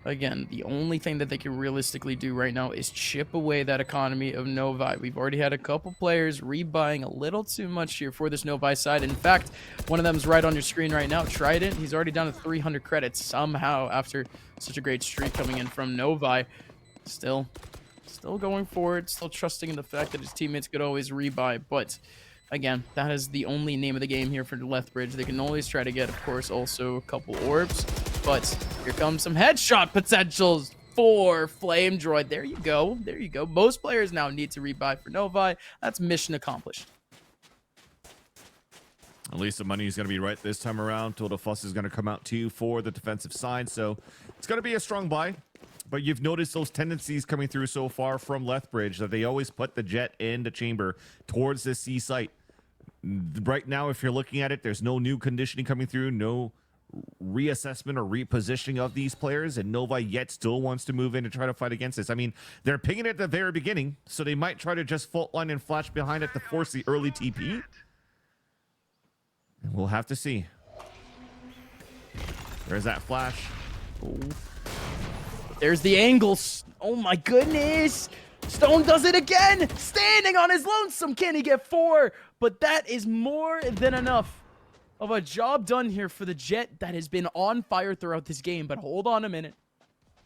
Again, the only thing that they can realistically do right now is chip away that economy of Novi. We've already had a couple players rebuying a little too much here for this Novi side. In fact, one of them is right on your screen right now. Trident, he's already down to 300 credits somehow after such a great streak coming in from Novi. Still going forward, still trusting in the fact that his teammates could always rebuy, but again, that is the only name of the game here for Lethbridge. They can always try to get, of course, also a couple orbs, but here comes some headshot potentials for Flame Droid. There you go. There you go. Most players now need to rebuy for Novi. That's mission accomplished. At least the money is going to be right this time around. Total Fuss is going to come out too for the defensive side, so it's going to be a strong buy. But you've noticed those tendencies coming through so far from Lethbridge that they always put the jet in the chamber towards the C site. Right now, if you're looking at it, there's no new conditioning coming through, no reassessment or repositioning of these players, and Novi yet still wants to move in to try to fight against this. I mean, they're pinging it at the very beginning, so they might try to just fault line and flash behind it to force the early TP. And we'll have to see. There's that flash. Oh. There's the angles. Oh my goodness. Stone does it again. Standing on his lonesome. Can he get 4? But that is more than enough of a job done here for the Jet that has been on fire throughout this game. But hold on a minute.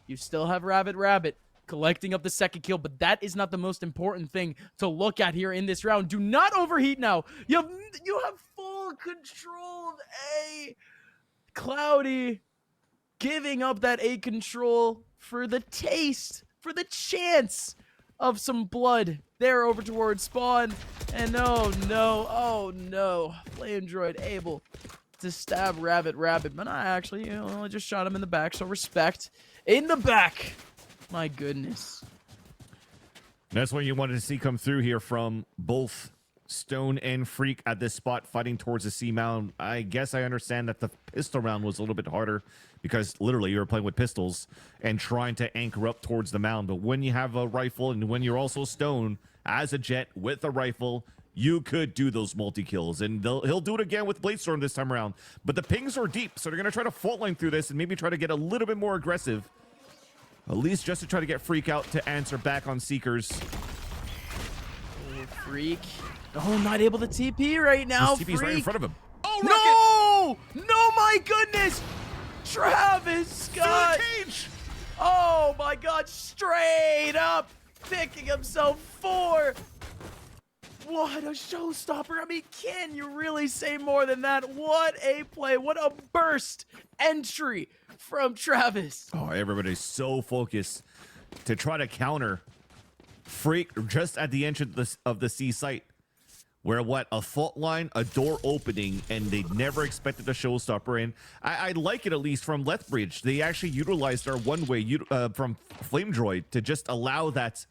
You still have Rabbit collecting up the second kill, but that is not the most important thing to look at here in this round. Do not overheat now. You have full control of A. Cloudy giving up that A control for the taste, for the chance of some blood there over towards spawn. And oh no, Flame Droid able to stab Rabbit, but I actually just shot him in the back, so respect. In the back, my goodness. That's what you wanted to see come through here from both Stone and Freak at this spot fighting towards the C mound. I guess I understand that the pistol round was a little bit harder because literally you were playing with pistols and trying to anchor up towards the mound. But when you have a rifle and when you're also Stone as a Jet with a rifle, you could do those multi-kills. And he'll do it again with Bladestorm this time around. But the pings are deep, so they're going to try to fault line through this and maybe try to get a little bit more aggressive. At least just to try to get Freak out to answer back on Seekers. Oh, Freak. Oh, not able to TP right now. TP's right in front of him. Oh, no! No, my goodness! Travis Scott! Oh my god, straight up picking himself 4. What a showstopper. I mean, can you really say more than that? What a play. What a burst entry from Travis. Oh, everybody's so focused to try to counter Freak just at the entrance of the C site. Where a fault line, a door opening, and they never expected a showstopper. And I like it, at least from Lethbridge. They actually utilized our one-way from Flame Droid to just allow that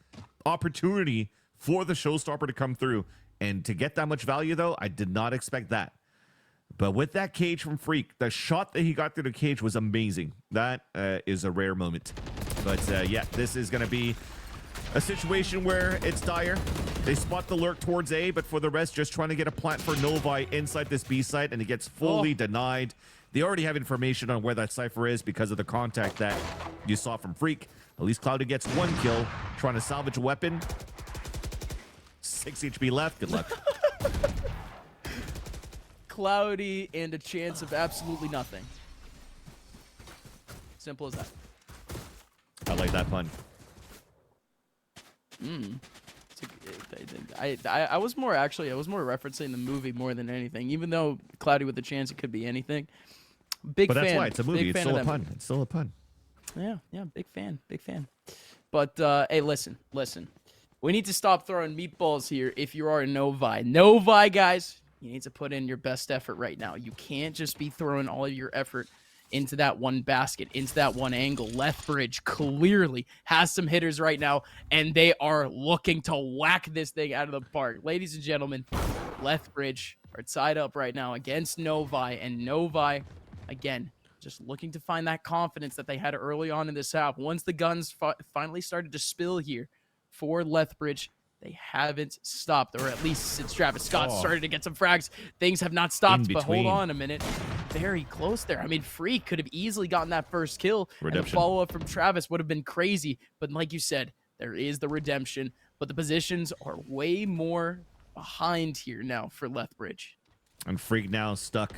opportunity for the showstopper to come through. And to get that much value, though, I did not expect that. But with that cage from Freak, the shot that he got through the cage was amazing. That is a rare moment. But yeah, this is going to be a situation where it's dire. They spot the lurk towards A, but for the rest, just trying to get a plant for Novi inside this B site, and it gets fully denied. They already have information on where that cipher is because of the contact that you saw from Freak. At least Cloudy gets 1 kill, trying to salvage a weapon. 6 HP left. Good luck. Cloudy and a chance of absolutely nothing. Simple as that. I like that pun. I was more referencing the movie more than anything. Even though Cloudy with a chance, it could be anything. Big fan. But that's why it's a movie. Big It's fan still of a pun. It's still a pun. Yeah, big fan. But hey, listen. We need to stop throwing meatballs here if you are a Novi. Novi, guys, you need to put in your best effort right now. You can't just be throwing all of your effort into that one basket, into that one angle. Lethbridge clearly has some hitters right now, and they are looking to whack this thing out of the park. Ladies and gentlemen, Lethbridge are tied up right now against Novi, and Novi, again, just looking to find that confidence that they had early on in this half. Once the guns finally started to spill here for Lethbridge, they haven't stopped, or at least since Travis Scott started to get some frags, things have not stopped. But hold on a minute. Very close there. I mean, Freak could have easily gotten that first kill. Redemption. And the follow-up from Travis would have been crazy. But like you said, there is the redemption. But the positions are way more behind here now for Lethbridge. And Freak now stuck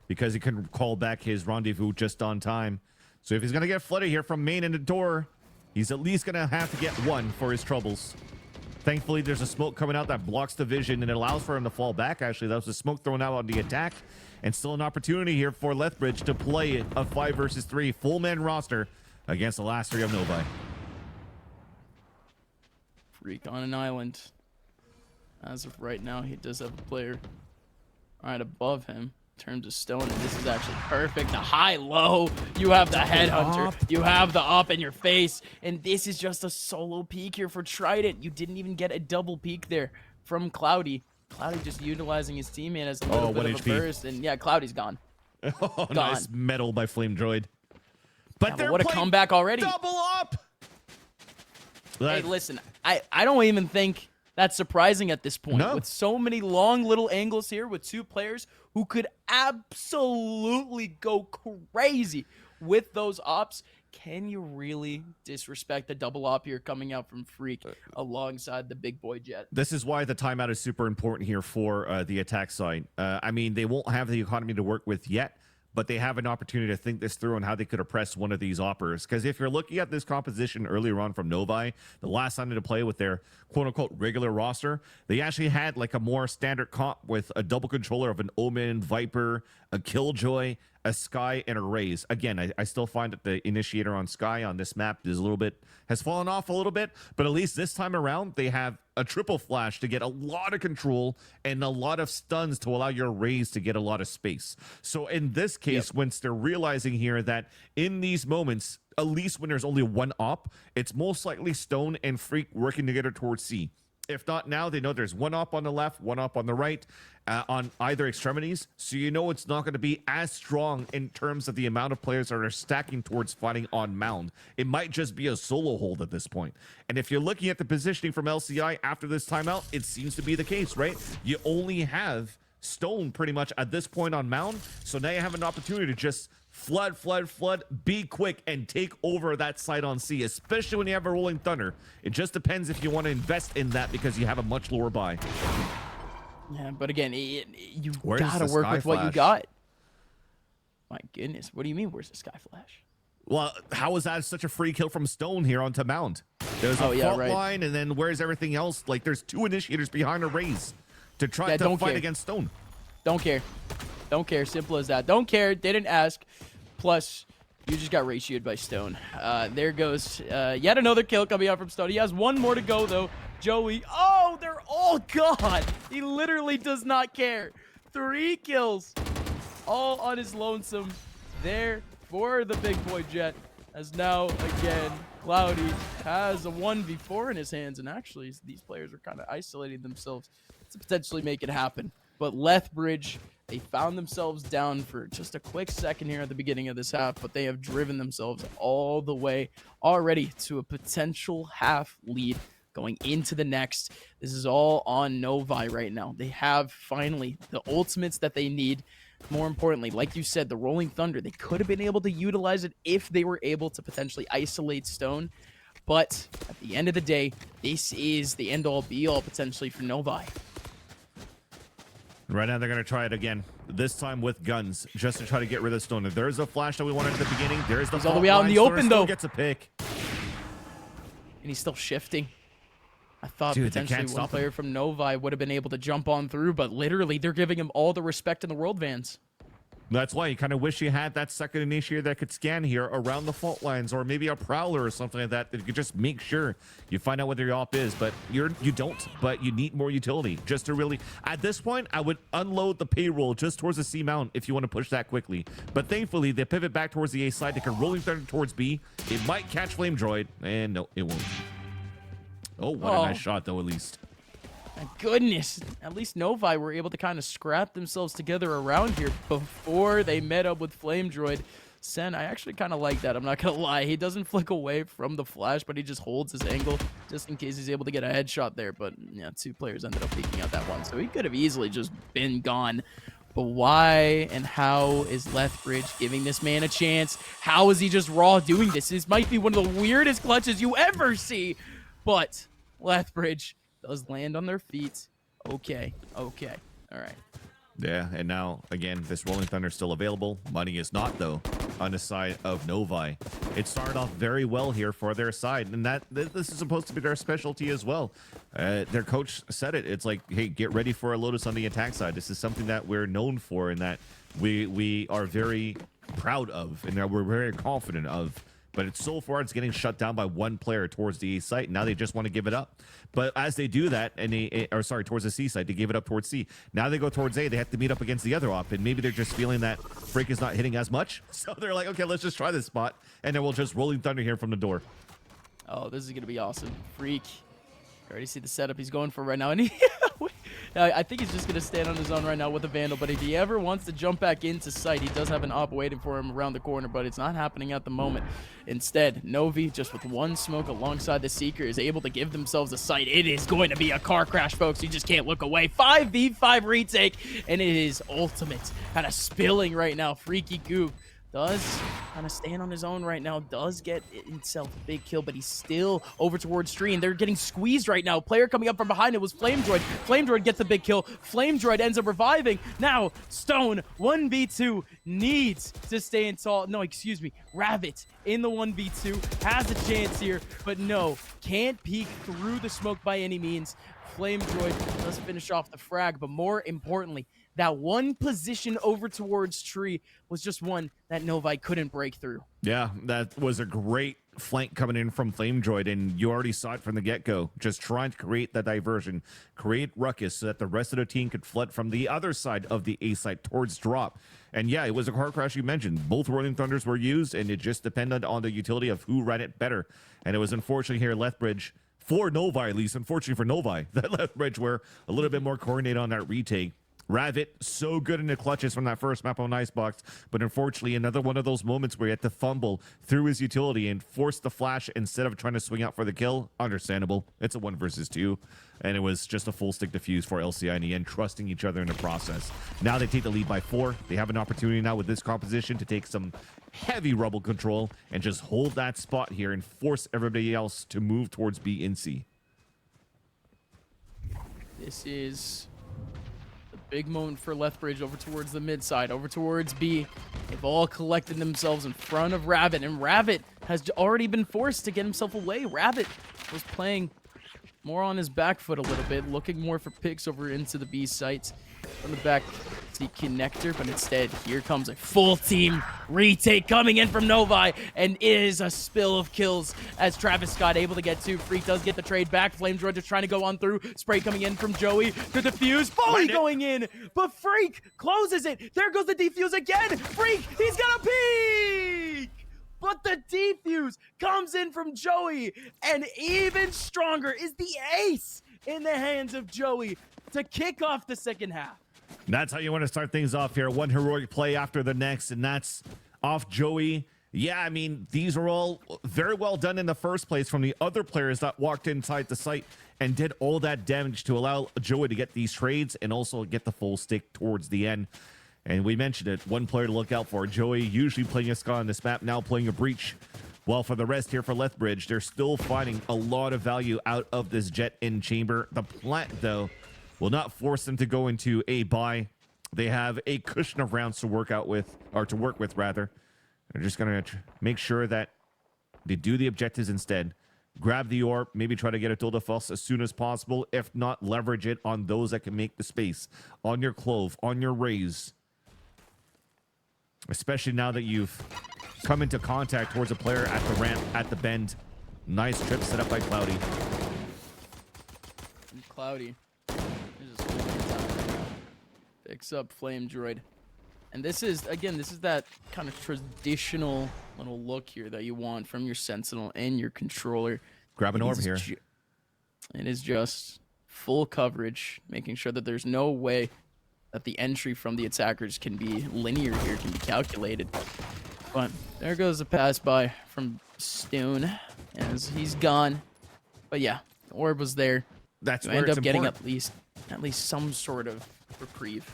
because he couldn't call back his rendezvous just on time. So if he's going to get flooded here from main and the door, he's at least going to have to get 1 for his troubles. Thankfully, there's a smoke coming out that blocks the vision, and it allows for him to fall back. Actually, that was a smoke thrown out on the attack. And still an opportunity here for Lethbridge to play a 5 versus 3 full-man roster against the last 3 of Novi. Freak on an island. As of right now, he does have a player right above him. In terms of Stone, and this is actually perfect. The high-low, you have the headhunter, you have the up in your face, and this is just a solo peek here for Trident. You didn't even get a double peek there from Cloudy. Cloudy just utilizing his teammate as a little bit of a burst, and yeah, Cloudy's gone. Oh, nice metal by Flame Droid. But yeah, what a comeback already. Double up! Hey, listen, I don't even think that's surprising at this point. No. With so many long little angles here with 2 players who could absolutely go crazy with those ops. Can you really disrespect the double op here coming out from Freak alongside the big boy Jet? This is why the timeout is super important here for the attack side. I mean, they won't have the economy to work with yet, but they have an opportunity to think this through on how they could oppress one of these oppers. Because if you're looking at this composition earlier on from Novi, the last time to play with their quote-unquote regular roster, they actually had like a more standard comp with a double controller of an Omen, Viper, a Killjoy, a Sky, and a Raze. Again, I still find that the initiator on Sky on this map is has fallen off a little bit, but at least this time around, they have a triple flash to get a lot of control and a lot of stuns to allow your Raze to get a lot of space. So in this case, once they're realizing here that in these moments, at least when there's only 1 op, it's most likely Stone and Freak working together towards C. If not now, they know there's 1 op on the left, 1 op on the right, on either extremities. So you know it's not going to be as strong in terms of the amount of players that are stacking towards fighting on mound. It might just be a solo hold at this point. And if you're looking at the positioning from LCI after this timeout, it seems to be the case, right? You only have Stone pretty much at this point on mound. So now you have an opportunity to just flood, be quick, and take over that side on C, especially when you have a Rolling Thunder. It just depends if you want to invest in that because you have a much lower buy. Yeah, but again, you gotta work with what you got. My goodness, what do you mean, where's the Sky Flash? Well, how is that such a free kill from Stone here onto Mound? There's a front line, and then where's everything else? Like, there's 2 initiators behind a Raze to try to fight against Stone. Don't care. Don't care. Simple as that. Don't care. Didn't ask. Plus, you just got ratioed by Stone. There goes yet another kill coming out from Stone. He has 1 more to go, though. Joey. Oh, they're all gone. He literally does not care. 3 kills. All on his lonesome there for the big boy Jet. As now, again, Cloudy has a 1v4 in his hands. And actually, these players are kind of isolating themselves to potentially make it happen. But Lethbridge, they found themselves down for just a quick second here at the beginning of this half, but they have driven themselves all the way already to a potential half lead going into the next. This is all on Novi right now. They have finally the ultimates that they need more importantly, like you said, the Rolling Thunder, they could have been able to utilize it if they were able to potentially isolate Stone. But at the end of the day, this is the end-all be-all potentially for Novi. Right now, they're going to try it again. This time with guns, just to try to get rid of Stone. There's a flash that we wanted at the beginning. There's the He's all the way out in the open, though. Gets a pick. And he's still shifting. I thought potentially one player from Novi would have been able to jump on through, but literally, they're giving him all the respect in the world, Vans. That's why you kind of wish you had that second initiator that could scan here around the fault lines, or maybe a prowler or something like that that you could just make sure you find out what your op is. But you don't, but you need more utility just to really. At this point, I would unload the payroll just towards the C mount if you want to push that quickly. But thankfully, they pivot back towards the A side. They can rolling thunder towards B. It might catch Flame Droid, and no, it won't. Oh, what a nice shot though, at least. My goodness, at least Novi were able to kind of scrap themselves together around here before they met up with Flame Droid. Sen, I actually kind of like that. I'm not going to lie. He doesn't flick away from the flash, but he just holds his angle just in case he's able to get a headshot there. But yeah, 2 players ended up peeking out that one, so he could have easily just been gone. But why and how is Lethbridge giving this man a chance? How is he just raw doing this? This might be one of the weirdest clutches you ever see. But Lethbridge does land on their feet. Okay. All right. Yeah, and now, again, this Rolling Thunder is still available. Money is not, though, on the side of Novi. It started off very well here for their side, and this is supposed to be their specialty as well. Their coach said it. It's like, hey, get ready for a Lotus on the attack side. This is something that we're known for and that we are very proud of and that we're very confident of. But so far, it's getting shut down by one player towards the A site. Now they just want to give it up. But as they do that, and towards the C site, they give it up towards C. Now they go towards A. They have to meet up against the other op, and maybe they're just feeling that Freak is not hitting as much. So they're like, okay, let's just try this spot, and then we'll just Rolling Thunder here from the door. Oh, this is gonna be awesome. Freak. You already see the setup he's going for right now, and he. I think he's just going to stand on his own right now with a Vandal, but if he ever wants to jump back into sight, he does have an op waiting for him around the corner, but it's not happening at the moment. Instead, Novi, just with one smoke alongside the Seeker, is able to give themselves a sight. It is going to be a car crash, folks. You just can't look away. 5v5 retake, and it is ultimate. Kind of spilling right now. Freaky Goop does kind of stand on his own right now, does get himself a big kill, but he's still over towards Tree, and they're getting squeezed right now. Player coming up from behind, it was Flame Droid. Flame Droid gets the big kill. Flame Droid ends up reviving. Now, Stone, 1v2, needs to stay in tall. No, excuse me. Rabbit in the 1v2, has a chance here, but no, can't peek through the smoke by any means. Flame Droid does finish off the frag, but more importantly, that one position over towards Tree was just one that Novi couldn't break through. Yeah, that was a great flank coming in from Flame Droid, and you already saw it from the get-go. Just trying to create that diversion, create ruckus so that the rest of the team could flood from the other side of the A site towards drop. And yeah, it was a car crash you mentioned. Both Rolling Thunders were used, and it just depended on the utility of who ran it better. And it was unfortunate here, Lethbridge, for Novi at least, unfortunately for Novi, that Lethbridge were a little bit more coordinated on that retake. Ravit, so good in the clutches from that first map on Icebox, but unfortunately another one of those moments where he had to fumble through his utility and force the flash instead of trying to swing out for the kill. Understandable. It's a 1 versus 2, and it was just a full stick defuse for LCI in the end, trusting each other in the process. Now they take the lead by 4. They have an opportunity now with this composition to take some heavy rubble control and just hold that spot here and force everybody else to move towards B and C. This is big moment for Lethbridge over towards the mid side, over towards B. They've all collected themselves in front of Rabbit, and Rabbit has already been forced to get himself away. Rabbit was playing more on his back foot a little bit, looking more for picks over into the B site. From the back, see connector, but instead, here comes a full team retake coming in from Novi, and it is a spill of kills as Travis Scott able to get 2. Freak does get the trade back. Flame Droid just trying to go on through. Spray coming in from Joey. The defuse. Foley going in, but Freak closes it. There goes the defuse again. Freak, he's gonna peek! But the defuse comes in from Joey, and even stronger is the ace in the hands of Joey to kick off the second half. That's how you want to start things off here. One heroic play after the next, and that's off Joey. Yeah, I mean, these are all very well done in the first place from the other players that walked inside the site and did all that damage to allow Joey to get these trades and also get the full stick towards the end. And we mentioned it, one player to look out for. Joey usually playing a Ska on this map, now playing a Breach. While for the rest here for Lethbridge, they're still finding a lot of value out of this Jet in chamber. The plant, though, will not force them to go into a buy. They have a cushion of rounds to work with, rather. They're just going to make sure that they do the objectives instead. Grab the orb, maybe try to get a Tilda Fuss as soon as possible. If not, leverage it on those that can make the space. On your Clove, on your Raze. Especially now that you've come into contact towards a player at the ramp, at the bend. Nice trip set up by Cloudy. Cloudy picks up Flame Droid. And this is, again, this is that kind of traditional little look here that you want from your Sentinel and your controller. Grab an orb here. It is just full coverage, making sure that there's no way that the entry from the attackers can be linear here, can be calculated. But there goes a pass by from Stone as he's gone. But yeah, the orb was there. That's you where end it's up getting important. at least some sort of reprieve.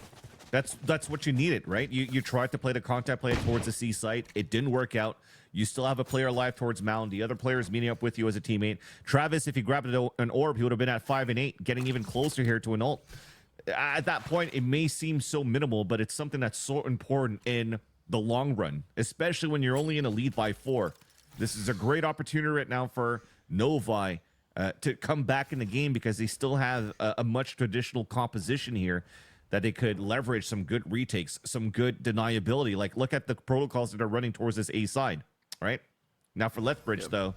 That's what you needed, right? You tried to play the contact play towards the C site. It didn't work out. You still have a player alive towards Mound. The other player is meeting up with you as a teammate. Travis, if he grabbed an orb, he would have been at 5 and 8, getting even closer here to an ult. At that point, it may seem so minimal, but it's something that's so important in the long run, especially when you're only in a lead by 4. This is a great opportunity right now for Novi to come back in the game because they still have a much traditional composition here that they could leverage some good retakes, some good deniability. Like, look at the protocols that are running towards this A side, right? Now for Lethbridge, though,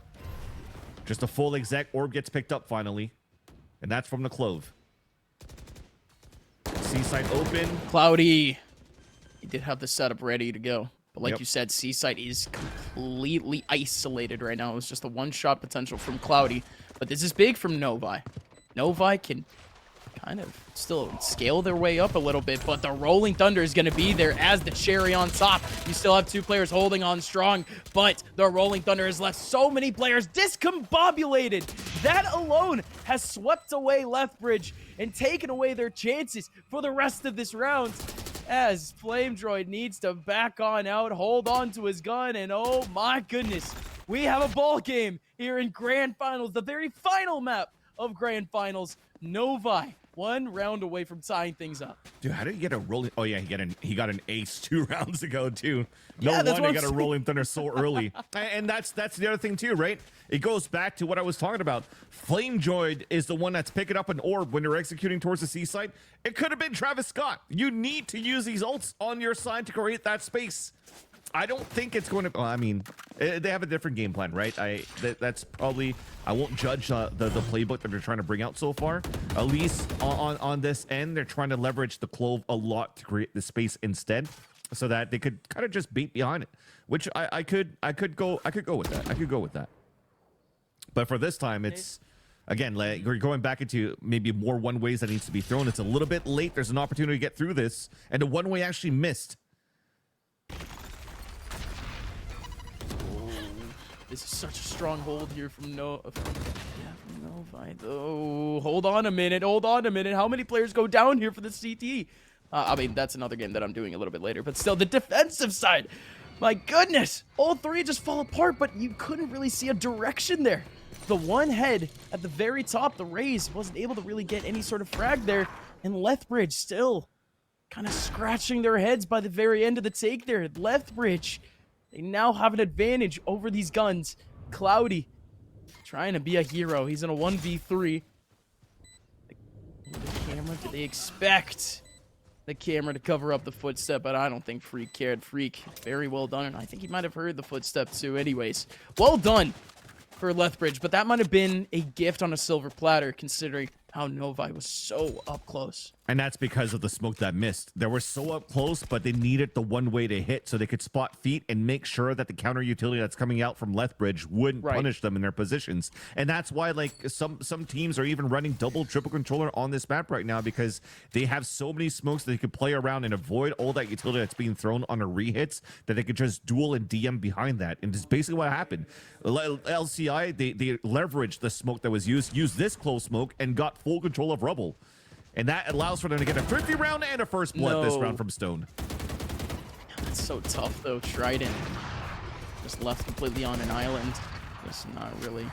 just a full exec orb gets picked up finally, and that's from the Clove. C-site open. Cloudy. He did have the setup ready to go. But like you said, C-site is completely isolated right now. It was just a one-shot potential from Cloudy. But this is big from Novi. Novi can kind of still scale their way up a little bit, but the Rolling Thunder is going to be there as the cherry on top. You still have 2 players holding on strong, but the Rolling Thunder has left so many players discombobulated. That alone has swept away Lethbridge and taken away their chances for the rest of this round, as Flame Droid needs to back on out, hold on to his gun, and oh my goodness, we have a ball game here in Grand Finals, the very final map of Grand Finals. Novi 1 round away from tying things up. Dude, how did he get a rolling? Oh yeah, he got an ace 2 rounds ago too. No yeah, wonder he got a Rolling Thunder so early. And that's the other thing too, right? It goes back to what I was talking about. Flame Droid is the one that's picking up an orb when they're executing towards the C side. It could have been Travis Scott. You need to use these ults on your side to create that space. I don't think it's going to. Well, I mean, they have a different game plan, right? That's probably. I won't judge the playbook that they're trying to bring out so far. At least on this end, they're trying to leverage the Clove a lot to create the space instead, so that they could kind of just beat behind it. Which I could go with that. I could go with that. But for this time, it's again like we're going back into maybe more one ways that needs to be thrown. It's a little bit late. There's an opportunity to get through this, and the one way actually missed. This is such a strong hold here from Novi, though. Hold on a minute. How many players go down here for the CT? I mean, that's another game that I'm doing a little bit later, but still, the defensive side. My goodness. All 3 just fall apart, but you couldn't really see a direction there. The one head at the very top, the Raze, wasn't able to really get any sort of frag there, and Lethbridge still kind of scratching their heads by the very end of the take there. Lethbridge, they now have an advantage over these guns. Cloudy trying to be a hero. He's in a 1v3. The camera, do they expect the camera to cover up the footstep? But I don't think Freak cared. Freak, very well done. And I think he might have heard the footstep too. Anyways, well done for Lethbridge. But that might have been a gift on a silver platter, considering how Novi was so up close. And that's because of the smoke that missed. They were so up close, but they needed the one way to hit so they could spot feet and make sure that the counter utility that's coming out from Lethbridge wouldn't punish them in their positions. And that's why, like, some teams are even running double, triple controller on this map right now, because they have so many smokes that they could play around and avoid all that utility that's being thrown on a re-hits, that they could just duel and DM behind that. And it's basically what happened. LCI, they leveraged the smoke that was used this close smoke, and got full control of Rubble. And that allows for them to get a 50 round and a first blood this round from Stone. It's so tough though. Trident just left completely on an island. Just not really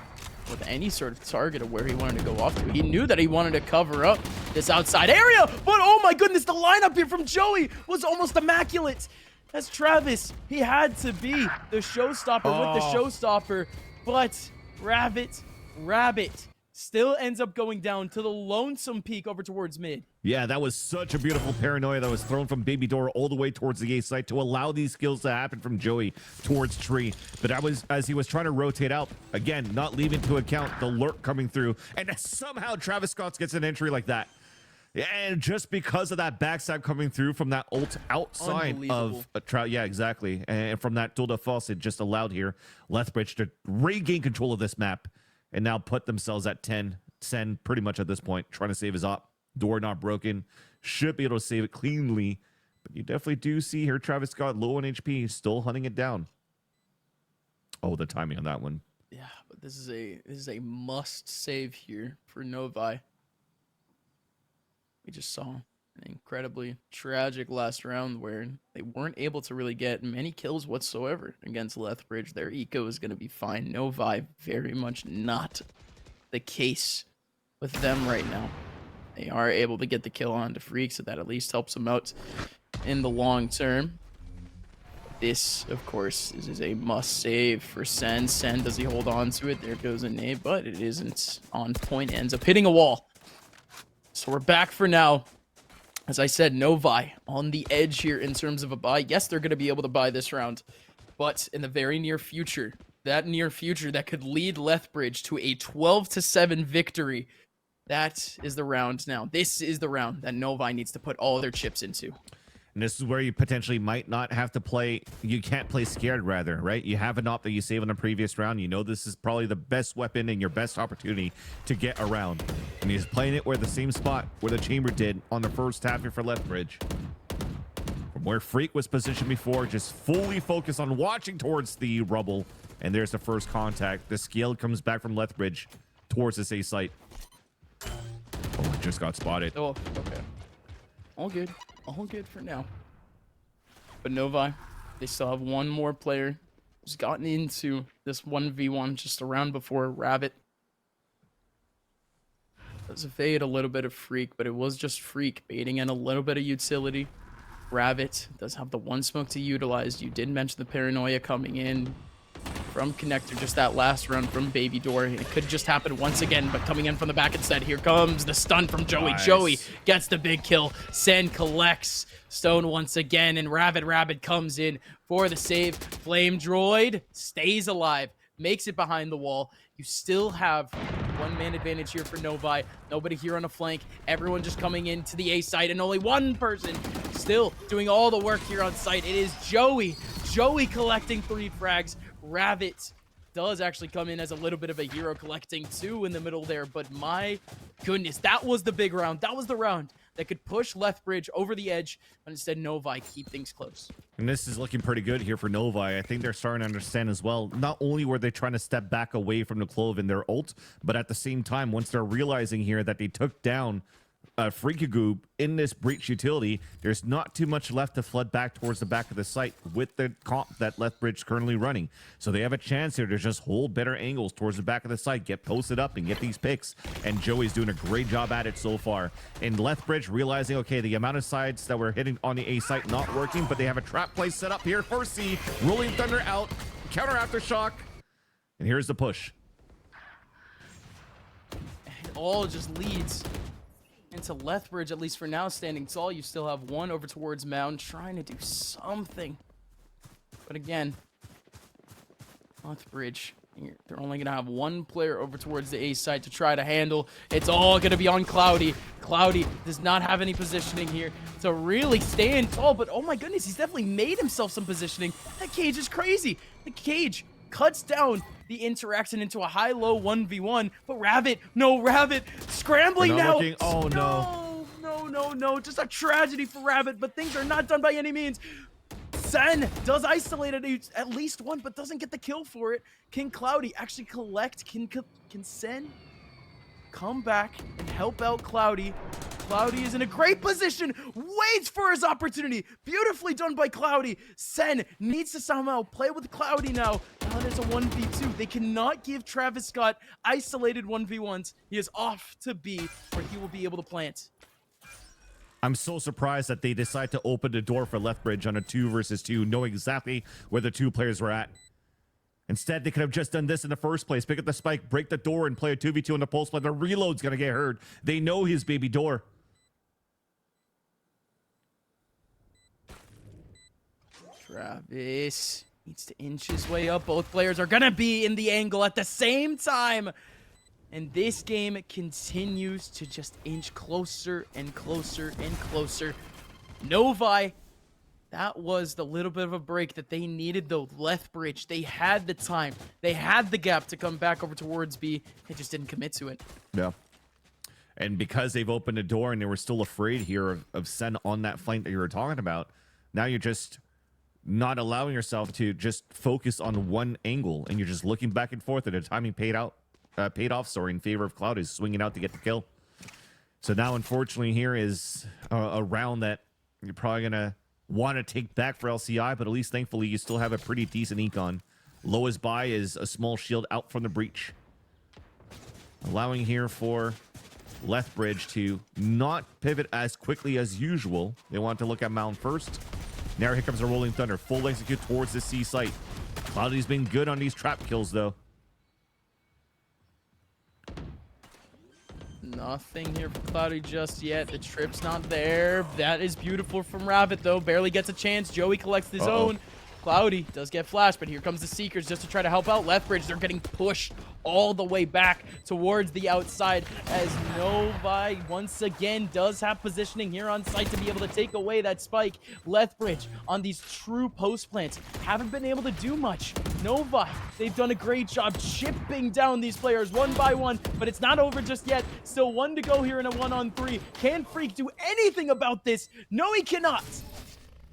with any sort of target of where he wanted to go off to. He knew that he wanted to cover up this outside area, but oh my goodness, the lineup here from Joey was almost immaculate. As Travis, he had to be the showstopper with the showstopper, but Rabbit still ends up going down to the lonesome peak over towards mid. Yeah, that was such a beautiful paranoia that was thrown from Baby Door all the way towards the A site to allow these kills to happen from Joey towards Tree. But as he was trying to rotate out, again, not leaving to account the lurk coming through, and somehow Travis Scott gets an entry like that. And just because of that backstab coming through from that ult outside of a trout, yeah, exactly. And from that tool de force, it just allowed here Lethbridge to regain control of this map and now put themselves at 10, Sen pretty much at this point, trying to save his op. Door not broken, should be able to save it cleanly, but you definitely do see here Travis Scott low on HP, still hunting it down. Oh, the timing on that one. Yeah, but this is a must save here for Novi. We just saw an incredibly tragic last round where they weren't able to really get many kills whatsoever against Lethbridge. Their eco is going to be fine. Novi, very much not the case with them right now. They are able to get the kill on to Freak, so that at least helps them out in the long term. This, of course, is a must-save for Sen. Sen, does he hold on to it? There goes a nade, but it isn't on point. Ends up hitting a wall. So we're back for now. As I said, Novi on the edge here in terms of a buy. Yes, they're going to be able to buy this round, but in the very near future, that could lead Lethbridge to a 12-7 victory. That is the round now. This is the round that Novi needs to put all their chips into. And this is where you potentially might not have to play. You can't play scared, rather, right? You have an op that you save in the previous round. You know this is probably the best weapon and your best opportunity to get around. And he's playing it where the same spot where the chamber did on the first half here for Lethbridge. From where Freak was positioned before, just fully focused on watching towards the rubble. And there's the first contact. The scale comes back from Lethbridge towards this A site. Oh, it just got spotted. Oh, okay. All good. All good for now. But Novi, they still have one more player who's gotten into this 1v1 just a round before Rabbit. Does evade a little bit of Freak, but it was just Freak baiting in a little bit of utility. Rabbit does have the one smoke to utilize. You did mention the paranoia coming in from Connector just that last round from Baby Door. It could just happen once again, but coming in from the back instead. Here comes the stun from Joey. Nice. Joey gets the big kill. Sen collects Stone once again, and Rabbit comes in for the save. Flame Droid stays alive, makes it behind the wall. You still have one-man advantage here for Novi. Nobody here on a flank. Everyone just coming into the A site, and only one person still doing all the work here on site. It is Joey. Joey collecting 3 frags. Rabbit does actually come in as a little bit of a hero, collecting 2 in the middle there, but my goodness, that was the big round. That was the round that could push Lethbridge over the edge, but instead Novi keep things close. And this is looking pretty good here for Novi. I think they're starting to understand as well, not only were they trying to step back away from the Clove in their ult, but at the same time, once they're realizing here that they took down Freakagoo in this breach utility, there's not too much left to flood back towards the back of the site with the comp that Lethbridge is currently running. So they have a chance here to just hold better angles towards the back of the site, get posted up and get these picks. And Joey's doing a great job at it so far. And Lethbridge realizing, okay, the amount of sides that we're hitting on the A site not working, but they have a trap play set up here for C. Rolling Thunder out, counter aftershock, and here's the push. It all just leads into Lethbridge, at least for now, standing tall. You still have one over towards Mound, trying to do something. But again, Lethbridge, they're only going to have one player over towards the A side to try to handle. It's all going to be on Cloudy. Cloudy does not have any positioning here to really stand tall, but oh my goodness, he's definitely made himself some positioning. That cage is crazy. The cage cuts down the interaction into a high-low 1v1, but Rabbit scrambling now. Oh no. No, just a tragedy for Rabbit, but things are not done by any means. Sen does isolate at least one, but doesn't get the kill for it. Can Cloudy actually collect? Can Sen come back and help out Cloudy? Cloudy is in a great position, waits for his opportunity. Beautifully done by Cloudy. Sen needs to somehow play with Cloudy now. Now there's a 1v2. They cannot give Travis Scott isolated 1v1s. He is off to B, where he will be able to plant. I'm so surprised that they decide to open the door for Lethbridge on a 2 versus 2, knowing exactly where the two players were at. Instead, they could have just done this in the first place. Pick up the spike, break the door, and play a 2v2 on the pulse play. The reload's going to get heard. They know his baby door. Travis needs to inch his way up. Both players are going to be in the angle at the same time. And this game continues to just inch closer and closer and closer. Novi, that was the little bit of a break that they needed, though. Lethbridge, they had the time. They had the gap to come back over towards B. They just didn't commit to it. Yeah. And because they've opened the door and they were still afraid here of Sen on that flank that you were talking about, now you're just not allowing yourself to just focus on one angle, and you're just looking back and forth, and the timing paid off, in favor of Cloud, is swinging out to get the kill. So now, unfortunately, here is a round that you're probably going to want to take back for LCI, but at least, thankfully, you still have a pretty decent econ. Lowest buy is a small shield out from the breach. Allowing here for Lethbridge to not pivot as quickly as usual. They want to look at Mound first. Now here comes a Rolling Thunder. Full execute towards the C site. Cloudy's been good on these trap kills, though. Nothing here for Cloudy just yet. The trip's not there. That is beautiful from Rabbit, though. Barely gets a chance. Joey collects his own. Cloudy does get flashed, but here comes the Seekers just to try to help out Lethbridge. They're getting pushed all the way back towards the outside as Novi once again does have positioning here on site to be able to take away that spike. Lethbridge on these true post plants haven't been able to do much. Novi, they've done a great job chipping down these players one by one, but it's not over just yet. Still 1 to go here in a 1-on-3. Can Freak do anything about this? No, he cannot.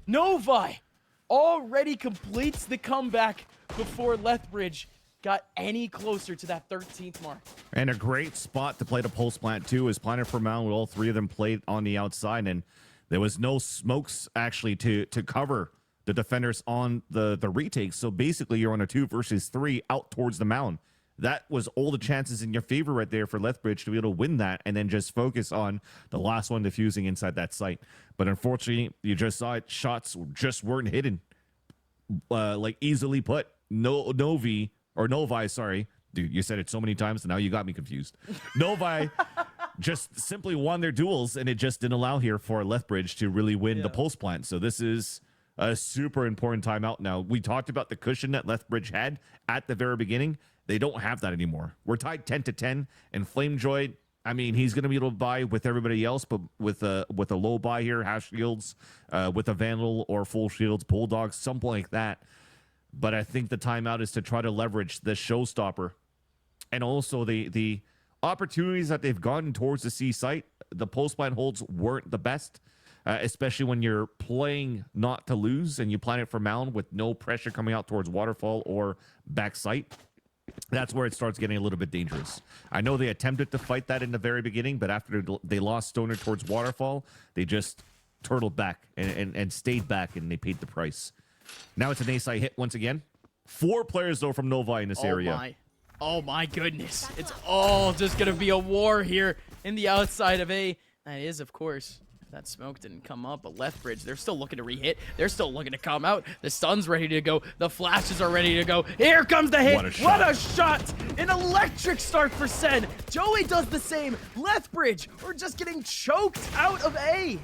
Novi already completes the comeback before Lethbridge got any closer to that 13th mark. And a great spot to play the pulse plant too is planted for Mound. All three of them played on the outside, and there was no smokes actually to cover the defenders on the retake. So basically you're on a 2 versus 3 out towards the Mound. That was all the chances in your favor right there for Lethbridge to be able to win that and then just focus on the last one diffusing inside that site. But unfortunately, you just saw it. Shots just weren't hidden. Like easily put. Novi, sorry. Dude, you said it so many times and now you got me confused. Novi just simply won their duels, and it just didn't allow here for Lethbridge to really win the pulse plant. So this is a super important timeout now. We talked about the cushion that Lethbridge had at the very beginning. They don't have that anymore. We're tied 10-10, and Flamejoy, I mean, he's going to be able to buy with everybody else, but with a low buy here, hash shields, with a Vandal or full shields, Bulldogs, something like that. But I think the timeout is to try to leverage the showstopper. And also the opportunities that they've gotten towards the C site, the post-plant holds weren't the best, especially when you're playing not to lose and you plan it for Mound with no pressure coming out towards Waterfall or back site. That's where it starts getting a little bit dangerous. I know they attempted to fight that in the very beginning, but after they lost Stoner towards Waterfall, they just turtled back and stayed back, and they paid the price. Now it's an A-site hit once again. 4 players, though, from Novi in this area. Oh, my goodness. It's all just going to be a war here in the outside of A. That is, of course, that smoke didn't come up, but Lethbridge, they're still looking to re-hit. They're still looking to come out. The stun's ready to go. The flashes are ready to go. Here comes the hit. What a shot. An electric start for Sen. Joey does the same. Lethbridge, we're just getting choked out of A.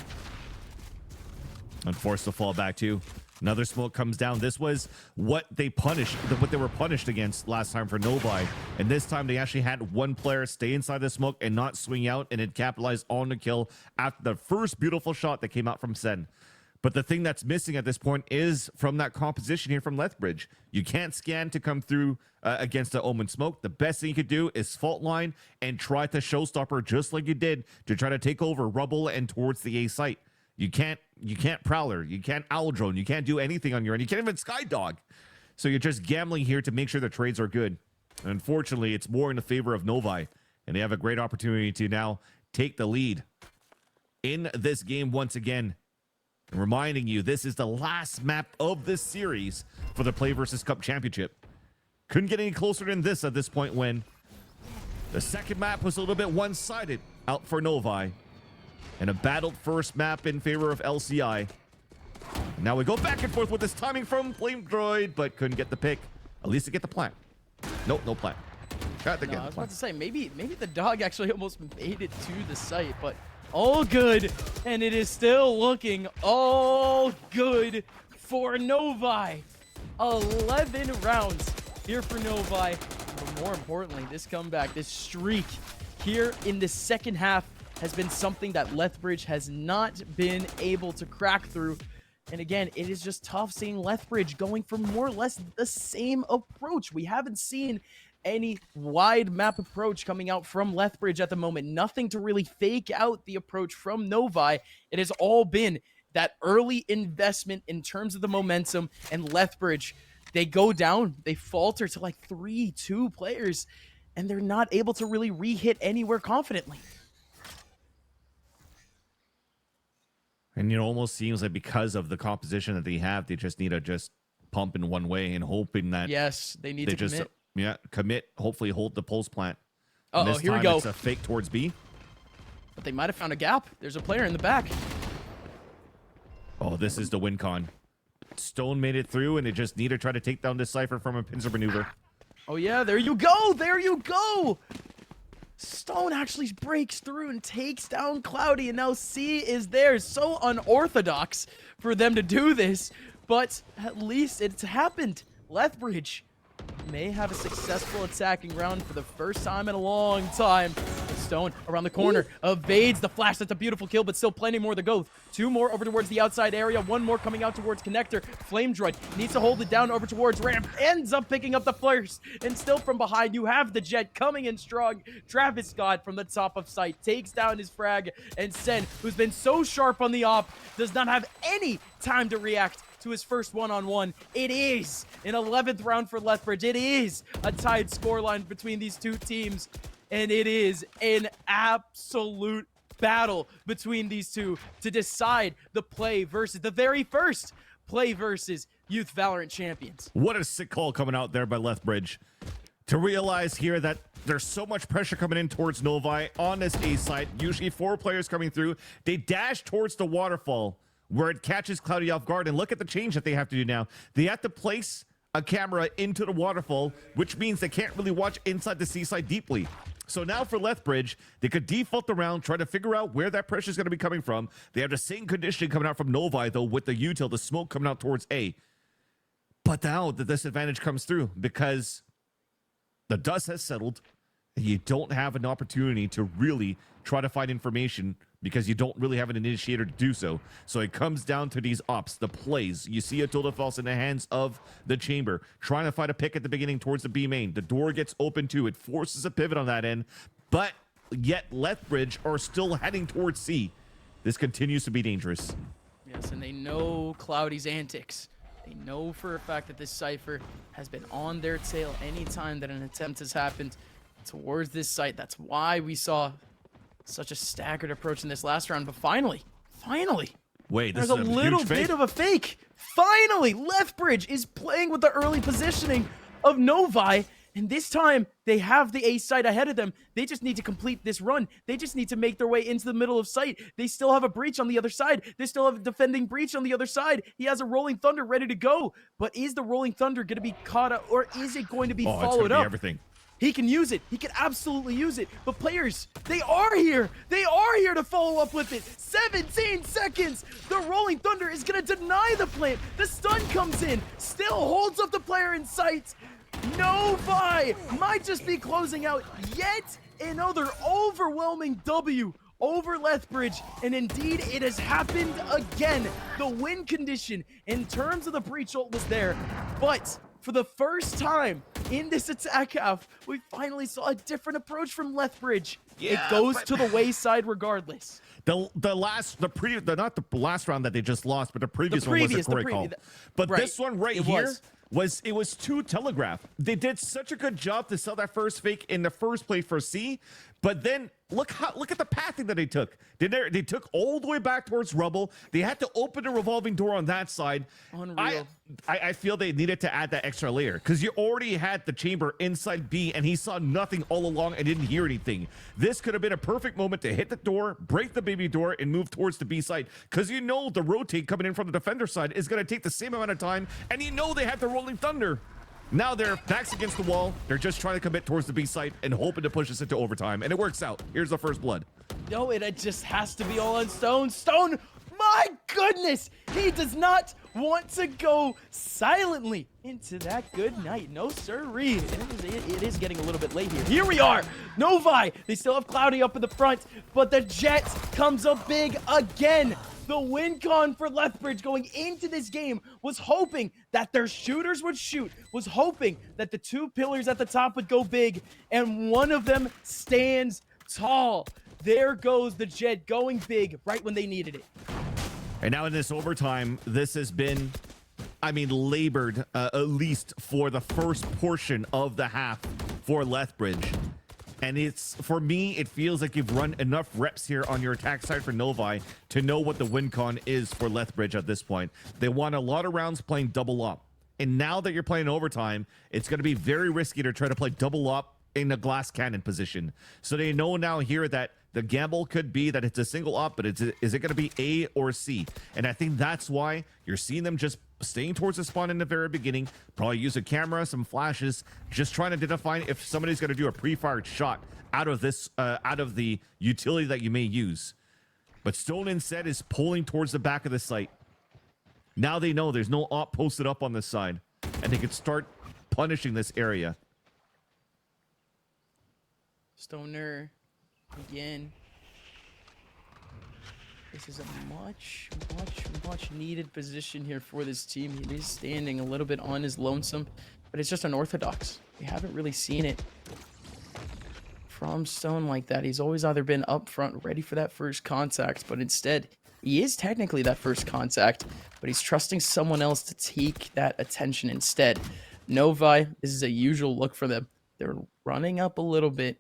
And forced to fall back, too. Another smoke comes down. This was what they were punished against last time for Novi. And this time they actually had one player stay inside the smoke and not swing out, and it capitalized on the kill after the first beautiful shot that came out from Sen. But the thing that's missing at this point is from that composition here from Lethbridge. You can't scan to come through against the Omen smoke. The best thing you could do is fault line and try to showstopper just like you did to try to take over rubble and towards the A site. You can't Prowler, you can't Owl Drone, you can't do anything on your end. You can't even Skydog. So you're just gambling here to make sure the trades are good. And unfortunately, it's more in the favor of Novi, and they have a great opportunity to now take the lead. in this game once again. Reminding you, this is the last map of this series for the PlayVS Cup Championship. Couldn't get any closer than this at this point when the second map was a little bit one-sided out for Novi. And a battled first map in favor of LCI. Now we go back and forth with this timing from Flame Droid, but couldn't get the pick. At least to get the plant. Nope, no plant. I was about to say, maybe the dog actually almost made it to the site, but all good. And it is still looking all good for Novi. 11 rounds here for Novi. But more importantly, this comeback, this streak here in the second half has been something that Lethbridge has not been able to crack through. And again, it is just tough seeing Lethbridge going for more or less the same approach. We haven't seen any wide map approach coming out from Lethbridge at the moment. Nothing to really fake out the approach from Novi. It has all been that early investment in terms of the momentum, and Lethbridge, they go down, they falter to like 3-2 players, and they're not able to really re-hit anywhere confidently. And it almost seems like because of the composition that they have, they just need to just pump in one way and hoping that yes, they need to commit. Yeah, commit. Hopefully, hold the pulse plant. Oh, here we go. It's a fake towards B. But they might have found a gap. There's a player in the back. Oh, this is the win con. Stone made it through, and they just need to try to take down this Cypher from a pincer maneuver. Oh yeah, there you go. There you go. Stone actually breaks through and takes down Cloudy, and now C is there. So unorthodox for them to do this, but at least it's happened. Lethbridge may have a successful attacking round for the first time in a long time. Stone around the corner evades the flash. That's a beautiful kill, but still plenty more to go. Two more over towards the outside area. One more coming out towards connector. Flame Droid needs to hold it down over towards ramp. Ends up picking up the flares. And still from behind, you have the Jet coming in strong. Travis Scott from the top of sight takes down his frag. And Sen, who's been so sharp on the op, does not have any time to react to his first one-on-one. It is an 11th round for Lethbridge. It is a tied scoreline between these two teams. And it is an absolute battle between these two to decide the the very first PlayVS Youth Valorant champions. What a sick call coming out there by Lethbridge. To realize here that there's so much pressure coming in towards Novi on this A side. Usually 4 players coming through. They dash towards the waterfall where it catches Cloudy off guard. And look at the change that they have to do now. They have to place a camera into the waterfall, which means they can't really watch inside the seaside deeply. So now for Lethbridge, they could default the round, try to figure out where that pressure is going to be coming from. They have the same conditioning coming out from Novi, though, with the util, the smoke coming out towards A. But now the disadvantage comes through because the dust has settled. And you don't have an opportunity to really try to find information because you don't really have an initiator to do so. So it comes down to these ops, the plays. You see a Tilda False in the hands of the chamber, trying to find a pick at the beginning towards the B main. The door gets open too. It forces a pivot on that end, but yet Lethbridge are still heading towards C. This continues to be dangerous. Yes, and they know Cloudy's antics. They know for a fact that this Cypher has been on their tail anytime that an attempt has happened towards this site. That's why we saw such a staggered approach in this last round. But finally, wait, there's a little bit of a fake. Finally, Lethbridge is playing with the early positioning of Novi. And this time, they have the A site ahead of them. They just need to complete this run. They just need to make their way into the middle of sight. They still have a breach on the other side. They still have a defending breach on the other side. He has a Rolling Thunder ready to go. But is the Rolling Thunder going to be caught up, or is it going to be followed up? Everything. He can use it. He can absolutely use it. But players, they are here. They are here to follow up with it. 17 seconds. The Rolling Thunder is going to deny the plant. The stun comes in. Still holds up the player in sight. Novi might just be closing out yet another overwhelming W over Lethbridge. And indeed, it has happened again. The win condition in terms of the breach ult was there. But for the first time in this attack half, we finally saw a different approach from Lethbridge. It goes to the wayside regardless. Not the last round that they just lost, but the previous one was a great call. But right, this one right here was too telegraphed. They did such a good job to sell that first fake in the first play for C, but then look at the pathing that they took. They took all the way back towards rubble. They had to open a revolving door on that side. Unreal. I feel they needed to add that extra layer because you already had the chamber inside B and he saw nothing all along and didn't hear anything. This could have been a perfect moment to hit the door, break the baby door, and move towards the B side because you know the rotate coming in from the defender side is going to take the same amount of time, and you know they have the rolling thunder. Now they're backs against the wall. They're just trying to commit towards the B side and hoping to push us into overtime, and it works out. Here's the first blood. No, it just has to be all on Stone. Stone, my goodness, he does not want to go silently into that good night. No sirree. It is getting a little bit late here. Here we are. Novi, they still have Cloudy up in the front, but the Jet comes up big again. The win con for Lethbridge going into this game was hoping that their shooters would shoot, was hoping that the two pillars at the top would go big, and one of them stands tall. There goes the Jet going big right when they needed it. And now in this overtime, this has been, I mean, labored at least for the first portion of the half for Lethbridge. And it's, for me, it feels like you've run enough reps here on your attack side for Novi to know what the win con is for Lethbridge at this point. They won a lot of rounds playing double up. And now that you're playing overtime, it's going to be very risky to try to play double up in a glass cannon position. So they know now here that the gamble could be that it's a single up, but is it going to be A or C? And I think that's why you're seeing them just staying towards the spawn in the very beginning, probably use a camera, some flashes, just trying to identify if somebody's going to do a pre-fired shot out of this, out of the utility that you may use. But Stone instead is pulling towards the back of the site. Now they know there's no op posted up on this side, and they can start punishing this area. Stoner again. This is a much needed position here for this team. He is standing a little bit on his lonesome, but it's just unorthodox. We haven't really seen it from Stone like that. He's always either been up front, ready for that first contact, but instead, he is technically that first contact, but he's trusting someone else to take that attention instead. Novi, this is a usual look for them. They're running up a little bit,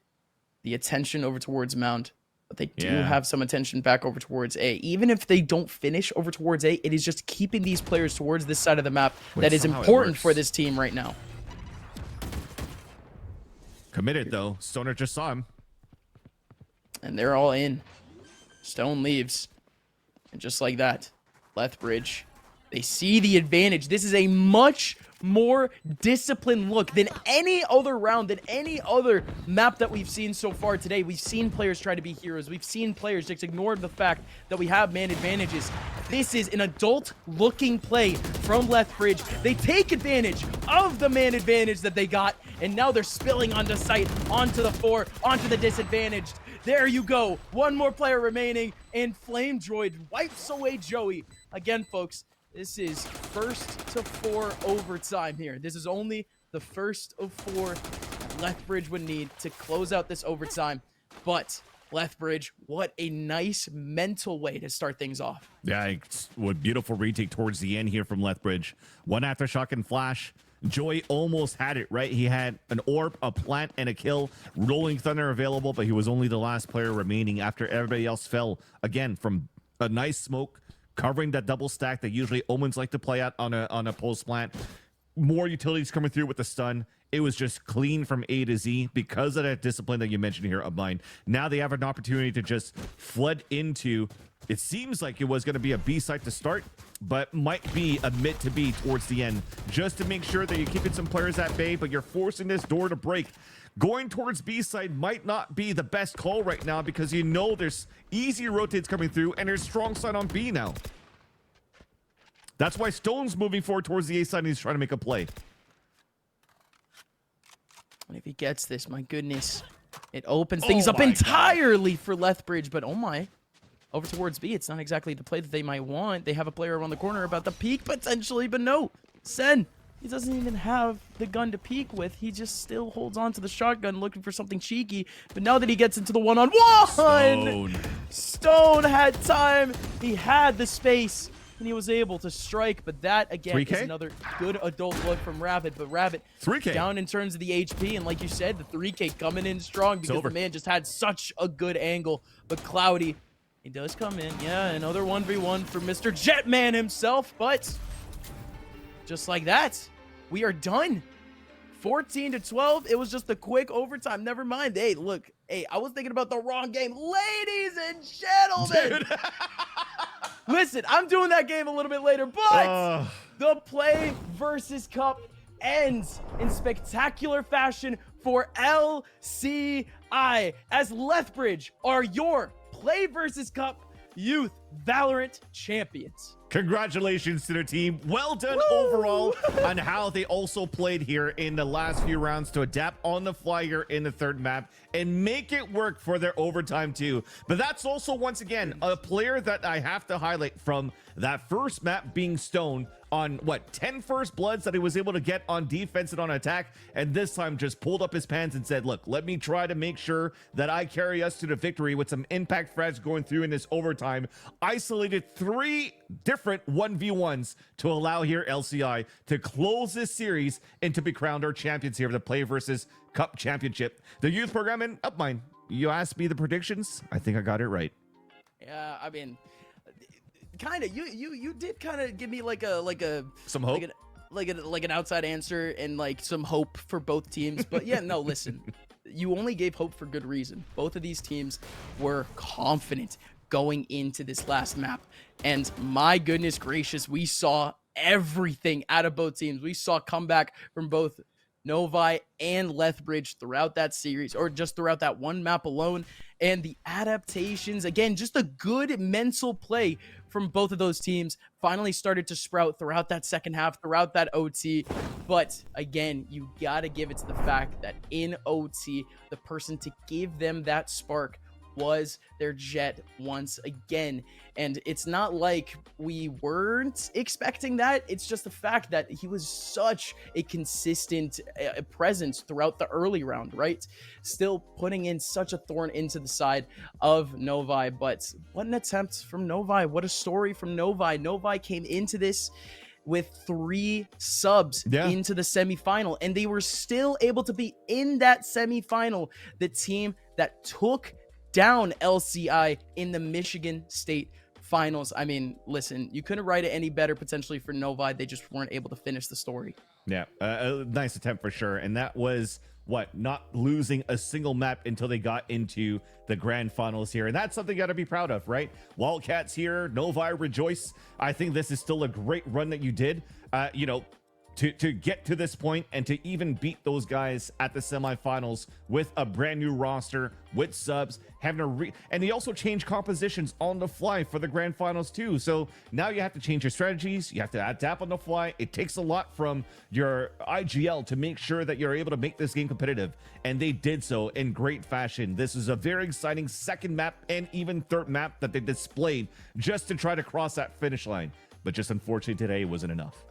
the attention over towards Mound, but they do have some attention back over towards A. Even if they don't finish over towards A, it is just keeping these players towards this side of the map that is important for this team right now. Committed, though. Stoner just saw him. And they're all in. Stone leaves. And just like that, Lethbridge, they see the advantage. This is a much more disciplined look than any other round, than any other map that we've seen so far today. We've seen players try to be heroes. We've seen players just ignore the fact that we have man advantages. This is an adult-looking play from Lethbridge. They take advantage of the man advantage that they got, and now they're spilling onto site, onto the 4, onto the disadvantaged. There you go. One more player remaining, and Flame Droid wipes away Joey. Again, folks, this is 1st to 4 overtime here. This is only the first of 4 Lethbridge would need to close out this overtime. But Lethbridge, what a nice mental way to start things off. Yeah, it's a beautiful retake towards the end here from Lethbridge. One aftershock and flash. Joey almost had it, right? He had an orb, a plant, and a kill. Rolling Thunder available, but he was only the last player remaining after everybody else fell. Again, from a nice smoke, covering that double stack that usually Omens like to play at on a post plant. More utilities coming through with the stun. It was just clean from A to Z because of that discipline that you mentioned here, Upmind. Now they have an opportunity to just flood into, it seems like it was going to be a B site to start, but might be a mid to B towards the end, just to make sure that you're keeping some players at bay, but you're forcing this door to break. Going towards B side might not be the best call right now because you know there's easy rotates coming through and there's strong side on B now. That's why Stone's moving forward towards the A side and he's trying to make a play. And if he gets this, my goodness, it opens things up entirely for Lethbridge, but oh my. Over towards B, it's not exactly the play that they might want. They have a player around the corner about to peek potentially, but no. Sen, he doesn't even have the gun to peek with. He just still holds on to the shotgun looking for something cheeky. But now that he gets into the one-on-one, Stone had time. He had the space. and he was able to strike, but that, again, 3K? is another good adult look from Rabbit. But Rabbit 3K down in terms of the HP, and like you said, the 3K coming in strong because the man just had such a good angle. But Cloudy, he does come in. Yeah, another 1v1 for Mr. Jetman himself, but just like that, we are done. 14-12. It was just a quick overtime. Never mind. Hey, look. Hey, I was thinking about the wrong game. Ladies and gentlemen. Listen, I'm doing that game a little bit later, but the Play versus Cup ends in spectacular fashion for LCI as Lethbridge are your Play versus Cup Youth Valorant champions. Congratulations to the team. Well done overall on how they also played here in the last few rounds to adapt on the fly here in the third map and make it work for their overtime too. But that's also, once again, a player that I have to highlight from that first map being Stone on, what, 10 first bloods that he was able to get on defense and on attack, and this time just pulled up his pants and said, look, let me try to make sure that I carry us to the victory with some impact frags going through in this overtime. Isolated 3 different 1v1s to allow here LCI to close this series and to be crowned our champions here of the Play versus Cup Championship. The youth program in Upmind. You asked me the predictions. I think I got it right. Yeah, I mean, kind of. You did kind of give me like a some hope, like an outside answer and like some hope for both teams. But yeah, no, listen, you only gave hope for good reason. Both of these teams were confident going into this last map, and my goodness gracious, we saw everything out of both teams. We saw comeback from both Novi and Lethbridge throughout that series, or just throughout that one map alone. And the adaptations, again, just a good mental play from both of those teams finally started to sprout throughout that second half, throughout that OT. But again, you gotta give it to the fact that in OT, the person to give them that spark was their Jet once again. And it's not like we weren't expecting that. It's just the fact that he was such a consistent presence throughout the early round, right? Still putting in such a thorn into the side of Novi. But what an attempt from Novi. What a story from Novi. Novi came into this with 3 subs into the semifinal, and they were still able to be in that semifinal. The team that took down LCI in the Michigan State Finals. I mean, listen, you couldn't write it any better potentially for Novi. They just weren't able to finish the story. Yeah, a nice attempt for sure. And that was, what, not losing a single map until they got into the grand finals here. And that's something you got to be proud of, right? Wildcats here, Novi rejoice. I think this is still a great run that you did. You know, to get to this point and to even beat those guys at the semifinals with a brand new roster, with subs, having and they also changed compositions on the fly for the grand finals too. So now you have to change your strategies, you have to adapt on the fly. It takes a lot from your IGL to make sure that you're able to make this game competitive, and they did so in great fashion. This is a very exciting second map and even third map that they displayed just to try to cross that finish line, but just unfortunately today it wasn't enough.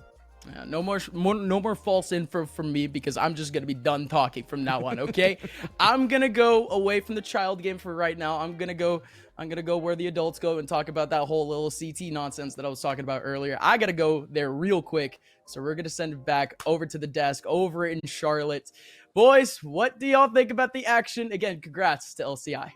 Yeah, no more false info from me, because I'm just gonna be done talking from now on. Okay, I'm gonna go away from the child game for right now. I'm gonna go where the adults go and talk about that whole little CT nonsense that I was talking about earlier. I gotta go there real quick, so we're gonna send it back over to the desk over in Charlotte. Boys, what do y'all think about the action? Again, congrats to LCI.